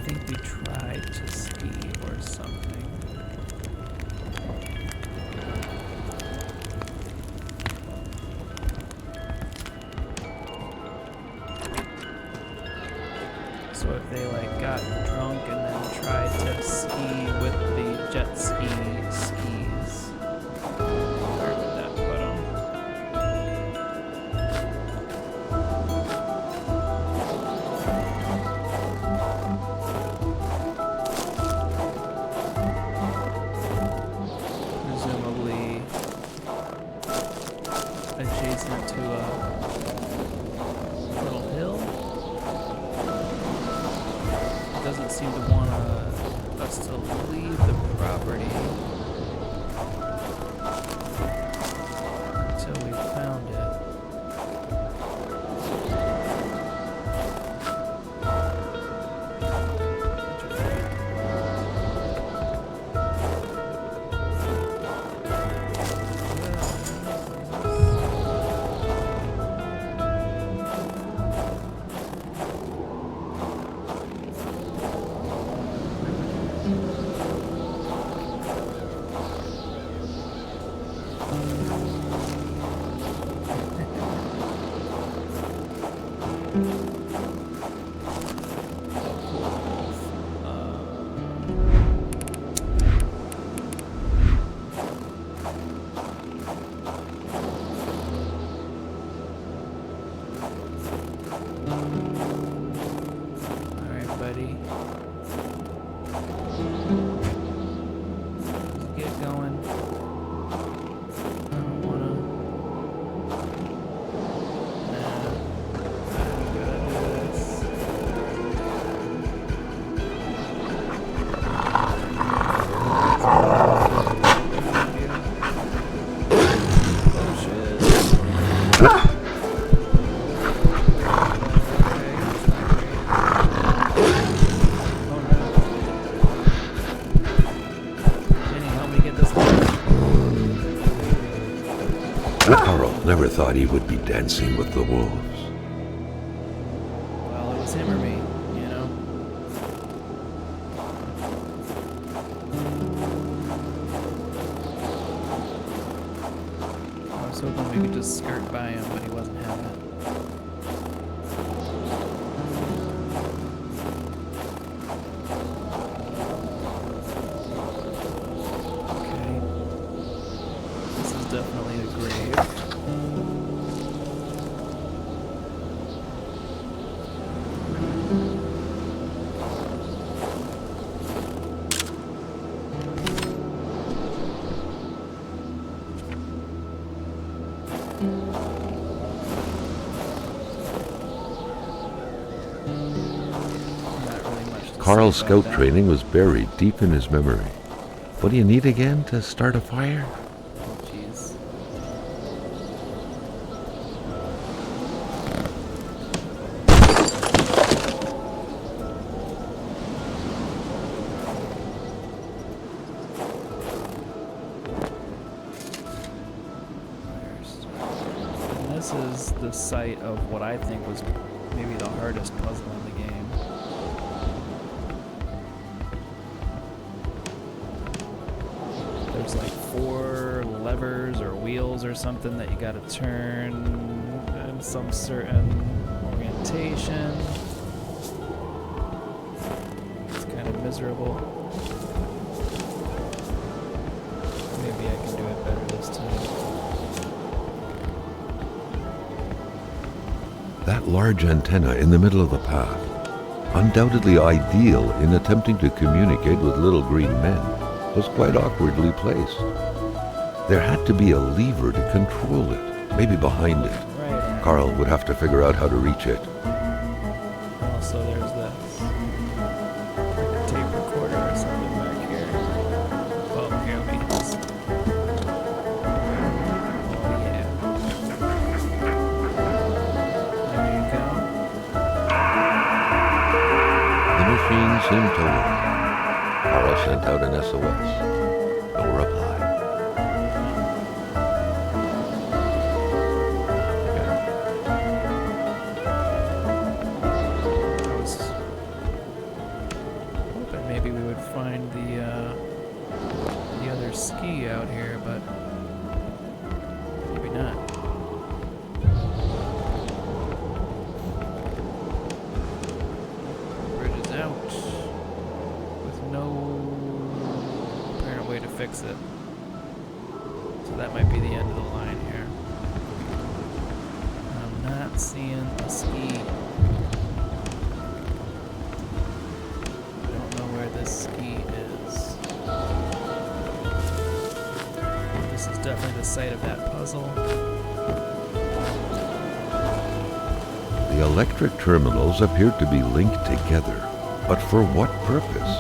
think we tried to ski or something. So if they like got drunk and then tried to ski with the jet ski skis, where would that put them? Presumably adjacent to a little hill. It doesn't seem to want us to leave the property until we found it. Get going. I don't wanna. Nah. I'm good at this. Oh shit. Carl never thought he would be dancing with the wolves. Well, it was him or me, you know? I was hoping we could just skirt by him, but he wasn't having it. Okay. This is definitely a grave. Not really much to Carl's say scout about that. training was buried deep in his memory. What do you need again to start a fire? Oh, jeez. And this is the site of what I think was maybe the hardest puzzle in the game. There's like 4 levers or wheels or something that you gotta turn in some certain orientation. It's kind of miserable. Maybe I can do it better this time. That large antenna in the middle of the path, undoubtedly ideal in attempting to communicate with little green men, was quite awkwardly placed. There had to be a lever to control it, maybe behind it. Right. Carl would have to figure out how to reach it. Also, there's this like a tape recorder or something back here. Oh, here, let me hit this. Oh, yeah. There you go. The machine seemed to work. Carl sent out an SOS. No reply. I was hoping maybe we would find the other ski out here, but maybe not. Bridge is out with no apparent way to fix it. So that might be the end of the line here. I'm not seeing a ski. I don't know where this ski is. This is definitely the site of that puzzle. The electric terminals appeared to be linked together, but for what purpose?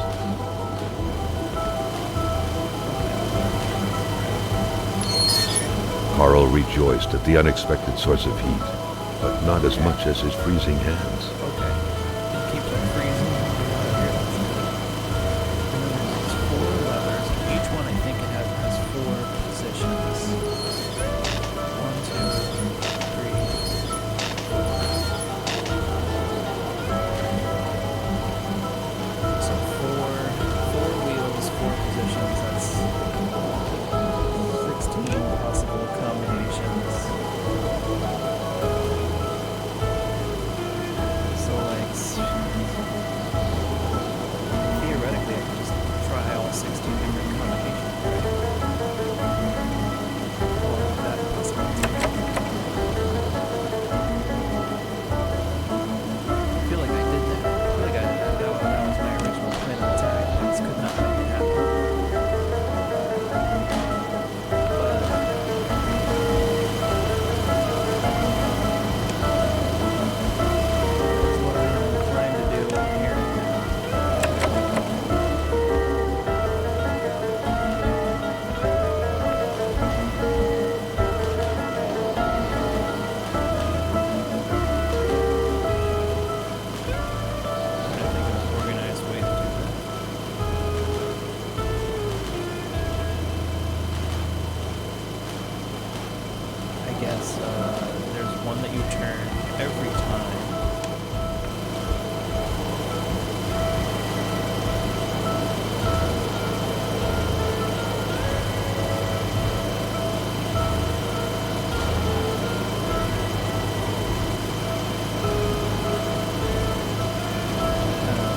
Carl rejoiced at the unexpected source of heat, but not as much as his freezing hands. Okay. And keep them freezing. Here, that's good. And then there's 4 levers. Each one I think it has 4 positions. 1, 2, 3, 4. So 4 wheels, 4 positions. That's 16 possible combinations. there's one that you turn every time.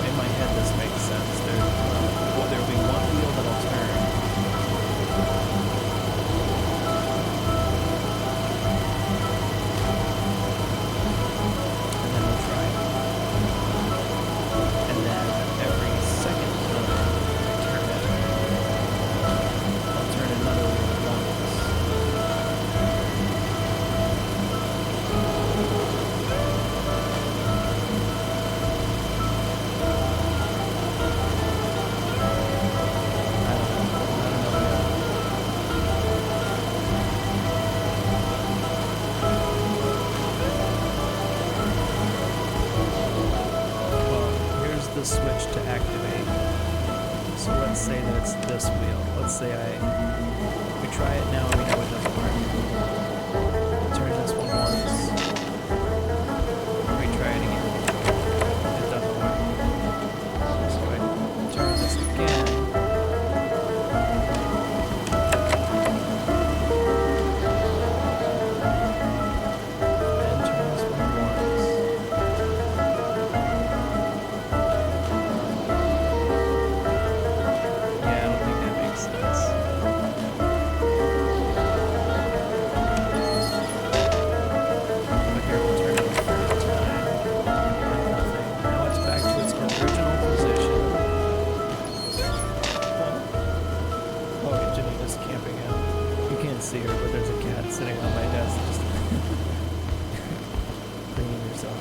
In my head, this makes sense. There'll be one wheel that'll turn. And then we'll try it. And then every second time I turn it, I'll turn another wheel once. I don't know yet. Well, here's the switch to activate. So let's say that it's this wheel. Let's say we try it now and we know it doesn't work. Turn this one once. We try it again. It doesn't work. So I turn this again. And turn this one once. Yeah, I don't think that makes sense. But here we'll turn it a third time. Nothing. Now it's back to its original position. Oh, Jenny just camping out. You can't see her, but there's a cat sitting on my desk just cleaning herself.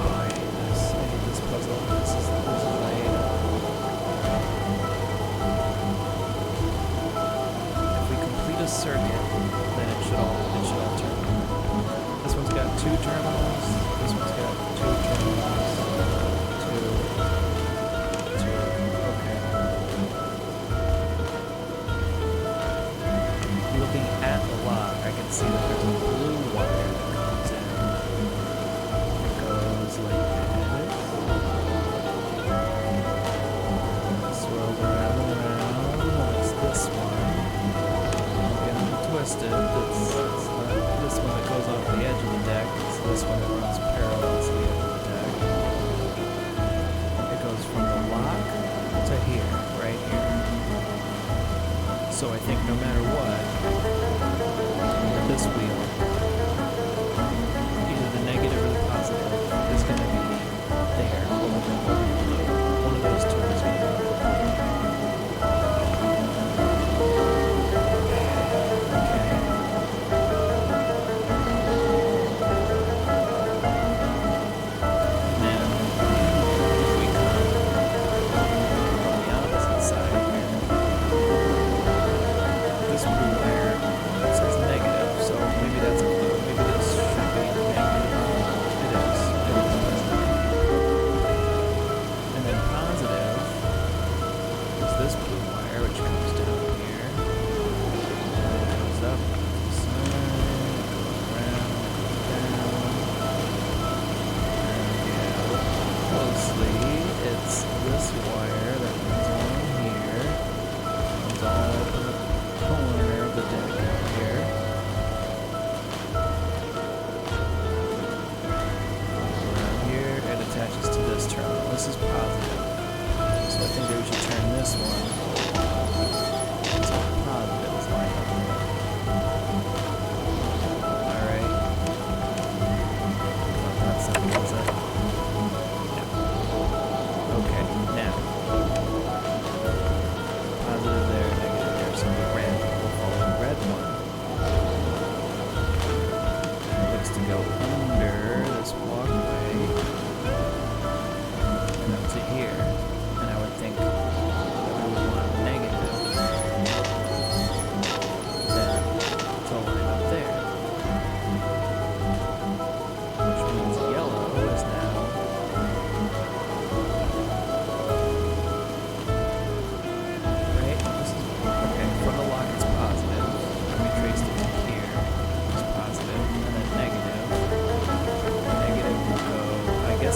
I hate this puzzle. This is I hate it. If we complete a circuit, then it should all turn. This one's got 2 terminals. This one's got 2 terminals. 2. Okay. Looking at the lock, I can see that there's a blue wire that comes in. It goes like this. Swirls around and around. It's this one. Don't get it twisted. It's not this one that goes off the edge of the deck. It's this one that runs parallel to the edge of the deck. It goes from the lock to here, right here. So I think no matter what, with this wheel, either the negative or the positive is going to be there over blue. One of those two is going to be over blue. Okay. Now, if we come from the opposite side here, this blue wire says negative, so maybe that's a clue. Maybe this should be negative. It is. And then positive is this blue wire, which comes down here. And it goes up, goes side, goes around, goes down. And yeah, look closely. It's this wire that runs along here. Comes all up in the corner of the deck out here. Goes around here and attaches to this terminal. This is positive. So I think we should turn this one. So positive is lined up with it. Alright. That's simple, is it? Yeah. Okay, now. Positive there, negative there. So the red will follow the red one. It looks to go under this walkway and up to here. And I would think that we would want negative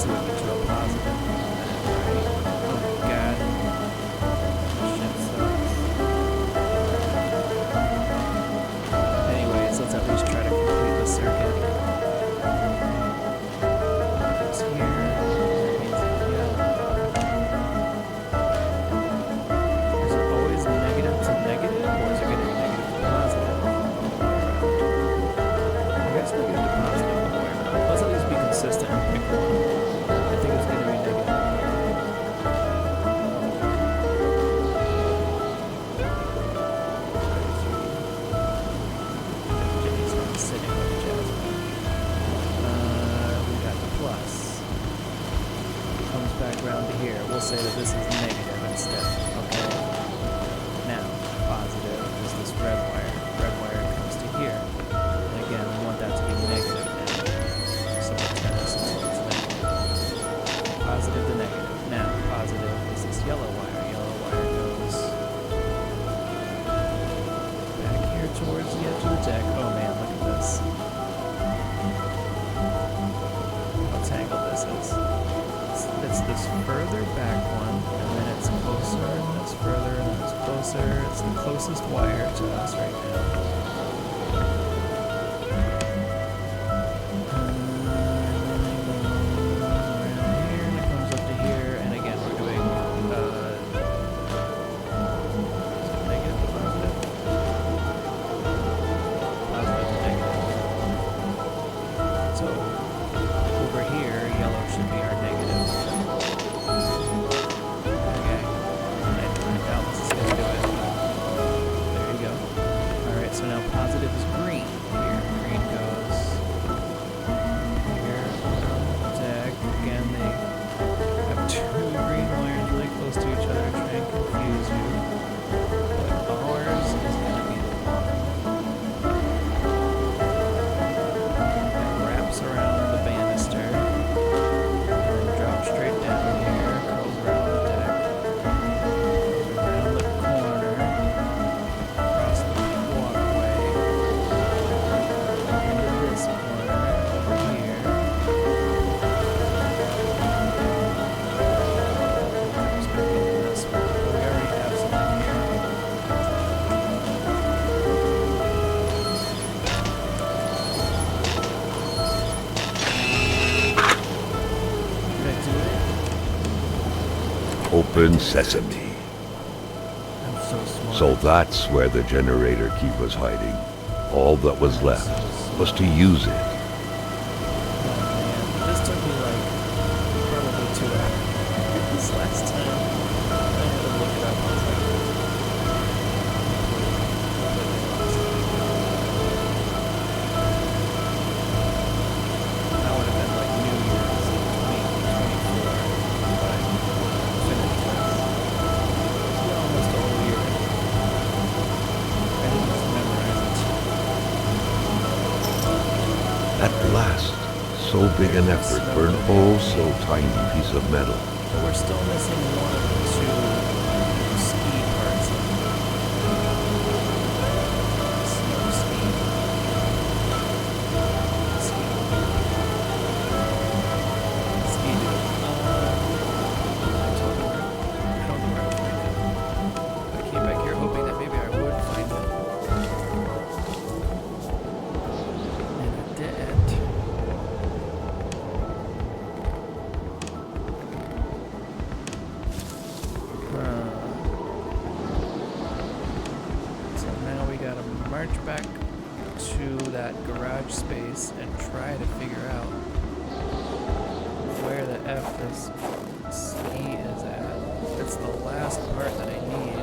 see what gets you a positive. Right? Oh my god. Shit sucks. Anyways, let's at least try to complete the circuit. Goes here. That means yellow. Is it always negative to negative, or is it going to be negative to positive all the way around? I guess negative to positive all the way around. Let's at least be consistent and pick one. I think it's going to be negative. Jimmy's not sitting with Jasmine. We got the plus. Comes back around to here. We'll say that this is negative instead. Okay. Now, positive is this red wire. Red wire comes to here. And again, we want that to be negative now. So we'll turn this until it's negative. Positive to negative. Now, positive is this yellow wire. Yellow wire goes back here towards the edge of the deck. Oh man, look at this. How tangled this is. It's this further back one, and then it's closer, and then it's further, and then it's closer. It's the closest wire to us right now. Around here, and it comes up to here, and again we're doing is it negative to positive? Positive to negative. So over here, yellow should be our negative. Okay. Now this is gonna do it. There you go. Alright, so now positive is green. Here, green goes here. Deck. Again, they have two green wires really close to each other to try and confuse you. But ours is gonna be the one that wraps around the banister and then drops straight down here, curls around the deck, goes around the corner, across the walkway, into this corner over here. Comes back into this one. We already have something here. Did I do it? Open sesame. I'm so smart. So that's where the generator key was hiding. All that was left was to use it. Oh man, this took me like probably 2 hours this last time. I had to look it up. I was like, completely lost. That would have been like New Year's 2024 when I finished this. It's been almost a whole year. I didn't just memorize it. At last, so big an effort for an oh so tiny piece of metal. But we're still missing one of the two ski parts of the snow ski. Ski. Ski dude. I told him I don't know where to find it. I came back here hoping that maybe I would find it. And I didn't. So now we gotta march back to that garage space and try to figure out where the F this ski is at. It's the last part that I need.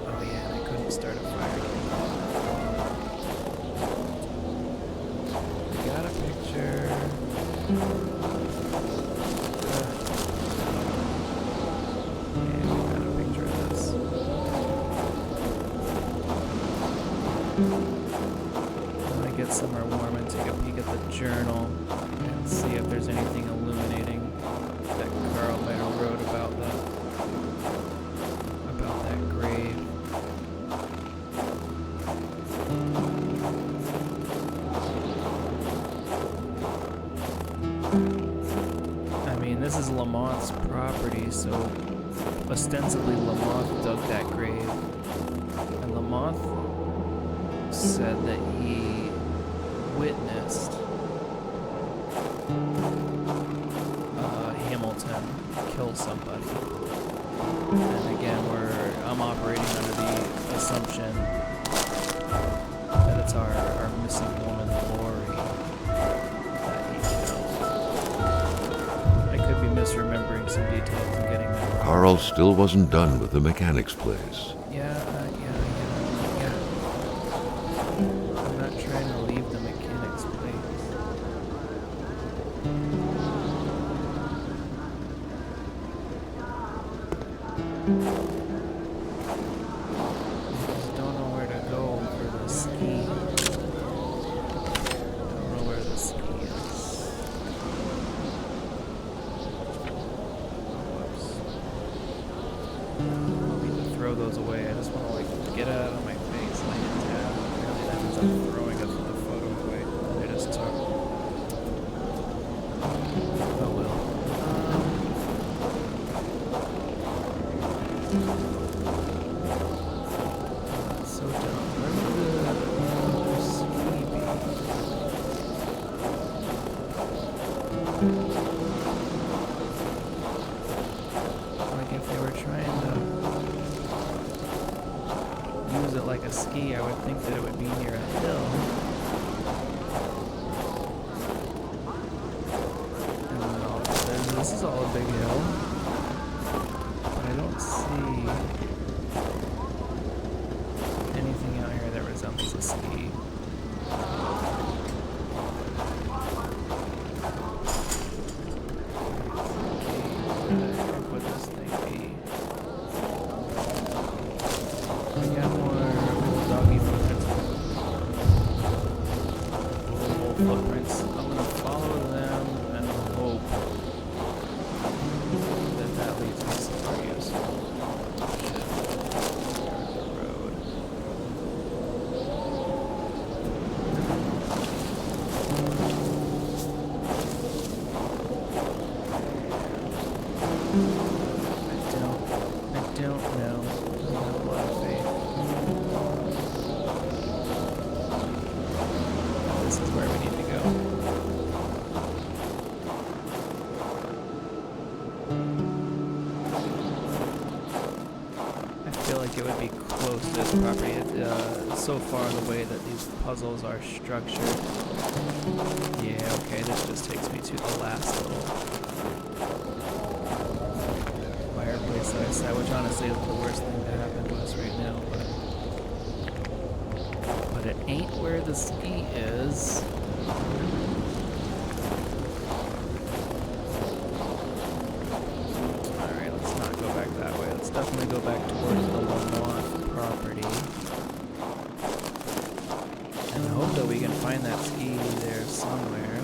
Oh yeah, and I couldn't start a fire. We got a picture. Yeah, we got a picture of this. I'm gonna get somewhere warm and take a peek at the journal and see if there's anything illuminating that Carl might have wrote about that grave. I mean, this is Lamont's property, so ostensibly Lamont dug that grave. And Lamont said that he witnessed Hamilton kill somebody. And again, I'm operating under the assumption that it's our missing woman, Lori, that he killed. I could be misremembering some details and getting that wrong. Carl still wasn't done with the mechanic's place. Yeah. I'm not trying to leave the mechanic's place. I just don't know where to go for the ski. Don't know where the ski is. Whoops. I don't mean to throw those away. I just want to get it out of my face like a tab. Apparently that means I'm throwing the photo away that I just took. Oh well. That's so dumb. Where would the ski be? Like if they were trying to use it like a ski, I would think that it would be near a hill. And this is all a big hill. But I don't see anything out here that resembles a ski. What would this thing be? I got more doggy footprints. Wolf footprints. I'm gonna follow them and hope that leads me somewhere useful. Shit. Road. I don't know. I don't have a lot of faith. This is where we need to go. I feel like it would be close to this property. So far, the way that these puzzles are structured. Yeah, okay, this just takes me to the last little fireplace that I said, which honestly is the worst thing to happen to us right now, but it ain't where the ski is. Alright, let's not go back that way. Let's definitely go back towards the Lamont property. And hope that we can find that ski there somewhere.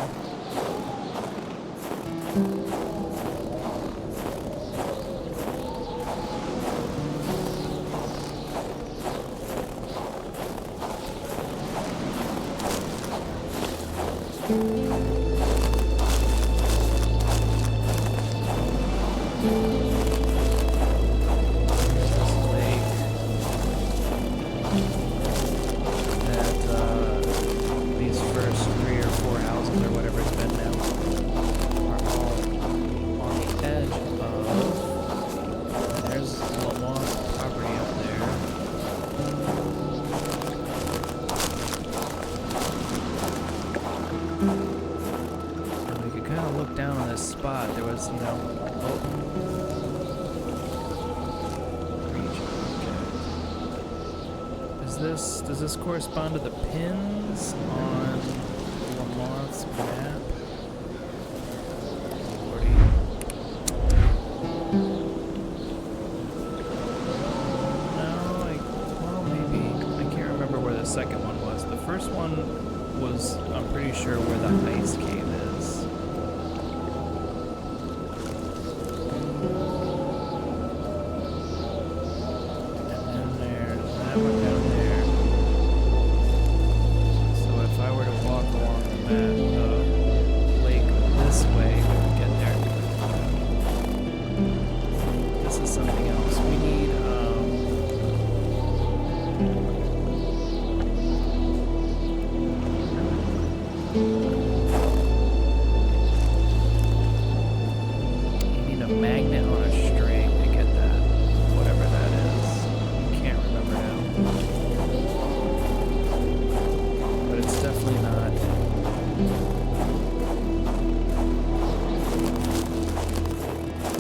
These first 3 or 4 houses or whatever it's been now are all on the edge of. There's Lamont property up there. And we could kind of look down on this spot. There was, Does this correspond to the pins on Lamont's map? Lordy. No, maybe. I can't remember where the second one was. The first one was, I'm pretty sure, where the ice cave is. And then there's that one down there. So if I were to walk along the lake this way,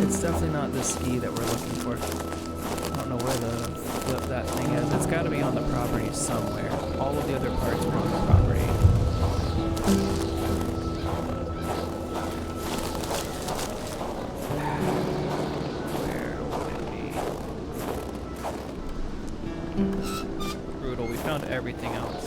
It's definitely not the ski that we're looking for. I don't know where the flip that thing is. It's got to be on the property somewhere. All of the other parts are on the property. Where would it be? Brutal. We found everything else.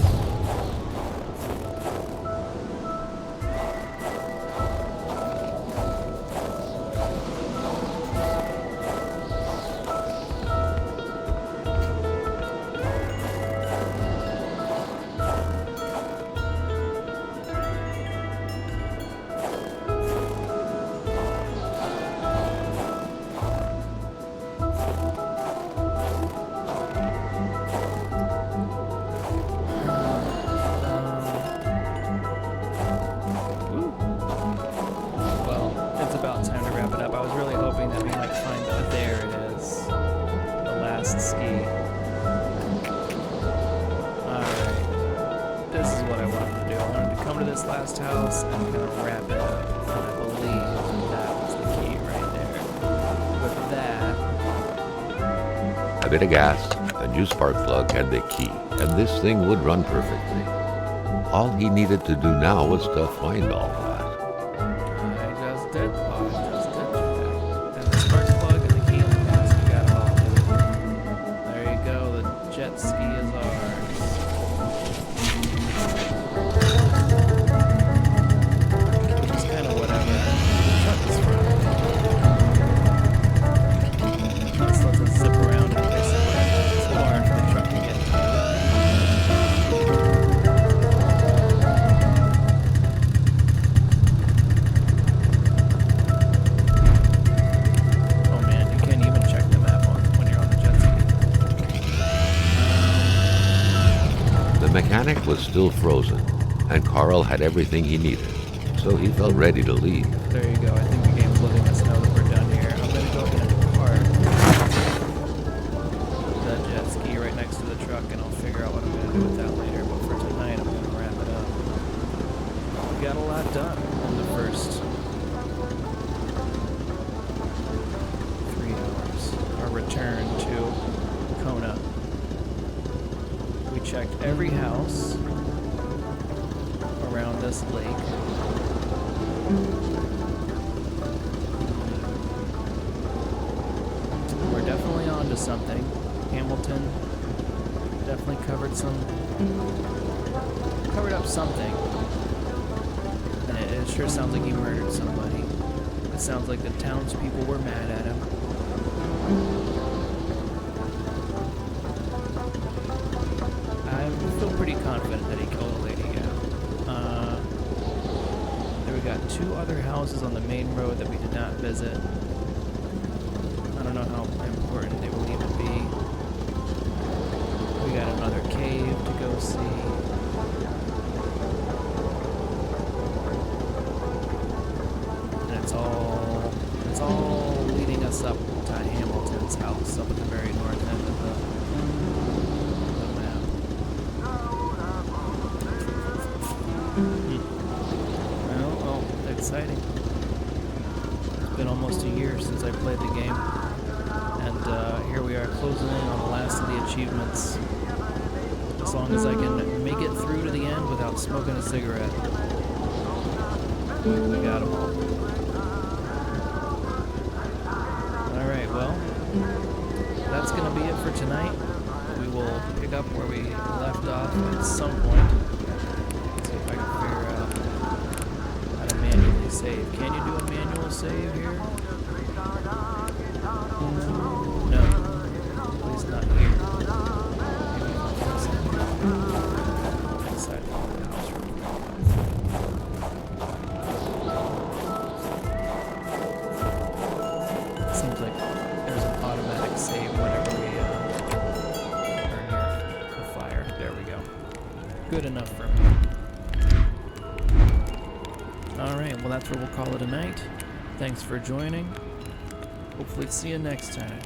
This last house and kind of wrap it up. And I believe that was the key right there. With that, A bit of gas, a new spark plug, and the key, and this thing would run perfectly. All he needed to do now was to find all that. I just did. And the spark plug and the key and the gas, we got it all. There you go. The jet ski is ours. The mechanic was still frozen, and Carl had everything he needed, so he felt ready to leave. There you go. I think the game's letting us know that we're done here. I'm going to go ahead and park the jet ski right next to the truck, and I'll figure out what I'm going to do with that later. But for tonight, I'm going to wrap it up. We got a lot done in the first 3 hours. Our return to Kona. We checked every house around this lake. We're definitely onto something. Hamilton definitely covered up something. And it sure sounds like he murdered somebody. It sounds like the townspeople were mad at him. I feel pretty confident that he killed a lady, yeah. Then we got 2 other houses on the main road that we did not visit. I don't know how important they will even be. We got another cave to go see. And it's all leading us up to Hamilton's house, up at the very north end of the map. Well, exciting. It's been almost a year since I played the game. And here we are closing in on the last of the achievements. As long as I can make it through to the end without smoking a cigarette. We got them all. Alright, well, that's going to be it for tonight. We will pick up where we left off at some point. Let's see if I can figure out how to manually save. Can you do a manual save here? No. At least not here. Maybe on this side of the house room. Seems like there's an automatic save whenever we are near a fire. There we go. Good enough for me. Alright, well that's where we'll call it a night. Thanks for joining. Hopefully see you next time.